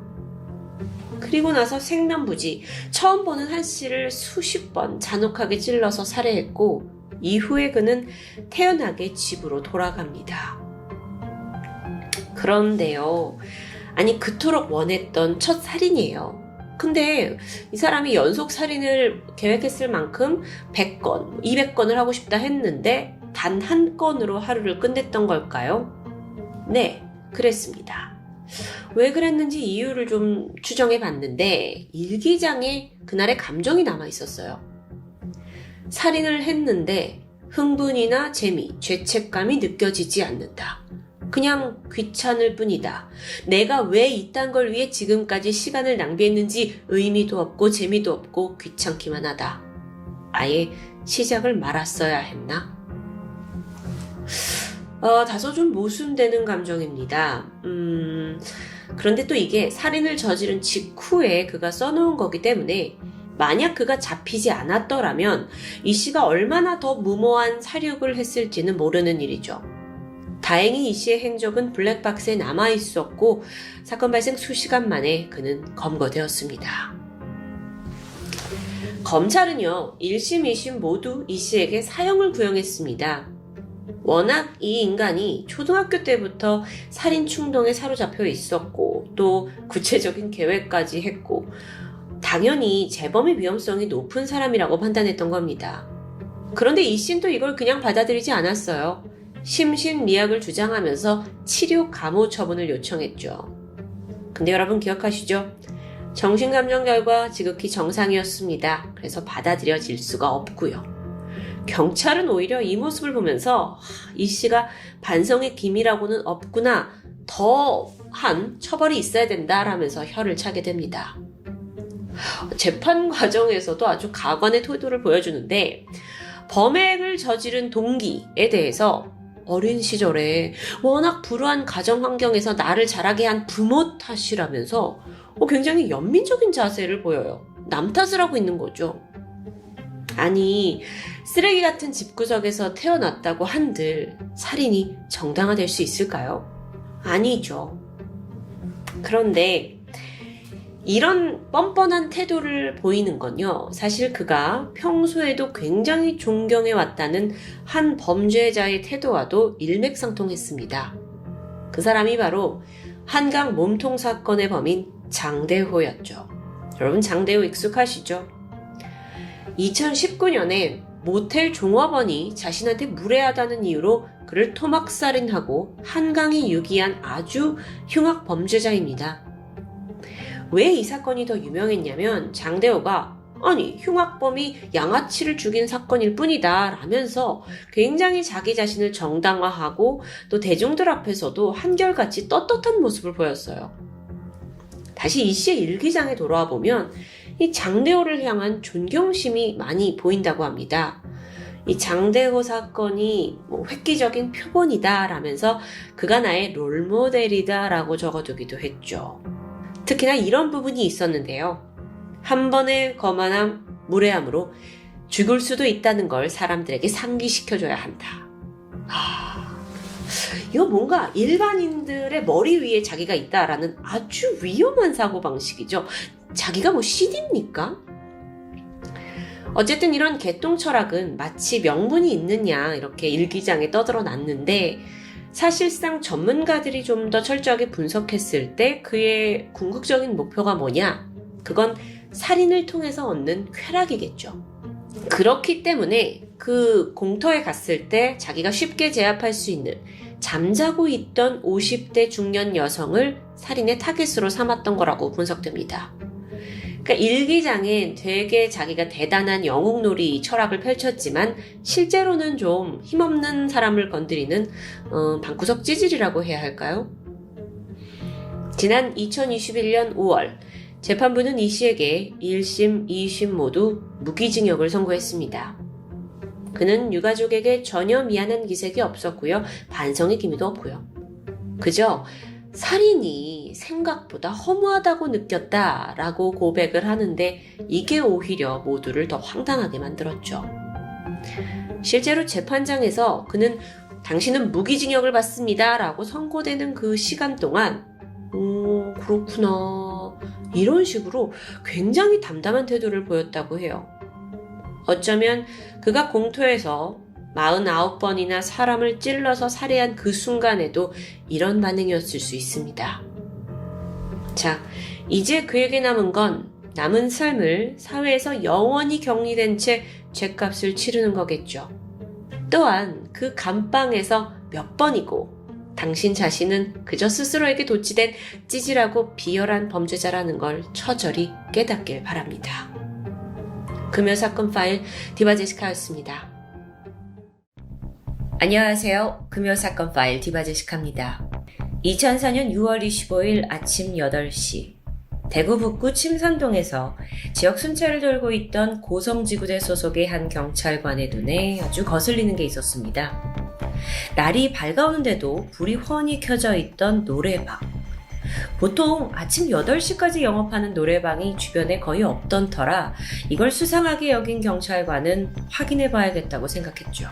그리고 나서 생면부지 처음 보는 한 씨를 수십 번 잔혹하게 찔러서 살해했고 이후에 그는 태연하게 집으로 돌아갑니다. 그런데요, 아니 그토록 원했던 첫 살인이에요. 근데 이 사람이 연속 살인을 계획했을 만큼 100건, 200건을 하고 싶다 했는데 단 한 건으로 하루를 끝냈던 걸까요? 네, 그랬습니다. 왜 그랬는지 이유를 좀 추정해 봤는데 일기장에 그날의 감정이 남아 있었어요. 살인을 했는데 흥분이나 재미, 죄책감이 느껴지지 않는다. 그냥 귀찮을 뿐이다. 내가 왜 이딴 걸 위해 지금까지 시간을 낭비했는지 의미도 없고 재미도 없고 귀찮기만 하다. 아예 시작을 말았어야 했나? 다소 좀 모순되는 감정입니다. 그런데 또 이게 살인을 저지른 직후에 그가 써놓은 거기 때문에 만약 그가 잡히지 않았더라면 이 씨가 얼마나 더 무모한 살육을 했을지는 모르는 일이죠. 다행히 이 씨의 행적은 블랙박스에 남아있었고 사건 발생 수시간 만에 그는 검거되었습니다. 검찰은요, 1심, 2심 모두 이 씨에게 사형을 구형했습니다. 워낙 이 인간이 초등학교 때부터 살인 충동에 사로잡혀 있었고 또 구체적인 계획까지 했고 당연히 재범의 위험성이 높은 사람이라고 판단했던 겁니다. 그런데 이 씨는 또 이걸 그냥 받아들이지 않았어요. 심신미약을 주장하면서 치료 감호 처분을 요청했죠. 근데 여러분 기억하시죠? 정신감정 결과 지극히 정상이었습니다. 그래서 받아들여질 수가 없고요. 경찰은 오히려 이 모습을 보면서 이 씨가 반성의 기미라고는 없구나, 더한 처벌이 있어야 된다라면서 혀를 차게 됩니다. 재판 과정에서도 아주 가관의 태도를 보여주는데 범행을 저지른 동기에 대해서 어린 시절에 워낙 불우한 가정 환경에서 나를 자라게 한 부모 탓이라면서 굉장히 연민적인 자세를 보여요. 남 탓을 하고 있는 거죠. 아니, 쓰레기 같은 집구석에서 태어났다고 한들 살인이 정당화될 수 있을까요? 아니죠. 그런데 이런 뻔뻔한 태도를 보이는 건요, 사실 그가 평소에도 굉장히 존경해왔다는 한 범죄자의 태도와도 일맥상통했습니다. 그 사람이 바로 한강 몸통 사건의 범인 장대호였죠. 여러분 장대호 익숙하시죠? 2019년에 모텔 종업원이 자신한테 무례하다는 이유로 그를 토막살인하고 한강에 유기한 아주 흉악 범죄자입니다. 왜 이 사건이 더 유명했냐면 장대호가 아니, 흉악범이 양아치를 죽인 사건일 뿐이다 라면서 굉장히 자기 자신을 정당화하고 또 대중들 앞에서도 한결같이 떳떳한 모습을 보였어요. 다시 이 씨의 일기장에 돌아와 보면 이 장대호를 향한 존경심이 많이 보인다고 합니다. 이 장대호 사건이 획기적인 표본이다 라면서 그가 나의 롤모델이다 라고 적어두기도 했죠. 특히나 이런 부분이 있었는데요. 한 번의 거만함, 무례함으로 죽을 수도 있다는 걸 사람들에게 상기시켜줘야 한다. 이거 뭔가 일반인들의 머리 위에 자기가 있다라는 아주 위험한 사고방식이죠. 자기가 CD입니까? 어쨌든 이런 개똥 철학은 마치 명분이 있느냐 이렇게 일기장에 떠들어놨는데 사실상 전문가들이 좀 더 철저하게 분석했을 때 그의 궁극적인 목표가 뭐냐? 그건 살인을 통해서 얻는 쾌락이겠죠. 그렇기 때문에 그 공터에 갔을 때 자기가 쉽게 제압할 수 있는 잠자고 있던 50대 중년 여성을 살인의 타깃으로 삼았던 거라고 분석됩니다. 그러니까 일기장엔 되게 자기가 대단한 영웅놀이 철학을 펼쳤지만 실제로는 좀 힘없는 사람을 건드리는 방구석 찌질이라고 해야 할까요? 지난 2021년 5월 재판부는 이 씨에게 1심, 2심 모두 무기징역을 선고했습니다. 그는 유가족에게 전혀 미안한 기색이 없었고요. 반성의 기미도 없고요. 그저 살인이 생각보다 허무하다고 느꼈다라고 고백을 하는데 이게 오히려 모두를 더 황당하게 만들었죠. 실제로 재판장에서 그는 당신은 무기징역을 받습니다 라고 선고되는 그 시간 동안 그렇구나 이런 식으로 굉장히 담담한 태도를 보였다고 해요. 어쩌면 그가 공터에서 49번이나 사람을 찔러서 살해한 그 순간에도 이런 반응이었을 수 있습니다. 자, 이제 그에게 남은 건 남은 삶을 사회에서 영원히 격리된 채 죗값을 치르는 거겠죠. 또한 그 감방에서 몇 번이고 당신 자신은 그저 스스로에게 도취된 찌질하고 비열한 범죄자라는 걸 처절히 깨닫길 바랍니다. 금요사건 파일 디바제시카였습니다. 안녕하세요. 금요사건 파일 디바제시카입니다. 2004년 6월 25일 아침 8시 대구 북구 침산동에서 지역 순찰을 돌고 있던 고성지구대 소속의 한 경찰관의 눈에 아주 거슬리는 게 있었습니다. 날이 밝아오는데도 불이 훤히 켜져 있던 노래방. 보통 아침 8시까지 영업하는 노래방이 주변에 거의 없던 터라 이걸 수상하게 여긴 경찰관은 확인해 봐야겠다고 생각했죠.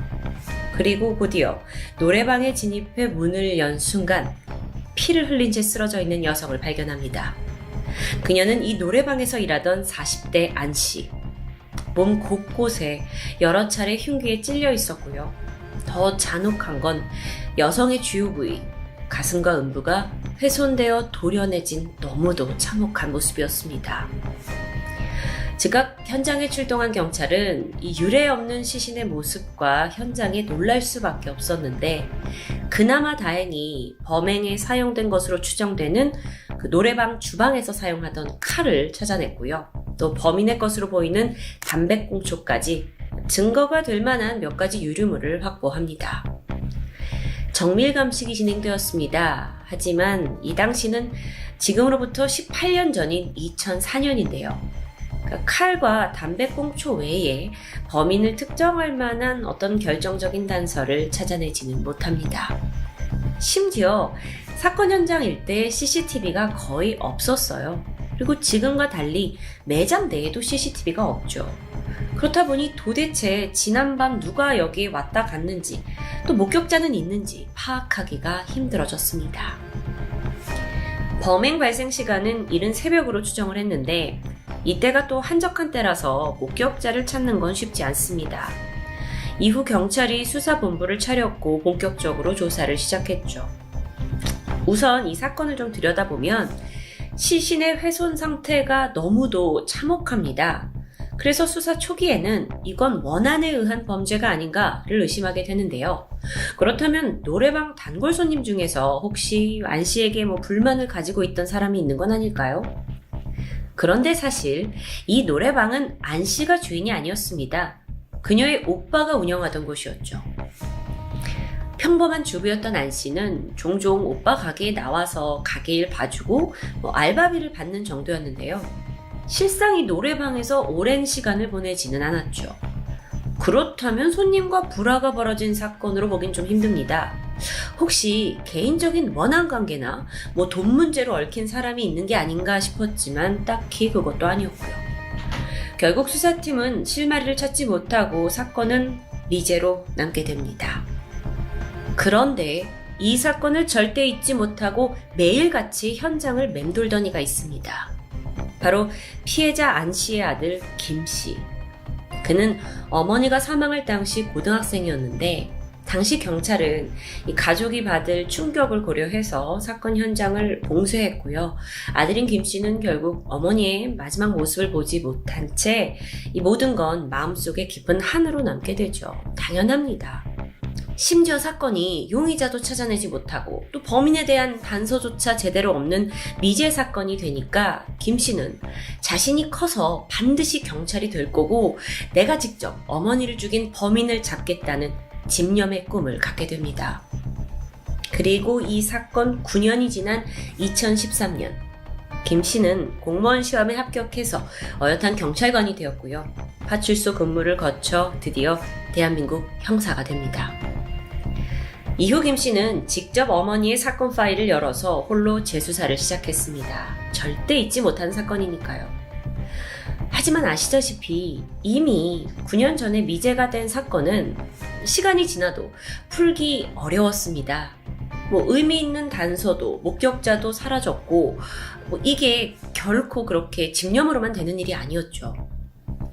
그리고 곧이어 노래방에 진입해 문을 연 순간 피를 흘린 채 쓰러져 있는 여성을 발견합니다. 그녀는 이 노래방에서 일하던 40대 안씨. 몸 곳곳에 여러 차례 흉기에 찔려 있었고요. 더 잔혹한 건 여성의 주요 부위, 가슴과 음부가 훼손되어 도려내진 너무도 참혹한 모습이었습니다. 즉각 현장에 출동한 경찰은 이 유례 없는 시신의 모습과 현장에 놀랄 수밖에 없었는데 그나마 다행히 범행에 사용된 것으로 추정되는 그 노래방 주방에서 사용하던 칼을 찾아냈고요. 또 범인의 것으로 보이는 담배꽁초까지 증거가 될 만한 몇 가지 유류물을 확보합니다. 정밀 감식이 진행되었습니다. 하지만 이 당시는 지금으로부터 18년 전인 2004년인데요. 칼과 담배꽁초 외에 범인을 특정할 만한 어떤 결정적인 단서를 찾아내지는 못합니다. 심지어 사건 현장 일대에 CCTV가 거의 없었어요. 그리고 지금과 달리 매장 내에도 CCTV가 없죠. 그렇다 보니 도대체 지난밤 누가 여기에 왔다 갔는지 또 목격자는 있는지 파악하기가 힘들어졌습니다. 범행 발생 시간은 이른 새벽으로 추정을 했는데 이때가 또 한적한 때라서 목격자를 찾는 건 쉽지 않습니다. 이후 경찰이 수사본부를 차렸고 본격적으로 조사를 시작했죠. 우선 이 사건을 좀 들여다보면 시신의 훼손 상태가 너무도 참혹합니다. 그래서 수사 초기에는 이건 원한에 의한 범죄가 아닌가를 의심하게 되는데요. 그렇다면 노래방 단골 손님 중에서 혹시 안 씨에게 불만을 가지고 있던 사람이 있는 건 아닐까요? 그런데 사실 이 노래방은 안 씨가 주인이 아니었습니다. 그녀의 오빠가 운영하던 곳이었죠. 평범한 주부였던 안 씨는 종종 오빠 가게에 나와서 가게 일 봐주고 알바비를 받는 정도였는데요. 실상 이 노래방에서 오랜 시간을 보내지는 않았죠. 그렇다면 손님과 불화가 벌어진 사건으로 보긴 좀 힘듭니다. 혹시 개인적인 원한 관계나 돈 문제로 얽힌 사람이 있는 게 아닌가 싶었지만 딱히 그것도 아니었고요. 결국 수사팀은 실마리를 찾지 못하고 사건은 미제로 남게 됩니다. 그런데 이 사건을 절대 잊지 못하고 매일같이 현장을 맴돌던 이가 있습니다. 바로 피해자 안 씨의 아들 김 씨. 그는 어머니가 사망할 당시 고등학생이었는데 당시 경찰은 이 가족이 받을 충격을 고려해서 사건 현장을 봉쇄했고요. 아들인 김 씨는 결국 어머니의 마지막 모습을 보지 못한 채 이 모든 건 마음속에 깊은 한으로 남게 되죠. 당연합니다. 심지어 사건이 용의자도 찾아내지 못하고 또 범인에 대한 단서조차 제대로 없는 미제 사건이 되니까 김 씨는 자신이 커서 반드시 경찰이 될 거고 내가 직접 어머니를 죽인 범인을 잡겠다는 집념의 꿈을 갖게 됩니다. 그리고 이 사건 9년이 지난 2013년 김 씨는 공무원 시험에 합격해서 어엿한 경찰관이 되었고요. 파출소 근무를 거쳐 드디어 대한민국 형사가 됩니다. 이후 김 씨는 직접 어머니의 사건 파일을 열어서 홀로 재수사를 시작했습니다. 절대 잊지 못한 사건이니까요. 하지만 아시다시피 이미 9년 전에 미제가 된 사건은 시간이 지나도 풀기 어려웠습니다. 의미 있는 단서도 목격자도 사라졌고 이게 결코 그렇게 집념으로만 되는 일이 아니었죠.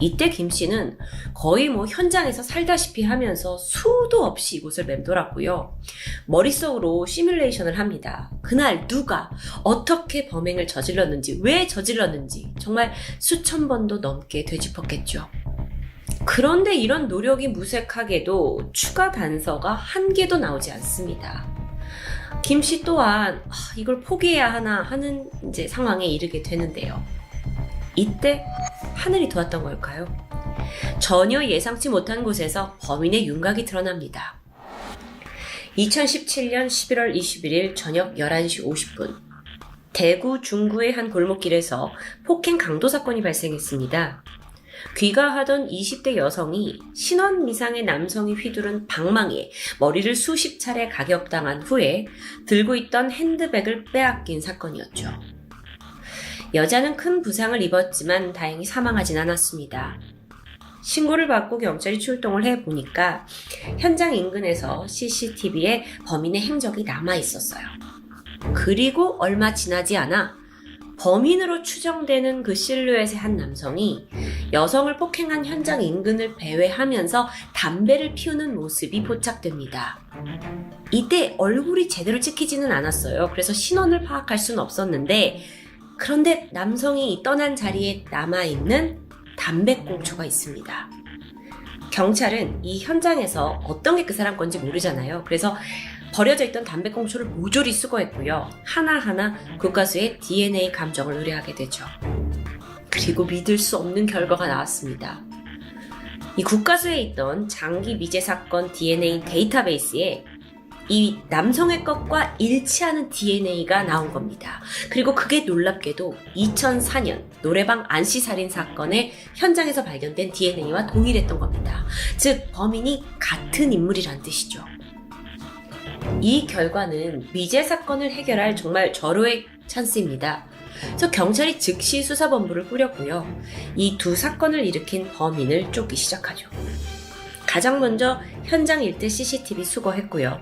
이때 김 씨는 거의 현장에서 살다시피 하면서 수도 없이 이곳을 맴돌았고요. 머릿속으로 시뮬레이션을 합니다. 그날 누가 어떻게 범행을 저질렀는지, 왜 저질렀는지 정말 수천 번도 넘게 되짚었겠죠. 그런데 이런 노력이 무색하게도 추가 단서가 한 개도 나오지 않습니다. 김 씨 또한 이걸 포기해야 하나 하는 상황에 이르게 되는데요. 이때 하늘이 도왔던 걸까요? 전혀 예상치 못한 곳에서 범인의 윤곽이 드러납니다. 2017년 11월 21일 저녁 11시 50분 대구 중구의 한 골목길에서 폭행 강도 사건이 발생했습니다. 귀가하던 20대 여성이 신원 미상의 남성이 휘두른 방망이에 머리를 수십 차례 가격당한 후에 들고 있던 핸드백을 빼앗긴 사건이었죠. 여자는 큰 부상을 입었지만 다행히 사망하진 않았습니다. 신고를 받고 경찰이 출동을 해보니까 현장 인근에서 CCTV에 범인의 행적이 남아있었어요. 그리고 얼마 지나지 않아 범인으로 추정되는 그 실루엣의 한 남성이 여성을 폭행한 현장 인근을 배회하면서 담배를 피우는 모습이 포착됩니다. 이때 얼굴이 제대로 찍히지는 않았어요. 그래서 신원을 파악할 수는 없었는데 그런데 남성이 떠난 자리에 남아있는 담배꽁초가 있습니다. 경찰은 이 현장에서 어떤 게 그 사람 건지 모르잖아요. 그래서 버려져 있던 담배꽁초를 모조리 수거했고요. 하나하나 국가수의 DNA 감정을 의뢰하게 되죠. 그리고 믿을 수 없는 결과가 나왔습니다. 이 국가수에 있던 장기 미제 사건 DNA 데이터베이스에 이 남성의 것과 일치하는 DNA가 나온 겁니다. 그리고 그게 놀랍게도 2004년 노래방 안씨 살인 사건의 현장에서 발견된 DNA와 동일했던 겁니다. 즉 범인이 같은 인물이란 뜻이죠. 이 결과는 미제 사건을 해결할 정말 절호의 찬스입니다. 그래서 경찰이 즉시 수사본부를 꾸렸고요. 이 두 사건을 일으킨 범인을 쫓기 시작하죠. 가장 먼저 현장 일대 CCTV 수거했고요.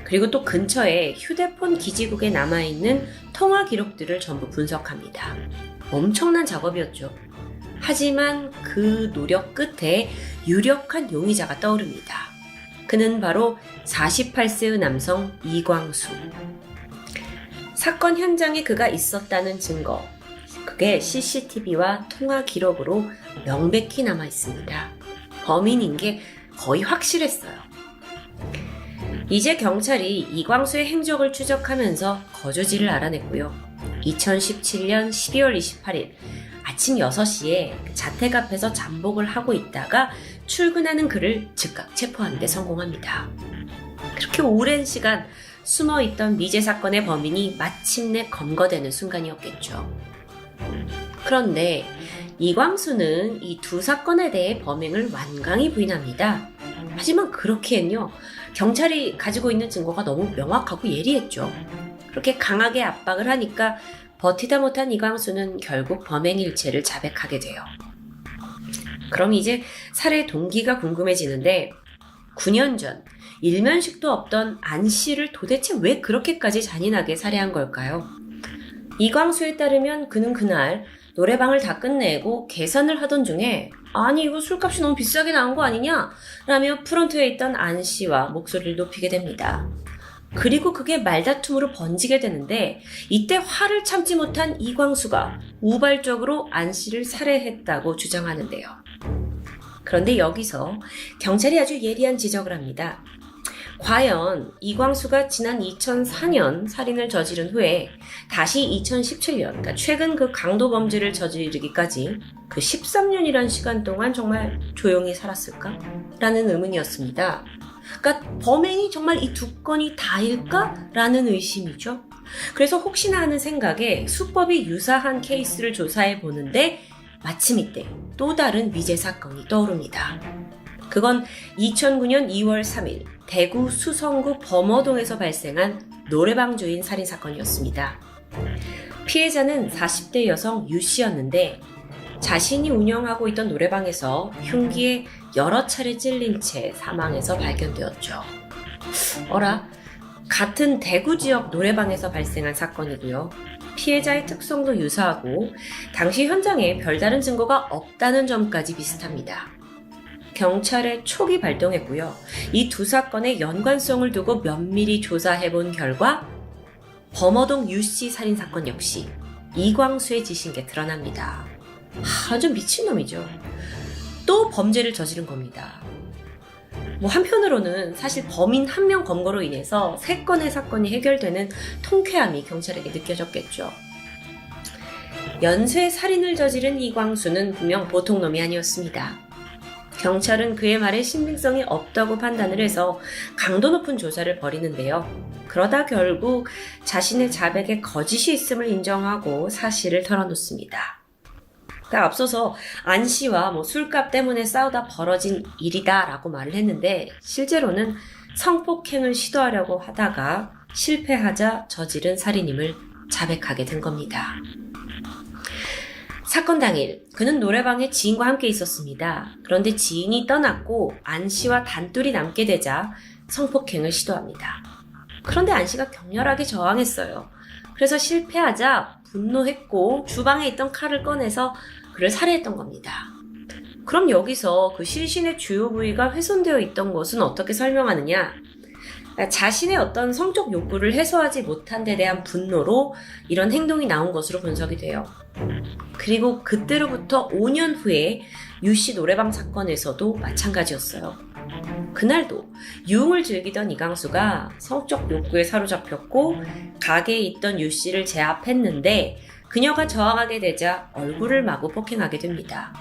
그리고 또 근처에 휴대폰 기지국에 남아있는 통화 기록들을 전부 분석합니다. 엄청난 작업이었죠. 하지만 그 노력 끝에 유력한 용의자가 떠오릅니다. 그는 바로 48세의 남성 이광수. 사건 현장에 그가 있었다는 증거, 그게 CCTV와 통화 기록으로 명백히 남아 있습니다. 범인인 게 거의 확실했어요. 이제 경찰이 이광수의 행적을 추적하면서 거주지를 알아냈고요. 2017년 12월 28일 아침 6시에 자택 앞에서 잠복을 하고 있다가 출근하는 그를 즉각 체포하는 데 성공합니다. 그렇게 오랜 시간 숨어있던 미제 사건의 범인이 마침내 검거되는 순간이었겠죠. 그런데 이광수는 이 두 사건에 대해 범행을 완강히 부인합니다. 하지만 그렇기엔요, 경찰이 가지고 있는 증거가 너무 명확하고 예리했죠. 그렇게 강하게 압박을 하니까 버티다 못한 이광수는 결국 범행 일체를 자백하게 돼요. 그럼 이제 살해 동기가 궁금해지는데 9년 전 일면식도 없던 안 씨를 도대체 왜 그렇게까지 잔인하게 살해한 걸까요? 이광수에 따르면 그는 그날 노래방을 다 끝내고 계산을 하던 중에 아니 이거 술값이 너무 비싸게 나온 거 아니냐? 라며 프런트에 있던 안 씨와 목소리를 높이게 됩니다. 그리고 그게 말다툼으로 번지게 되는데 이때 화를 참지 못한 이광수가 우발적으로 안 씨를 살해했다고 주장하는데요. 그런데 여기서 경찰이 아주 예리한 지적을 합니다. 과연 이광수가 지난 2004년 살인을 저지른 후에 다시 2017년, 그러니까 최근 그 강도 범죄를 저지르기까지 그 13년이란 시간 동안 정말 조용히 살았을까? 라는 의문이었습니다. 그러니까 범행이 정말 이 두 건이 다일까? 라는 의심이죠. 그래서 혹시나 하는 생각에 수법이 유사한 케이스를 조사해 보는데 마침 이때 또 다른 미제 사건이 떠오릅니다. 그건 2009년 2월 3일 대구 수성구 범어동에서 발생한 노래방 주인 살인사건이었습니다. 피해자는 40대 여성 유 씨였는데 자신이 운영하고 있던 노래방에서 흉기에 여러 차례 찔린 채 사망해서 발견되었죠. 같은 대구 지역 노래방에서 발생한 사건이고요. 피해자의 특성도 유사하고 당시 현장에 별다른 증거가 없다는 점까지 비슷합니다. 경찰에 촉이 발동했고요. 이 두 사건의 연관성을 두고 면밀히 조사해본 결과 범어동 유씨 살인사건 역시 이광수의 짓인 게 드러납니다. 아주 미친놈이죠. 또 범죄를 저지른 겁니다. 한편으로는 사실 범인 한 명 검거로 인해서 3건의 사건이 해결되는 통쾌함이 경찰에게 느껴졌겠죠. 연쇄 살인을 저지른 이광수는 분명 보통 놈이 아니었습니다. 경찰은 그의 말에 신빙성이 없다고 판단을 해서 강도 높은 조사를 벌이는데요. 그러다 결국 자신의 자백에 거짓이 있음을 인정하고 사실을 털어놓습니다. 앞서서 안 씨와 술값 때문에 싸우다 벌어진 일이다 라고 말을 했는데 실제로는 성폭행을 시도하려고 하다가 실패하자 저지른 살인임을 자백하게 된 겁니다. 사건 당일 그는 노래방에 지인과 함께 있었습니다. 그런데 지인이 떠났고 안 씨와 단둘이 남게 되자 성폭행을 시도합니다. 그런데 안 씨가 격렬하게 저항했어요. 그래서 실패하자 분노했고 주방에 있던 칼을 꺼내서 그를 살해했던 겁니다. 그럼 여기서 그 시신의 주요 부위가 훼손되어 있던 것은 어떻게 설명하느냐? 자신의 어떤 성적 욕구를 해소하지 못한 데 대한 분노로 이런 행동이 나온 것으로 분석이 돼요. 그리고 그때로부터 5년 후에 유씨 노래방 사건에서도 마찬가지였어요. 그날도 유흥을 즐기던 이광수가 성적 욕구에 사로잡혔고 가게에 있던 유씨를 제압했는데 그녀가 저항하게 되자 얼굴을 마구 폭행하게 됩니다.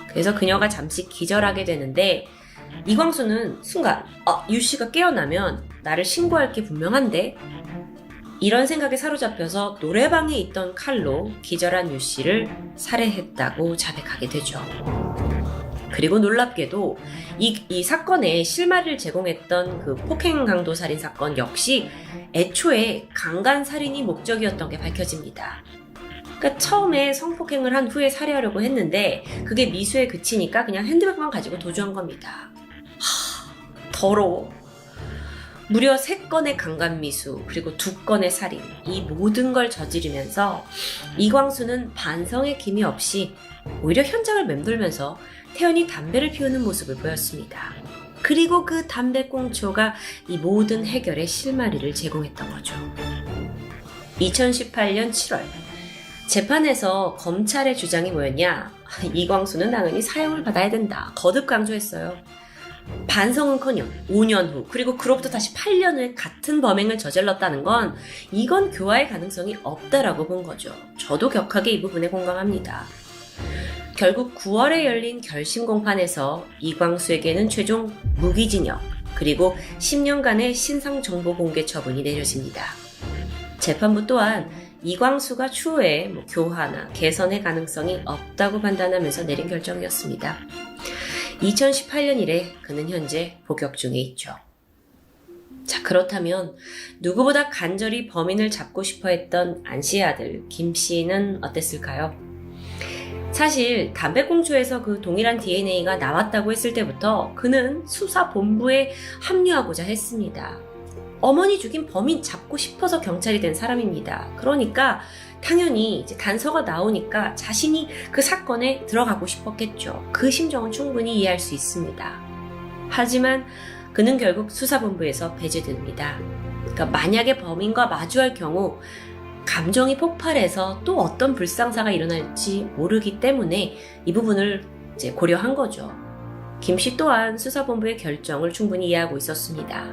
그래서 그녀가 잠시 기절하게 되는데 이광수는 순간 유씨가 깨어나면 나를 신고할 게 분명한데 이런 생각에 사로잡혀서 노래방에 있던 칼로 기절한 유씨를 살해했다고 자백하게 되죠. 그리고 놀랍게도 이 사건에 실마리를 제공했던 그 폭행 강도 살인 사건 역시 애초에 강간 살인이 목적이었던 게 밝혀집니다. 그러니까 처음에 성폭행을 한 후에 살해하려고 했는데 그게 미수에 그치니까 그냥 핸드백만 가지고 도주한 겁니다. 더러워. 무려 3건의 강간미수 그리고 2건의 살인, 이 모든 걸 저지르면서 이광수는 반성의 기미 없이 오히려 현장을 맴돌면서 태연히 담배를 피우는 모습을 보였습니다. 그리고 그 담배꽁초가 이 모든 해결의 실마리를 제공했던 거죠. 2018년 7월 재판에서 검찰의 주장이 뭐였냐? 이광수는 당연히 사형을 받아야 된다. 거듭 강조했어요. 반성은커녕 5년 후 그리고 그로부터 다시 8년 후에 같은 범행을 저질렀다는 건 이건 교화의 가능성이 없다라고 본 거죠. 저도 격하게 이 부분에 공감합니다. 결국 9월에 열린 결심 공판에서 이광수에게는 최종 무기징역 그리고 10년간의 신상정보 공개 처분이 내려집니다. 재판부 또한 이광수가 추후에 교화나 개선의 가능성이 없다고 판단하면서 내린 결정이었습니다. 2018년 이래 그는 현재 복역 중에 있죠. 자, 그렇다면 누구보다 간절히 범인을 잡고 싶어 했던 안 씨의 아들 김 씨는 어땠을까요? 사실 담배꽁초에서 그 동일한 DNA가 나왔다고 했을 때부터 그는 수사본부에 합류하고자 했습니다. 어머니 죽인 범인 잡고 싶어서 경찰이 된 사람입니다. 그러니까 당연히 이제 단서가 나오니까 자신이 그 사건에 들어가고 싶었겠죠. 그 심정은 충분히 이해할 수 있습니다. 하지만 그는 결국 수사본부에서 배제됩니다. 그러니까 만약에 범인과 마주할 경우 감정이 폭발해서 또 어떤 불상사가 일어날지 모르기 때문에 이 부분을 이제 고려한 거죠. 김 씨 또한 수사본부의 결정을 충분히 이해하고 있었습니다.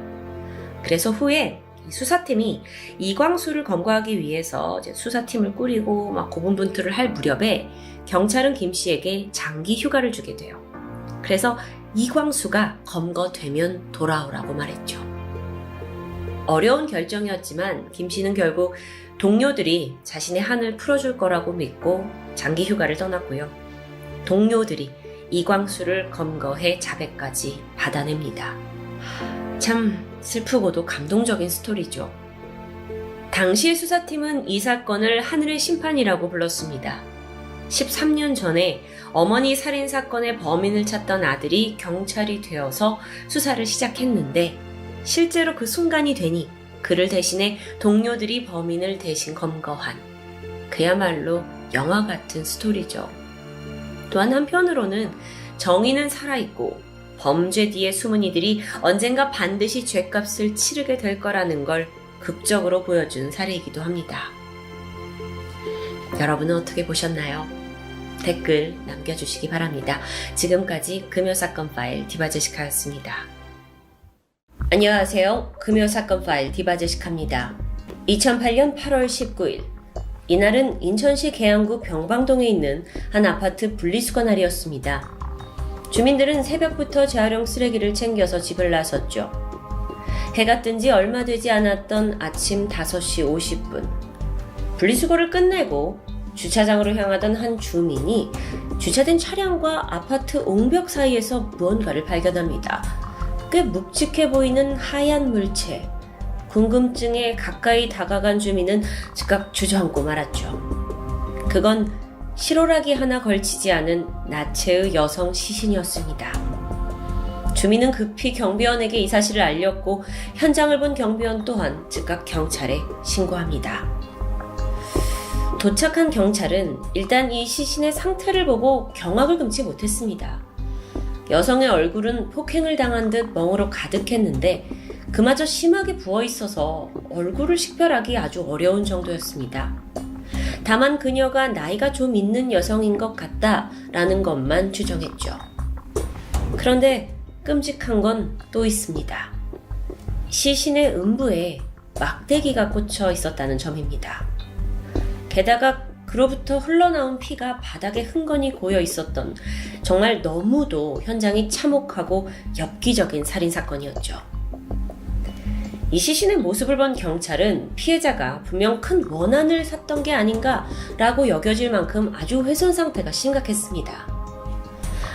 그래서 후에 수사팀이 이광수를 검거하기 위해서 이제 수사팀을 꾸리고 막 고분분투를 할 무렵에 경찰은 김 씨에게 장기 휴가를 주게 돼요. 그래서 이광수가 검거되면 돌아오라고 말했죠. 어려운 결정이었지만 김 씨는 결국 동료들이 자신의 한을 풀어줄 거라고 믿고 장기 휴가를 떠났고요. 동료들이 이광수를 검거해 자백까지 받아냅니다. 참 슬프고도 감동적인 스토리죠. 당시의 수사팀은 이 사건을 하늘의 심판이라고 불렀습니다. 13년 전에 어머니 살인 사건의 범인을 찾던 아들이 경찰이 되어서 수사를 시작했는데 실제로 그 순간이 되니 그를 대신해 동료들이 범인을 대신 검거한 그야말로 영화 같은 스토리죠. 또한 한편으로는 정의는 살아있고 범죄 뒤의 숨은 이들이 언젠가 반드시 죗값을 치르게 될 거라는 걸 극적으로 보여준 사례이기도 합니다. 여러분은 어떻게 보셨나요? 댓글 남겨주시기 바랍니다. 지금까지 금요사건 파일 디바제시카였습니다. 안녕하세요. 금요사건 파일 디바제시카입니다. 2008년 8월 19일 이날은 인천시 계양구 병방동에 있는 한 아파트 분리수거 날이었습니다. 주민들은 새벽부터 재활용 쓰레기를 챙겨서 집을 나섰죠. 해가 뜬 지 얼마 되지 않았던 아침 5시 50분. 분리수거를 끝내고 주차장으로 향하던 한 주민이 주차된 차량과 아파트 옹벽 사이에서 무언가를 발견합니다. 꽤 묵직해 보이는 하얀 물체. 궁금증에 가까이 다가간 주민은 즉각 주저앉고 말았죠. 그건 실오라기 하나 걸치지 않은 나체의 여성 시신이었습니다. 주민은 급히 경비원에게 이 사실을 알렸고 현장을 본 경비원 또한 즉각 경찰에 신고합니다. 도착한 경찰은 일단 이 시신의 상태를 보고 경악을 금치 못했습니다. 여성의 얼굴은 폭행을 당한 듯 멍으로 가득했는데 그마저 심하게 부어있어서 얼굴을 식별하기 아주 어려운 정도였습니다. 다만 그녀가 나이가 좀 있는 여성인 것 같다라는 것만 추정했죠. 그런데 끔찍한 건 또 있습니다. 시신의 음부에 막대기가 꽂혀 있었다는 점입니다. 게다가 그로부터 흘러나온 피가 바닥에 흥건히 고여 있었던 정말 너무도 현장이 참혹하고 엽기적인 살인사건이었죠. 이 시신의 모습을 본 경찰은 피해자가 분명 큰 원한을 샀던 게 아닌가라고 여겨질 만큼 아주 훼손 상태가 심각했습니다.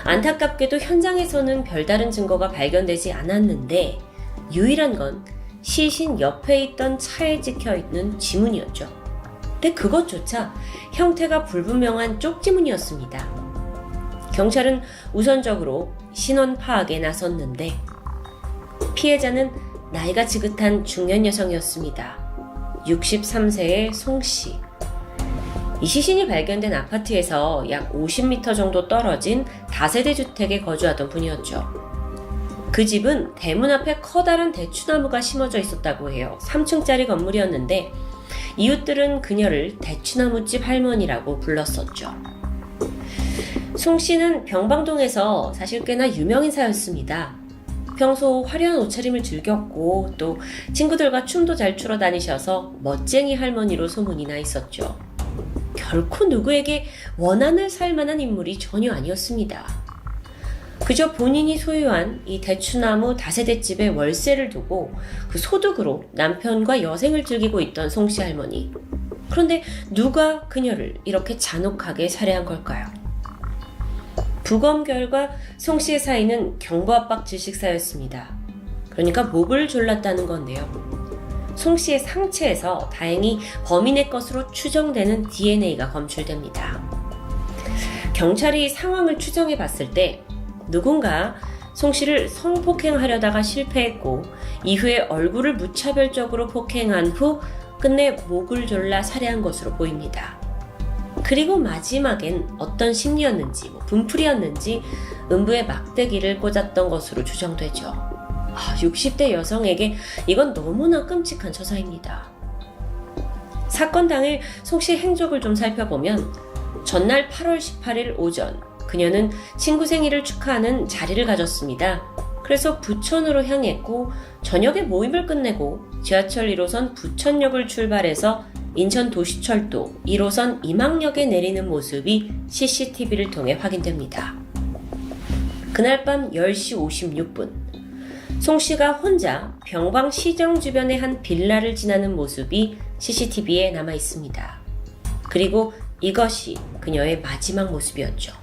안타깝게도 현장에서는 별다른 증거가 발견되지 않았는데 유일한 건 시신 옆에 있던 차에 찍혀있는 지문이었죠. 근데 그것조차 형태가 불분명한 쪽지문이었습니다. 경찰은 우선적으로 신원 파악에 나섰는데 피해자는 나이가 지긋한 중년 여성이었습니다. 63세의 송씨. 이 시신이 발견된 아파트에서 약 50m 정도 떨어진 다세대 주택에 거주하던 분이었죠. 그 집은 대문 앞에 커다란 대추나무가 심어져 있었다고 해요. 3층짜리 건물이었는데 이웃들은 그녀를 대추나무집 할머니라고 불렀었죠. 송 씨는 병방동에서 사실 꽤나 유명인사였습니다. 평소 화려한 옷차림을 즐겼고 또 친구들과 춤도 잘 추러 다니셔서 멋쟁이 할머니로 소문이 나 있었죠. 결코 누구에게 원한을 살 만한 인물이 전혀 아니었습니다. 그저 본인이 소유한 이 대추나무 다세대집의 월세를 두고 그 소득으로 남편과 여생을 즐기고 있던 송씨 할머니. 그런데 누가 그녀를 이렇게 잔혹하게 살해한 걸까요? 부검 결과 송씨의 사인은 경부압박 질식사였습니다. 그러니까 목을 졸랐다는 건데요. 송씨의 상체에서 다행히 범인의 것으로 추정되는 DNA가 검출됩니다. 경찰이 상황을 추정해 봤을 때 누군가 송씨를 성폭행하려다가 실패했고 이후에 얼굴을 무차별적으로 폭행한 후 끝내 목을 졸라 살해한 것으로 보입니다. 그리고 마지막엔 어떤 심리였는지 분풀이였는지 음부에 막대기를 꽂았던 것으로 추정되죠. 60대 여성에게 이건 너무나 끔찍한 처사입니다. 사건 당일 송씨의 행적을 좀 살펴보면 전날 8월 18일 오전 그녀는 친구 생일을 축하하는 자리를 가졌습니다. 그래서 부천으로 향했고 저녁에 모임을 끝내고 지하철 1호선 부천역을 출발해서 인천 도시철도 1호선 임항역에 내리는 모습이 CCTV를 통해 확인됩니다. 그날 밤 10시 56분 송씨가 혼자 병방 시정 주변의 한 빌라를 지나는 모습이 CCTV에 남아 있습니다. 그리고 이것이 그녀의 마지막 모습이었죠.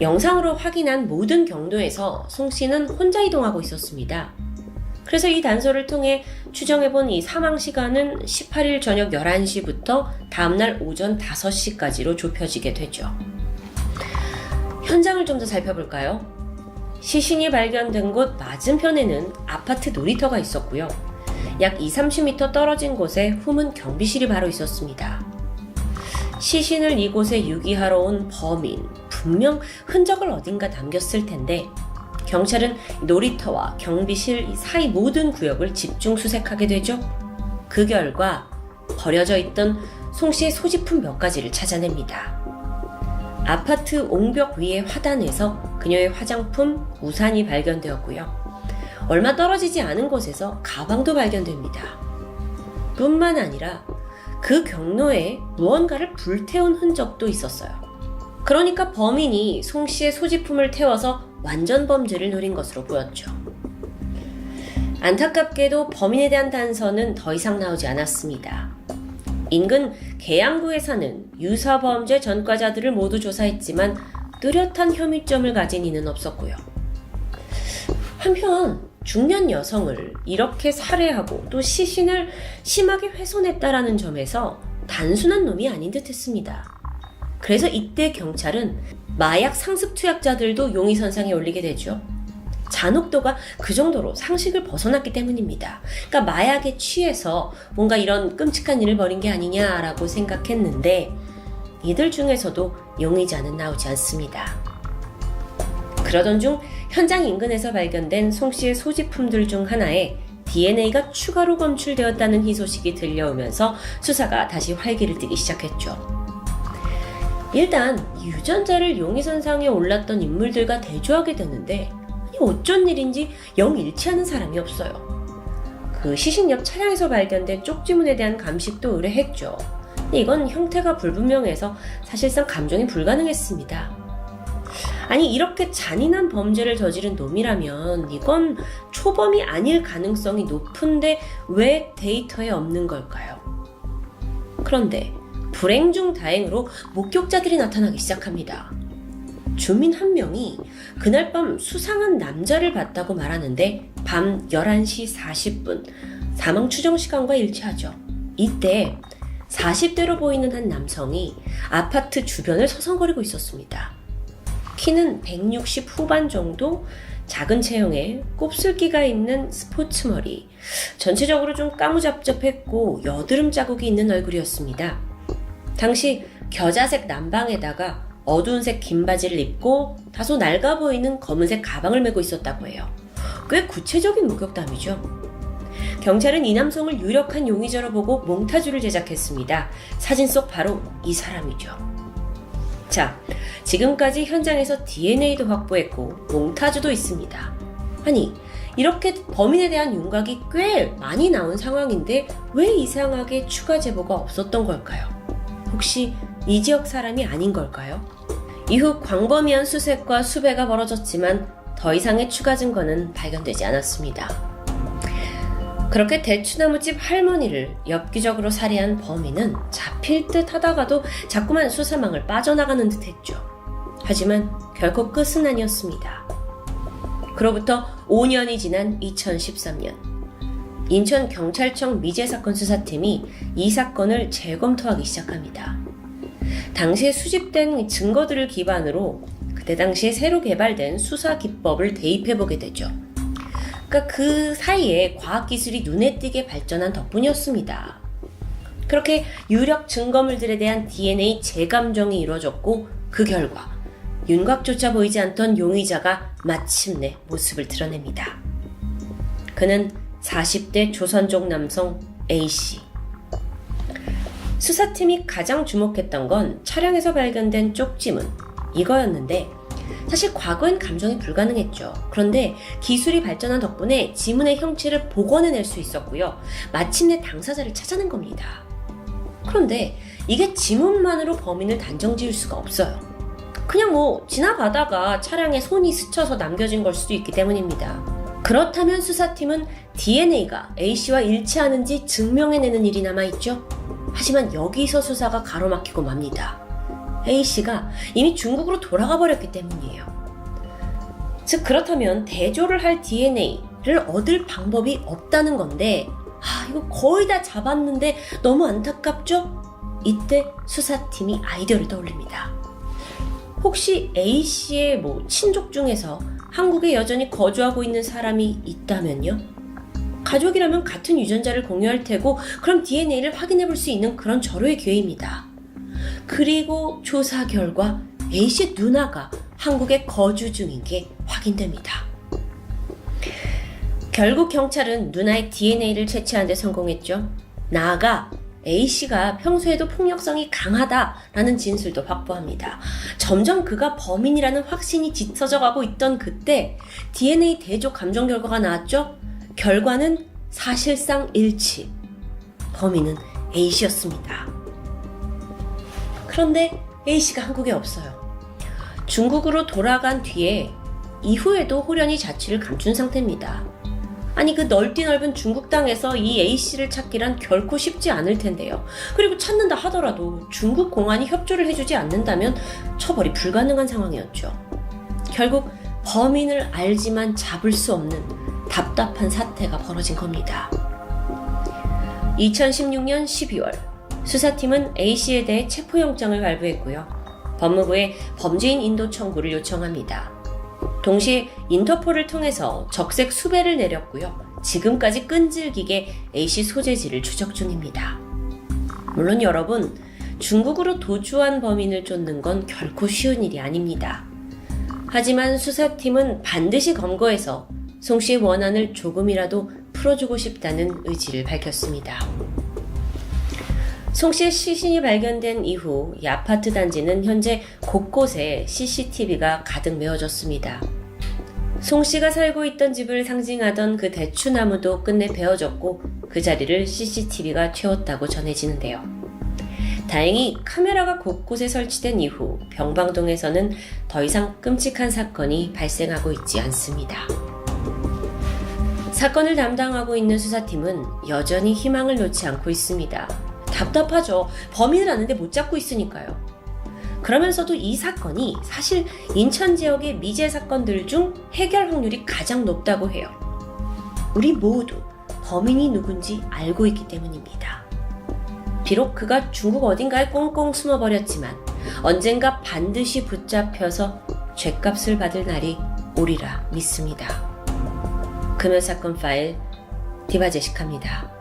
영상으로 확인한 모든 경로에서 송씨는 혼자 이동하고 있었습니다. 그래서 이 단서를 통해 추정해본 이 사망 시간은 18일 저녁 11시부터 다음날 오전 5시까지로 좁혀지게 되죠. 현장을 좀 더 살펴볼까요? 시신이 발견된 곳 맞은편에는 아파트 놀이터가 있었고요. 약 20-30m 떨어진 곳에 후문 경비실이 바로 있었습니다. 시신을 이곳에 유기하러 온 범인, 분명 흔적을 어딘가 남겼을 텐데 경찰은 놀이터와 경비실 사이 모든 구역을 집중 수색하게 되죠. 그 결과 버려져 있던 송씨의 소지품 몇 가지를 찾아냅니다. 아파트 옹벽 위의 화단에서 그녀의 화장품, 우산이 발견되었고요. 얼마 떨어지지 않은 곳에서 가방도 발견됩니다. 뿐만 아니라 그 경로에 무언가를 불태운 흔적도 있었어요. 그러니까 범인이 송씨의 소지품을 태워서 완전 범죄를 노린 것으로 보였죠. 안타깝게도 범인에 대한 단서는 더 이상 나오지 않았습니다. 인근 계양구에 사는 유사범죄 전과자들을 모두 조사했지만 뚜렷한 혐의점을 가진 이는 없었고요. 한편 중년 여성을 이렇게 살해하고 또 시신을 심하게 훼손했다라는 점에서 단순한 놈이 아닌 듯 했습니다. 그래서 이때 경찰은 마약 상습 투약자들도 용의선상에 올리게 되죠. 잔혹도가 그 정도로 상식을 벗어났기 때문입니다. 그러니까 마약에 취해서 뭔가 이런 끔찍한 일을 벌인 게 아니냐라고 생각했는데 이들 중에서도 용의자는 나오지 않습니다. 그러던 중 현장 인근에서 발견된 송씨의 소지품들 중 하나에 DNA가 추가로 검출되었다는 희소식이 들려오면서 수사가 다시 활기를 띠기 시작했죠. 일단 유전자를 용의선상에 올랐던 인물들과 대조하게 되는데 어쩐 일인지 영 일치하는 사람이 없어요. 그 시신 옆 차량에서 발견된 쪽지문에 대한 감식도 의뢰했죠. 근데 이건 형태가 불분명해서 사실상 감정이 불가능했습니다. 아니 이렇게 잔인한 범죄를 저지른 놈이라면 이건 초범이 아닐 가능성이 높은데 왜 데이터에 없는 걸까요? 그런데 불행 중 다행으로 목격자들이 나타나기 시작합니다. 주민 한 명이 그날 밤 수상한 남자를 봤다고 말하는데 밤 11시 40분 사망 추정 시간과 일치하죠. 이때 40대로 보이는 한 남성이 아파트 주변을 서성거리고 있었습니다. 키는 160 후반 정도, 작은 체형에 곱슬기가 있는 스포츠 머리, 전체적으로 좀 까무잡잡했고 여드름 자국이 있는 얼굴이었습니다. 당시 겨자색 남방에다가 어두운 색 긴 바지를 입고 다소 낡아 보이는 검은색 가방을 메고 있었다고 해요. 꽤 구체적인 목격담이죠. 경찰은 이 남성을 유력한 용의자로 보고 몽타주를 제작했습니다. 사진 속 바로 이 사람이죠. 자, 지금까지 현장에서 DNA도 확보했고 몽타주도 있습니다. 아니, 이렇게 범인에 대한 윤곽이 꽤 많이 나온 상황인데 왜 이상하게 추가 제보가 없었던 걸까요? 혹시 이 지역 사람이 아닌 걸까요? 이후 광범위한 수색과 수배가 벌어졌지만 더 이상의 추가 증거는 발견되지 않았습니다. 그렇게 대추나무집 할머니를 엽기적으로 살해한 범인은 잡힐 듯 하다가도 자꾸만 수사망을 빠져나가는 듯 했죠. 하지만 결코 끝은 아니었습니다. 그로부터 5년이 지난 2013년, 인천경찰청 미제사건 수사팀이 이 사건을 재검토하기 시작합니다. 당시에 수집된 증거들을 기반으로 그때 당시에 새로 개발된 수사 기법을 대입해보게 되죠. 그러니까 그 사이에 과학기술이 눈에 띄게 발전한 덕분이었습니다. 그렇게 유력 증거물들에 대한 DNA 재감정이 이루어졌고 그 결과 윤곽조차 보이지 않던 용의자가 마침내 모습을 드러냅니다. 그는 40대 조선족 남성 A씨. 수사팀이 가장 주목했던 건 차량에서 발견된 쪽지문 이거였는데 사실 과거엔 감정이 불가능했죠. 그런데 기술이 발전한 덕분에 지문의 형체를 복원해낼 수 있었고요. 마침내 당사자를 찾아낸 겁니다. 그런데 이게 지문만으로 범인을 단정지을 수가 없어요. 그냥 지나가다가 차량에 손이 스쳐서 남겨진 걸 수도 있기 때문입니다. 그렇다면 수사팀은 DNA가 A씨와 일치하는지 증명해내는 일이 남아있죠. 하지만 여기서 수사가 가로막히고 맙니다. A씨가 이미 중국으로 돌아가 버렸기 때문이에요. 즉 그렇다면 대조를 할 DNA를 얻을 방법이 없다는 건데 이거 거의 다 잡았는데 너무 안타깝죠? 이때 수사팀이 아이디어를 떠올립니다. 혹시 A씨의 친족 중에서 한국에 여전히 거주하고 있는 사람이 있다면요? 가족이라면 같은 유전자를 공유할 테고 그럼 DNA를 확인해 볼 수 있는 그런 절호의 기회입니다. 그리고 조사 결과 A씨의 누나가 한국에 거주 중인 게 확인됩니다. 결국 경찰은 누나의 DNA를 채취하는 데 성공했죠. 나아가 A씨가 평소에도 폭력성이 강하다라는 진술도 확보합니다. 점점 그가 범인이라는 확신이 짙어져 가고 있던 그때 DNA 대조 감정 결과가 나왔죠. 결과는 사실상 일치. 범인은 A씨였습니다. 그런데 A씨가 한국에 없어요. 중국으로 돌아간 뒤에 이후에도 호련히 자취를 감춘 상태입니다. 아니 그 넓은 중국 땅에서 이 A씨를 찾기란 결코 쉽지 않을 텐데요. 그리고 찾는다 하더라도 중국 공안이 협조를 해주지 않는다면 처벌이 불가능한 상황이었죠. 결국 범인을 알지만 잡을 수 없는 답답한 사태가 벌어진 겁니다. 2016년 12월 수사팀은 A씨에 대해 체포영장을 발부했고요. 법무부에 범죄인 인도 청구를 요청합니다. 동시에 인터폴을 통해서 적색 수배를 내렸고요. 지금까지 끈질기게 A씨 소재지를 추적 중입니다. 물론 여러분, 중국으로 도주한 범인을 쫓는 건 결코 쉬운 일이 아닙니다. 하지만 수사팀은 반드시 검거해서 송 씨의 원한을 조금이라도 풀어주고 싶다는 의지를 밝혔습니다. 송 씨의 시신이 발견된 이후 이 아파트 단지는 현재 곳곳에 CCTV가 가득 메워졌습니다. 송 씨가 살고 있던 집을 상징하던 그 대추나무도 끝내 베어졌고 그 자리를 CCTV가 채웠다고 전해지는데요. 다행히 카메라가 곳곳에 설치된 이후 병방동에서는 더 이상 끔찍한 사건이 발생하고 있지 않습니다. 사건을 담당하고 있는 수사팀은 여전히 희망을 놓지 않고 있습니다. 답답하죠. 범인을 아는데 못 잡고 있으니까요. 그러면서도 이 사건이 사실 인천 지역의 미제 사건들 중 해결 확률이 가장 높다고 해요. 우리 모두 범인이 누군지 알고 있기 때문입니다. 비록 그가 중국 어딘가에 꽁꽁 숨어버렸지만 언젠가 반드시 붙잡혀서 죗값을 받을 날이 오리라 믿습니다. 금요사건 파일 디바제식합니다.